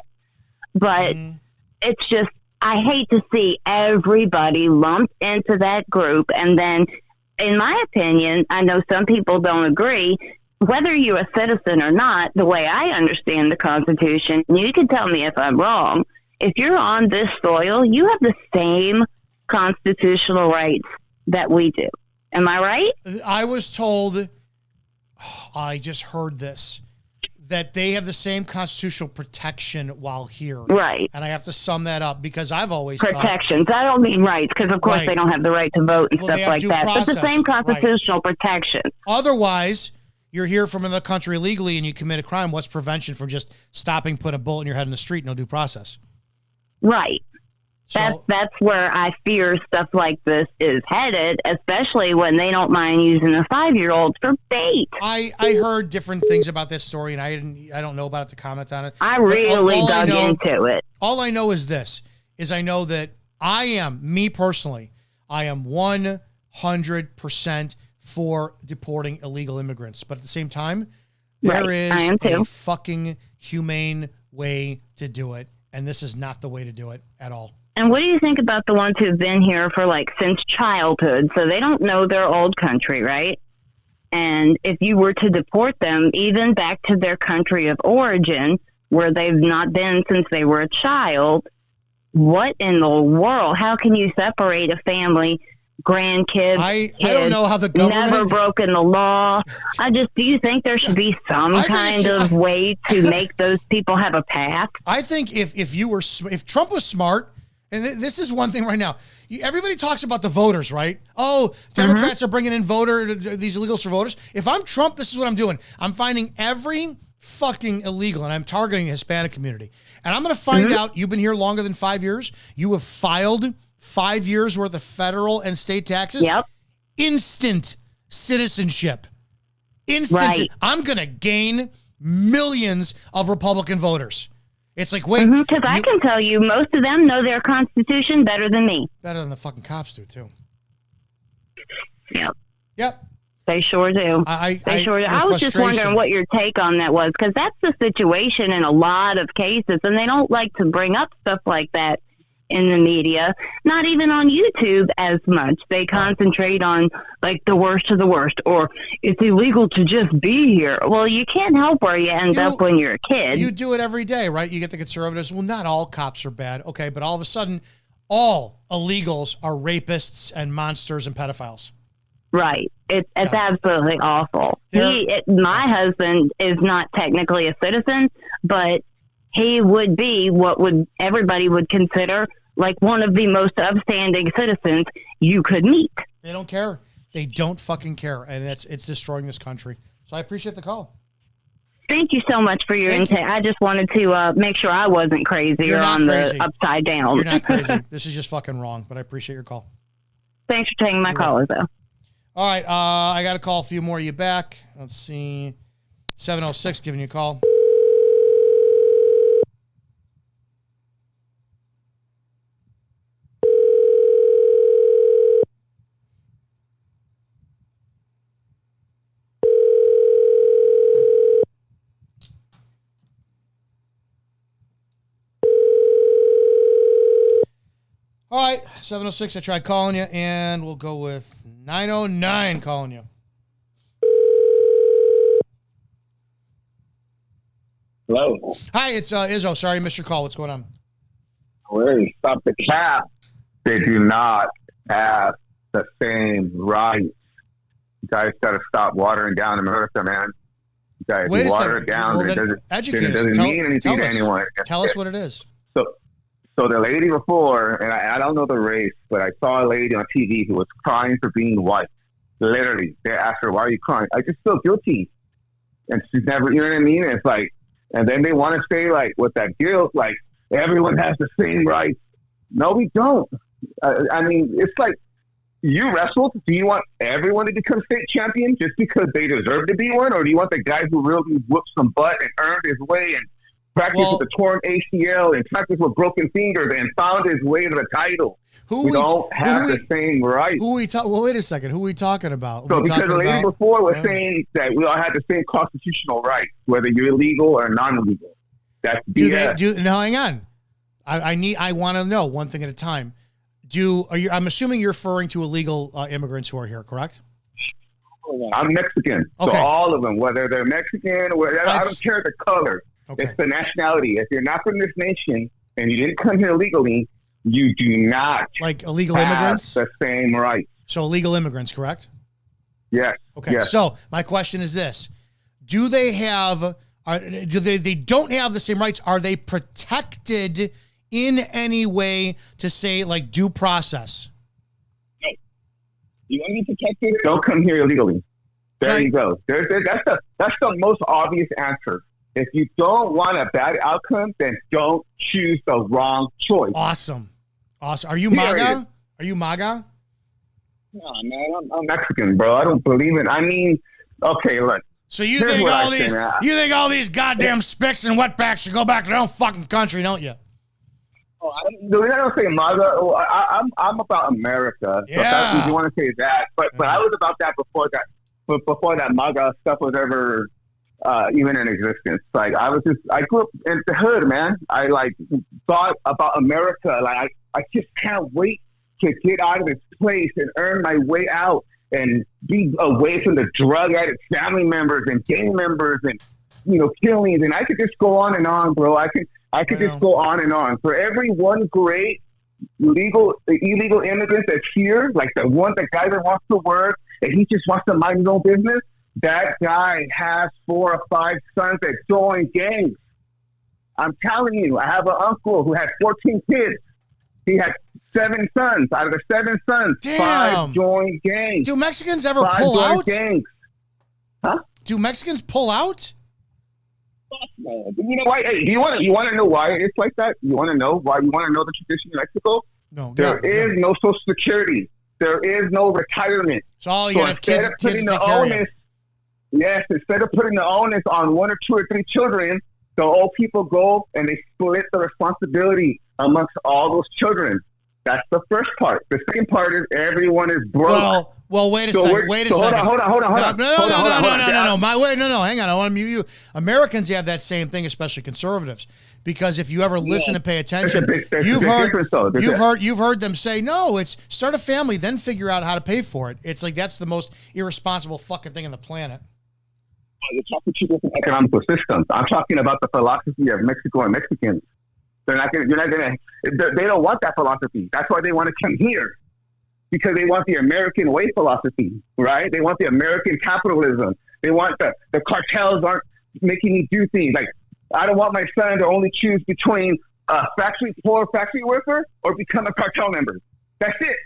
Speaker 12: But it's just, I hate to see everybody lumped into that group. And then, in my opinion, I know some people don't agree, whether you're a citizen or not, the way I understand the Constitution, you can tell me if I'm wrong, if you're on this soil, you have the same constitutional rights that we do. Am I right?
Speaker 1: I was told, I just heard this, that they have the same constitutional protection while here.
Speaker 12: Right.
Speaker 1: And I have to sum that up because I've always
Speaker 12: protections. I don't mean rights because, of course, they don't have the right to vote and stuff like that. But the same constitutional protection.
Speaker 1: Otherwise, you're here from another country illegally and you commit a crime. What's prevention from just stopping, put a bullet in your head in the street, no due process?
Speaker 12: Right. So, that's where I fear stuff like this is headed, especially when they don't mind using a 5-year-old for bait.
Speaker 1: I heard different things about this story, and I don't know about it to comment on it.
Speaker 12: I really dug into it.
Speaker 1: All I know is this, I know that me personally, I am 100% for deporting illegal immigrants. But at the same time, there is a fucking humane way to do it, and this is not the way to do it at all.
Speaker 12: And what do you think about the ones who've been here for since childhood? So they don't know their old country, right? And if you were to deport them even back to their country of origin, where they've not been since they were a child, what in the world? How can you separate a family, grandkids,
Speaker 1: I don't know how the government...
Speaker 12: never broken the law? Do you think there should be some kind of way to make those people have a path?
Speaker 1: I think if Trump was smart, and this is one thing right now. Everybody talks about the voters, right? Oh, Democrats are bringing in these illegals for voters. If I'm Trump, this is what I'm doing. I'm finding every fucking illegal, and I'm targeting the Hispanic community. And I'm going to find out you've been here longer than 5 years. You have filed 5 years worth of federal and state taxes.
Speaker 12: Yep.
Speaker 1: Instant citizenship. Right. I'm going to gain millions of Republican voters. It's like, wait.
Speaker 12: Because I can tell you, most of them know their Constitution better than me.
Speaker 1: Better than the fucking cops do, too.
Speaker 12: Yep. They sure do. They sure do. I was just wondering what your take on that was, because that's the situation in a lot of cases, and they don't like to bring up stuff like that in the media, not even on YouTube as much. They concentrate on the worst of the worst, or it's illegal to just be here. Well, you can't help where you end up when you're a kid.
Speaker 1: You do it every day, right? You get the conservatives. Well, not all cops are bad. Okay, but all of a sudden, all illegals are rapists and monsters and pedophiles.
Speaker 12: Right. It's absolutely awful. My husband is not technically a citizen, but he would be what everybody would consider one of the most upstanding citizens you could meet.
Speaker 1: They don't care. They don't fucking care. And it's destroying this country. So I appreciate the call.
Speaker 12: Thank you so much for your intake. I just wanted to make sure I wasn't crazy or on the upside down.
Speaker 1: You're not crazy. This is just fucking wrong, but I appreciate your call.
Speaker 12: Thanks for taking my call, though.
Speaker 1: All right. I got to call a few more of you back. Let's see. 706 giving you a call. All right, 706, I tried calling you, and we'll go with 909 calling you.
Speaker 13: Hello.
Speaker 1: Hi, it's Izzo. Sorry I missed your call. What's going on?
Speaker 8: Wait, stop the cap. They do not have the same rights. You guys got to stop watering down America, man. You guys water it down.
Speaker 1: Well,
Speaker 8: it doesn't mean anything to anyone.
Speaker 1: Tell us what it is.
Speaker 8: So the lady before, and I don't know the race, but I saw a lady on TV who was crying for being white. Literally, they asked her, "Why are you crying?" I just feel guilty, and she's never, you know what I mean? It's like, and then they want to say like with that guilt, like everyone has the same rights. No, we don't. I mean, it's like you wrestle. Do you want everyone to become state champion just because they deserve to be one, or do you want the guy who really whooped some butt and earned his way and practiced with a torn ACL and practiced with broken fingers and found his way to the title? We don't have the same rights.
Speaker 1: Well, wait a second. Who are we talking about?
Speaker 8: So because the lady before was saying that we all had the same constitutional rights, whether you're illegal or non-illegal. That's BS.
Speaker 1: Now, hang on. I want to know one thing at a time. I'm assuming you're referring to illegal immigrants who are here, correct?
Speaker 8: I'm Mexican. Okay. So all of them, whether they're Mexican or I don't care the color. Okay. It's the nationality. If you're not from this nation and you didn't come here legally, you do not
Speaker 1: like illegal immigrants
Speaker 8: the same rights.
Speaker 1: So illegal immigrants, correct?
Speaker 8: Yes.
Speaker 1: Okay.
Speaker 8: Yes.
Speaker 1: So my question is this: do they have? They don't have the same rights? Are they protected in any way to say like due process?
Speaker 8: No. You want to be protected? Don't come here illegally. There you go. That's the most obvious answer. If you don't want a bad outcome, then don't choose the wrong choice.
Speaker 1: Awesome. Are you MAGA? Are you MAGA?
Speaker 8: No, man. I'm Mexican, bro. I don't believe it. I mean, okay, look.
Speaker 1: So you think all these goddamn spicks and wetbacks should go back to their own fucking country, don't you?
Speaker 8: Oh, I don't say MAGA. I'm about America.
Speaker 1: Yeah.
Speaker 8: So if you want to say that, but I was about that before that MAGA stuff was ever even in existence. Like I grew up in the hood, man. I like thought about America. Like I just can't wait to get out of this place and earn my way out and be away from the drug addict family members and gang members and killings. And I could just go on and on, bro. I could just go on and on. For every one great illegal immigrant that's here, like the guy that wants to work and he just wants to mind his own business, that guy has 4 or 5 sons that join gangs. I'm telling you, I have an uncle who had 14 kids. He had 7 sons. Out of the 7 sons, 5 joined gangs.
Speaker 1: Do Mexicans ever pull out?
Speaker 8: Gangs. Huh?
Speaker 1: Do Mexicans pull out?
Speaker 8: You know why? Hey, do you want to know why it's like that? You want to know why? You want to know the tradition in Mexico?
Speaker 1: No.
Speaker 8: There is no Social Security. There is no retirement.
Speaker 1: So you have kids to carry.
Speaker 8: Yes, instead of putting the onus on 1 or 2 or 3 children, the old people go and they split the responsibility amongst all those children. That's the first part. The second part is everyone is broke.
Speaker 1: Well, wait a second.
Speaker 8: Hold on.
Speaker 1: No. Hang on. I want to mute you. Americans have that same thing, especially conservatives, because if you ever listen and pay attention, you've heard them say, "No, it's start a family, then figure out how to pay for it." It's like that's the most irresponsible fucking thing on the planet.
Speaker 8: You're talking 2 different economical systems. I'm talking about the philosophy of Mexico and Mexicans. They don't want that philosophy. That's why they want to come here. Because they want the American way philosophy, right? They want the American capitalism. They want the cartels aren't making me do things. Like, I don't want my son to only choose between a poor factory worker or become a cartel member. That's it.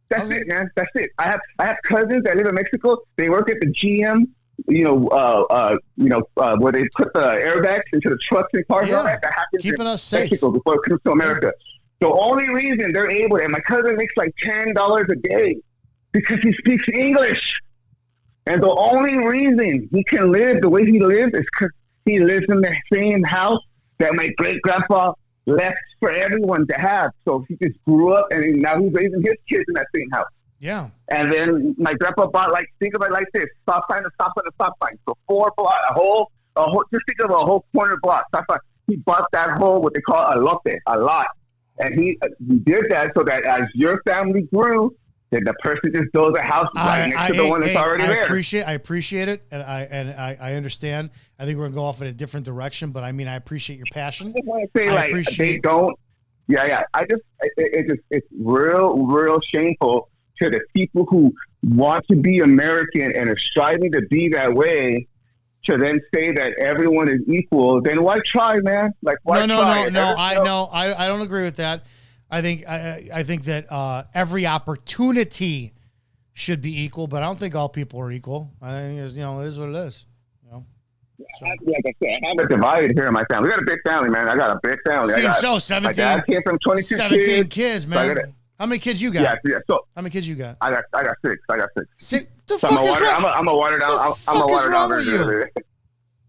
Speaker 8: That's it, man. That's it. I have cousins that live in Mexico. They work at the GM, where they put the airbags into the trucks and cars.
Speaker 1: Yeah.
Speaker 8: That happens
Speaker 1: keeping us safe
Speaker 8: Mexico before it comes to America. The only reason they're able, and my cousin makes like $10 a day because he speaks English. And the only reason he can live the way he lives is because he lives in the same house that my great-grandpa left for everyone to have. So he just grew up, and now he's raising his kids in that same house.
Speaker 1: Yeah.
Speaker 8: And then my grandpa bought, think of it like this, stop sign to stop sign to stop sign. So 4 blocks, a whole, just think of a whole corner block. Stop sign. He bought that whole, what they call a lot. And he did that so that as your family grew, then the person just builds a house right next to the one that's already there.
Speaker 1: I appreciate it, and I understand. I think we're gonna go off in a different direction, but I mean, I appreciate your passion.
Speaker 8: I just want to say, Yeah. It's real shameful to the people who want to be American and are striving to be that way. To then say that everyone is equal, then why try, man? Like, why try?
Speaker 1: No. I don't agree with that. I think that every opportunity should be equal, but I don't think all people are equal. I think it is what it is. So.
Speaker 8: Like I said, I have it divided here in my family. We got a big family, man. I got a big family.
Speaker 1: Seems so. 17.
Speaker 8: My dad came from 22
Speaker 1: 17 kids, man.
Speaker 8: So
Speaker 1: how many kids you got?
Speaker 8: Yeah. So
Speaker 1: how many kids you got?
Speaker 8: I got six.
Speaker 1: Six.
Speaker 8: The fuck is wrong? I'm a water down. I'm a water down with you.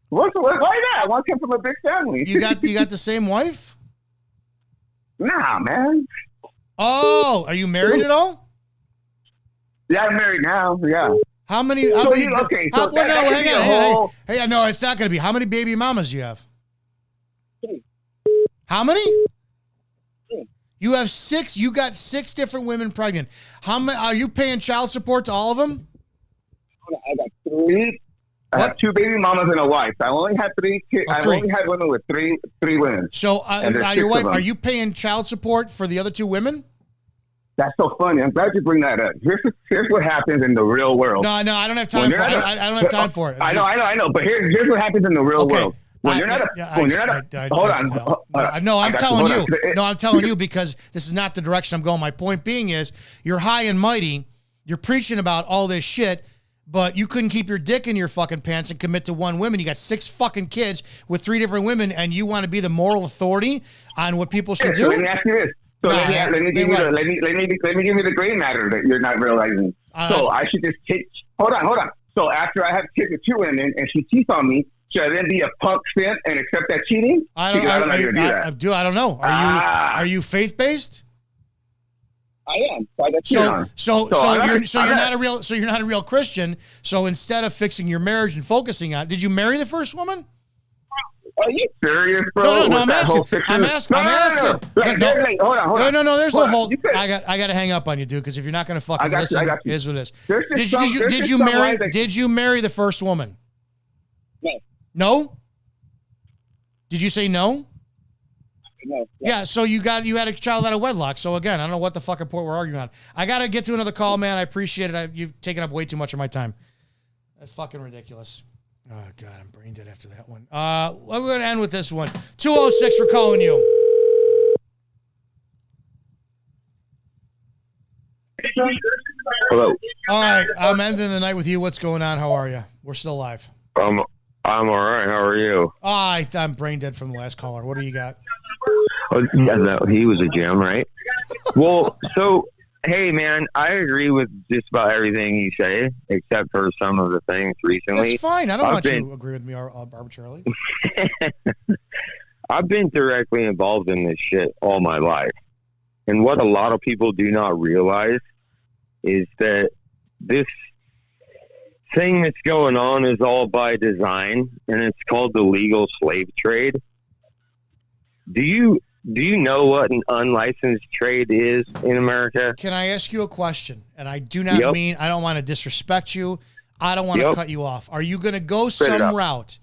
Speaker 8: Why that? One came from a big family.
Speaker 1: You got the same wife?
Speaker 8: Nah, man.
Speaker 1: Oh, are you married at all?
Speaker 8: Yeah, I'm married now. Yeah.
Speaker 1: Hang on. Hey, no, it's not going to be. How many baby mamas do you have? How many? You have 6. You got 6 different women pregnant. How many? Are you paying child support to all of them?
Speaker 8: I got 3. I have 2 baby mamas and a wife. I only had 3 kids. I only had women with 3 women.
Speaker 1: So, your wife, are you paying child support for the other 2 women?
Speaker 8: That's so funny. I'm glad you bring that up. Here's what happens in the real world.
Speaker 1: No, I don't have time for it. I don't have time for it.
Speaker 8: I know. But here's what happens in the real world. Hold on.
Speaker 1: No, I'm telling you because this is not the direction I'm going. My point being is you're high and mighty. You're preaching about all this shit, but you couldn't keep your dick in your fucking pants and commit to one woman. You got 6 fucking kids with 3 different women, and you want to be the moral authority on what people should do?
Speaker 8: Let me ask you this. So let me give you the gray matter that you're not realizing. So I should just take. Hold on. So after I have kids with 2 women and she cheats on me, should I then be a punk simp and accept that cheating?
Speaker 1: I don't know. I don't know. Are you faith based?
Speaker 8: I am. So I got cheated on.
Speaker 1: So you're not a real Christian. So instead of fixing your marriage and focusing on, did you marry the first woman?
Speaker 8: Are you serious, bro?
Speaker 1: No, I'm asking.
Speaker 8: Hold on.
Speaker 1: No, there's no hold. I got to hang up on you, dude, because if you're not going to fucking listen, it is what it is. Did you marry the first woman?
Speaker 8: No.
Speaker 1: No? Did you say no?
Speaker 8: No.
Speaker 1: Yeah, so you had a child out of wedlock. So again, I don't know what the fucking point we're arguing on. I got to get to another call, man. I appreciate it. You've taken up way too much of my time. That's fucking ridiculous. Oh, God, I'm brain dead after that one. We're going to end with this one. 206 for calling you.
Speaker 11: Hello.
Speaker 1: All right, I'm ending the night with you. What's going on? How are you? We're still live.
Speaker 11: I'm all right. How are you?
Speaker 1: I'm brain dead from the last caller. What do you got?
Speaker 11: Oh, yeah, no, he was a gem, right? Well, so... Hey, man, I agree with just about everything you say, except for some of the things recently.
Speaker 1: That's fine. I don't want you to agree with me arbitrarily.
Speaker 11: I've been directly involved in this shit all my life. And what a lot of people do not realize is that this thing that's going on is all by design, and it's called the legal slave trade. Do you know what an unlicensed trade is in America?
Speaker 1: Can I ask you a question? And I do not mean, I don't want to disrespect you. I don't want to cut you off. Are you going to go some route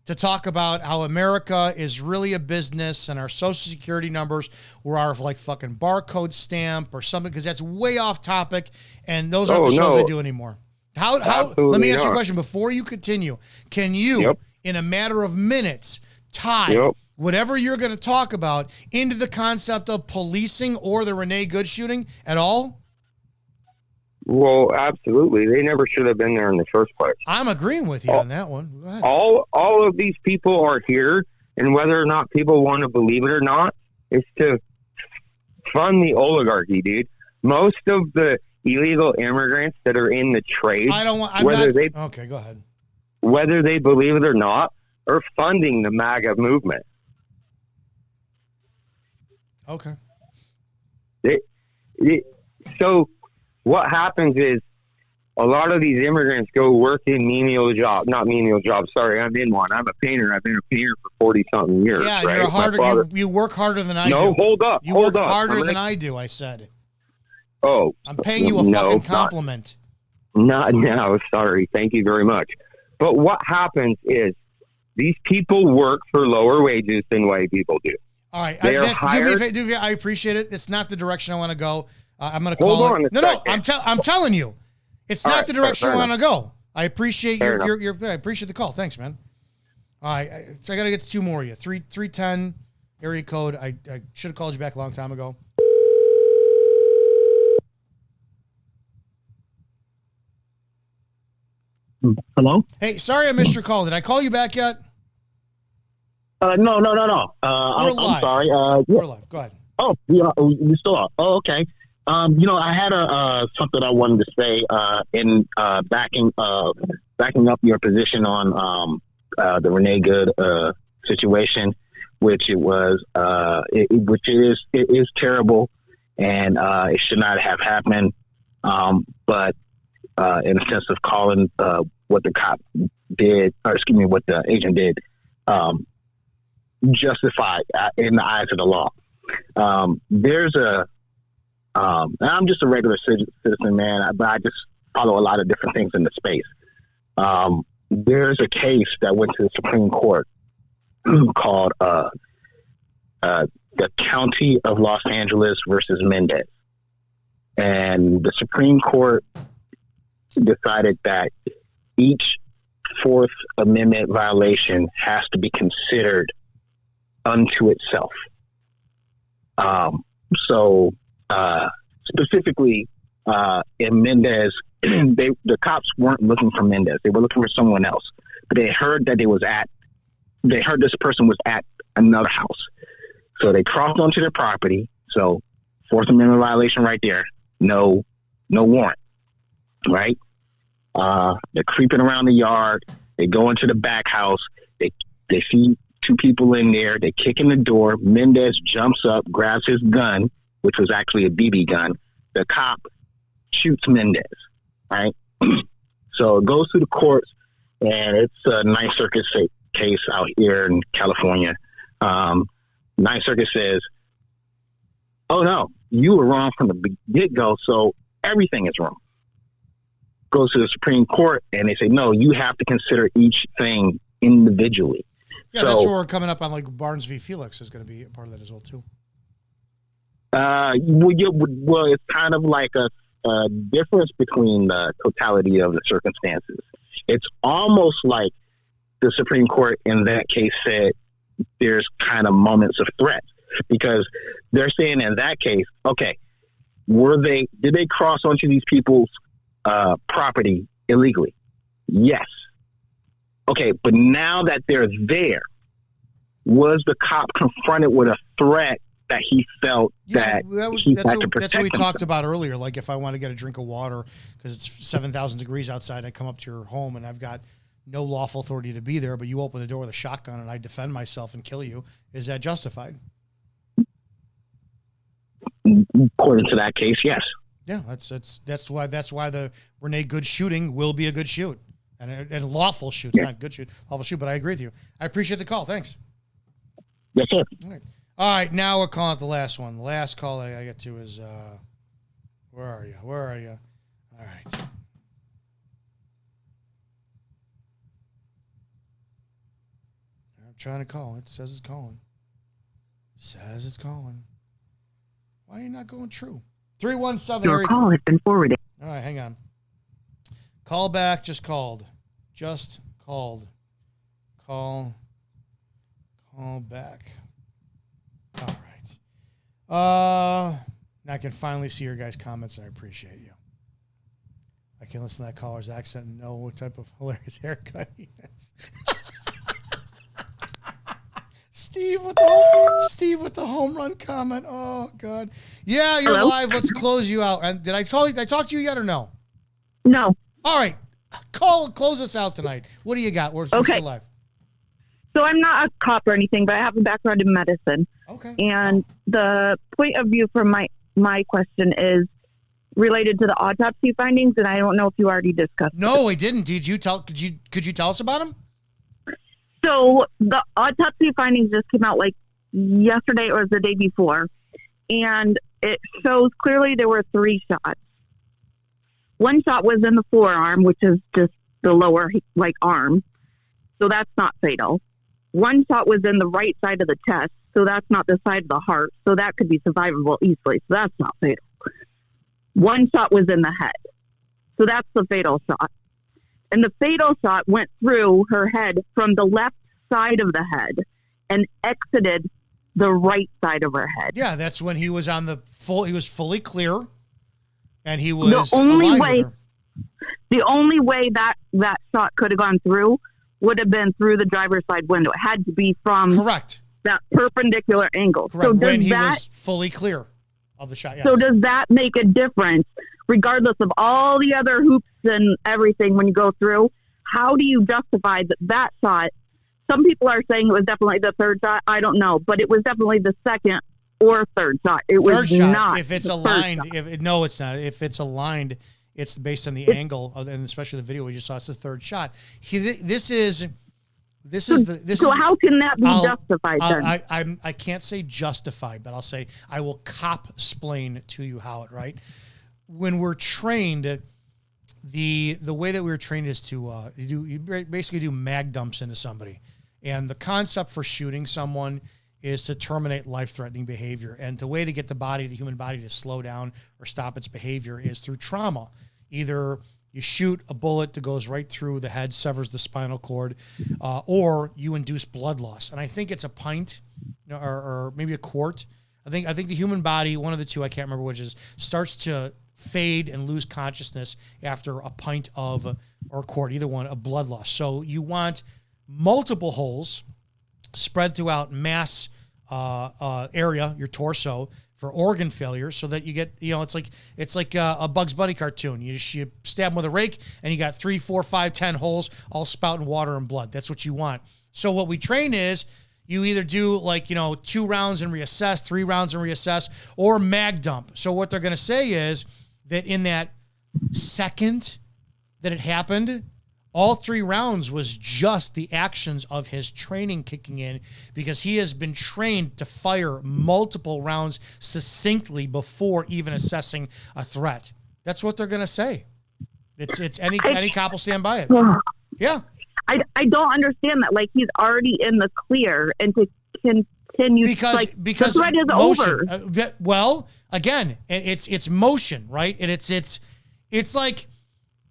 Speaker 1: to talk about how America is really a business and our social security numbers were our like fucking barcode stamp or something? Because that's way off topic, and those aren't the shows I do anymore. How? Let me ask you a question before you continue. Can you, in a matter of minutes, tie whatever you're going to talk about into the concept of policing or the Renee Good shooting at all?
Speaker 11: Well, absolutely. They never should have been there in the first place.
Speaker 1: I'm agreeing with you on that one. Go ahead.
Speaker 11: All of these people are here, and whether or not people want to believe it or not, it's to fund the oligarchy, dude. Most of the illegal immigrants that are in the trade,
Speaker 1: okay, go ahead.
Speaker 11: Whether they believe it or not, are funding the MAGA movement.
Speaker 1: Okay.
Speaker 11: So what happens is a lot of these immigrants go work in not menial jobs. Sorry, I'm in one. I'm a painter. I've been a painter for 40-something years.
Speaker 1: Yeah,
Speaker 11: right?
Speaker 1: You work harder than I do.
Speaker 11: No, hold up.
Speaker 1: You work harder than I do, I said.
Speaker 11: Oh.
Speaker 1: I'm paying you a fucking compliment.
Speaker 11: Not now. Sorry. Thank you very much. But what happens is these people work for lower wages than white people do.
Speaker 1: All right.
Speaker 8: They are
Speaker 1: Do me a
Speaker 8: hired.
Speaker 1: favor, I appreciate it. It's not the direction I want to go. I'm going to call
Speaker 8: Hold on
Speaker 1: it.
Speaker 8: a
Speaker 1: No,
Speaker 8: second.
Speaker 1: I'm telling you. It's
Speaker 8: All
Speaker 1: not
Speaker 8: right,
Speaker 1: the direction I
Speaker 8: fair
Speaker 1: want to go. I appreciate
Speaker 8: Fair
Speaker 1: I appreciate the call. Thanks, man. All right. So I got to get to two more of you. 310 area code. I should have called you back a long time ago.
Speaker 13: Hello?
Speaker 1: Hey, sorry I missed your call. Did I call you back yet?
Speaker 13: No.
Speaker 1: I'm
Speaker 13: sorry.
Speaker 1: We're live. Go ahead.
Speaker 13: Oh, we still are. Oh, okay. I had something I wanted to say in backing up your position on the Renee Good situation, which it is terrible, and it should not have happened. But in a sense of calling what the cop did, what the agent did, justified in the eyes of the law. And I'm just a regular citizen, man, but I just follow a lot of different things in the space. There's a case that went to the Supreme Court called the County of Los Angeles versus Mendez. And the Supreme Court decided that each Fourth Amendment violation has to be considered unto itself. Specifically, in Mendez, the cops weren't looking for Mendez. They were looking for someone else. But they heard that they heard this person was at another house. So they crossed onto their property. So Fourth Amendment violation right there. No warrant. Right? They're creeping around the yard. They go into the back house. They see two people in there. They kick in the door. Mendez jumps up, grabs his gun, which was actually a BB gun. The cop shoots Mendez, right? So it goes to the courts, and it's a Ninth Circuit case out here in California. Ninth Circuit says, oh, no, you were wrong from the get-go, so everything is wrong. Goes to the Supreme Court, and they say, no, you have to consider each thing individually.
Speaker 1: Yeah, that's where we're coming up on, like Barnes v. Felix is going to be a part of that as well, too.
Speaker 13: Well, it's kind of like a difference between the totality of the circumstances. It's almost like the Supreme Court in that case said there's kind of moments of threat, because they're saying in that case, okay, did they cross onto these people's property illegally? Yes. Okay, but now that they're there, was the cop confronted with a threat that he felt that's
Speaker 1: what we talked about earlier. Like if I want to get a drink of water because it's 7,000 degrees outside and I come up to your home and I've got no lawful authority to be there, but you open the door with a shotgun and I defend myself and kill you, is that justified?
Speaker 13: According to that case, yes.
Speaker 1: Yeah, that's why the Renee Good shooting will be a good shoot and a lawful shoot. It's not good shoot, lawful shoot. But I agree with you. I appreciate the call. Thanks.
Speaker 13: Yes, sir.
Speaker 1: All right, now we're calling it the last one. The last call I get to is where are you? All right. I'm trying to call. It says it's calling. Why are you not going true? 317.
Speaker 12: Your call has been forwarded.
Speaker 1: All right, hang on. Call back. Just called. Call back. All right. Now I can finally see your guys' comments, and I appreciate you. I can listen to that caller's accent and know what type of hilarious haircut he has. Steve with the home run comment. Oh God. Yeah, you're live. Let's close you out. And did I talk to you yet or no?
Speaker 12: No.
Speaker 1: All right. Close us out tonight. What do you got? We're still live.
Speaker 12: So I'm not a cop or anything, but I have a background in medicine.
Speaker 1: Okay.
Speaker 12: And the point of view from my question is related to the autopsy findings, and I don't know if you already discussed.
Speaker 1: No, I didn't. Did you tell? Could you tell us about them?
Speaker 12: So the autopsy findings just came out like yesterday or the day before, and it shows clearly there were 3 shots. One shot was in the forearm, which is just the lower arm, so that's not fatal. One shot was in the right side of the chest, so that's not the side of the heart. So that could be survivable easily. So that's not fatal. One shot was in the head. So that's the fatal shot. And the fatal shot went through her head from the left side of the head and exited the right side of her head.
Speaker 1: Yeah, that's when he was on he was fully clear, and he was
Speaker 12: the only way that shot could have gone through would have been through the driver's side window. It had to be from
Speaker 1: correct
Speaker 12: that perpendicular angle.
Speaker 1: Correct.
Speaker 12: So
Speaker 1: when he was fully clear of the shot. Yes.
Speaker 12: So does that make a difference, regardless of all the other hoops and everything when you go through? How do you justify that shot? Some people are saying it was definitely the third shot. I don't know, but it was definitely the second or third shot. It was
Speaker 1: shot,
Speaker 12: not.
Speaker 1: If it's aligned, no, it's not. If it's aligned, it's based on the angle, and especially the video we just saw. It's the third shot. So
Speaker 12: how can that be justified then?
Speaker 1: I can't say justified, but I'll say I will explain to you how it, right? When we're trained, the way that we were trained is to you basically do mag dumps into somebody. And the concept for shooting someone is to terminate life-threatening behavior. And the way to get the human body to slow down or stop its behavior is through trauma. Either you shoot a bullet that goes right through the head, severs the spinal cord, or you induce blood loss. And I think it's a pint or maybe a quart. I think the human body, one of the two, I can't remember which is, starts to fade and lose consciousness after a pint or a quart, either one, of blood loss. So you want multiple holes spread throughout mass area, your torso, for organ failure, so that you get, it's like a Bugs Bunny cartoon. You stab them with a rake, and you got 3, 4, 5, 10 holes all spouting water and blood. That's what you want. So what we train is you either do 2 rounds and reassess, 3 rounds and reassess, or mag dump. So what they're going to say is that in that second that it happened, all 3 rounds was just the actions of his training kicking in, because he has been trained to fire multiple rounds succinctly before even assessing a threat. That's what they're going to say. It's any cop will stand by it. Yeah.
Speaker 12: I don't understand that. Like, he's already in the clear, and to continue
Speaker 1: because
Speaker 12: the threat is
Speaker 1: motion,
Speaker 12: over.
Speaker 1: Well, again, it's motion, right? And it's like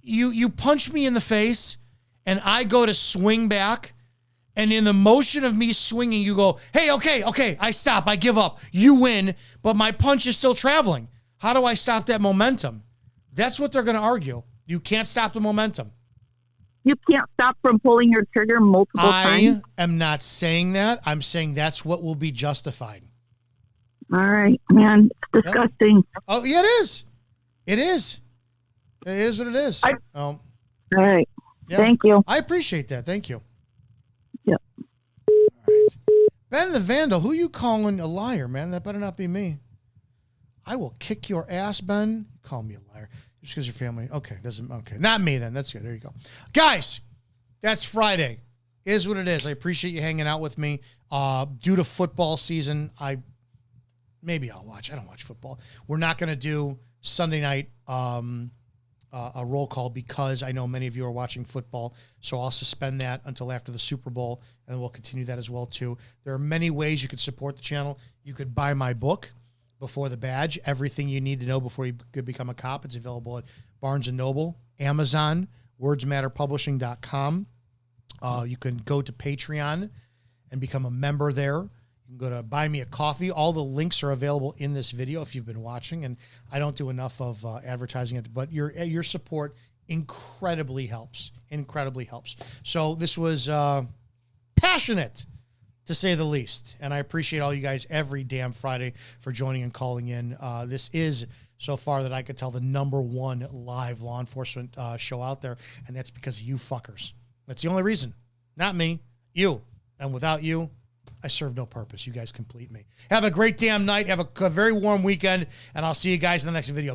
Speaker 1: you punch me in the face, and I go to swing back, and in the motion of me swinging, you go, hey, okay, I stop, I give up, you win, but my punch is still traveling. How do I stop that momentum? That's what they're going to argue. You can't stop the momentum.
Speaker 12: You can't stop from pulling your trigger multiple times?
Speaker 1: I am not saying that. I'm saying that's what will be justified.
Speaker 12: All right, man. It's disgusting.
Speaker 1: Yeah. Oh, yeah, it is. It is. It is what it is.
Speaker 12: All right.
Speaker 1: Yeah.
Speaker 12: Thank you.
Speaker 1: I appreciate that. Thank you.
Speaker 12: Yep.
Speaker 1: All right. Ben the Vandal, who you calling a liar, man? That better not be me. I will kick your ass, Ben. Call me a liar. Just because your family. Okay. Not me then. That's good. There you go. Guys, that's Friday. Is what it is. I appreciate you hanging out with me. Due to football season, maybe I'll watch. I don't watch football. We're not going to do Sunday night a roll call because I know many of you are watching football. So I'll suspend that until after the Super Bowl, and we'll continue that as well too. There are many ways you could support the channel. You could buy my book, Before the Badge, everything you need to know before you could become a cop. It's available at Barnes & Noble, Amazon, wordsmatterpublishing.com. You can go to Patreon and become a member there. You can go to Buy Me a Coffee. All the links are available in this video if you've been watching, and I don't do enough of advertising it, but your support incredibly helps. So this was passionate, to say the least, and I appreciate all you guys every damn Friday for joining and calling in. This is, so far that I could tell, the #1 live law enforcement show out there, and that's because of you fuckers. That's the only reason. Not me, you. And without you, I serve no purpose. You guys complete me. Have a great damn night. Have a very warm weekend, and I'll see you guys in the next video.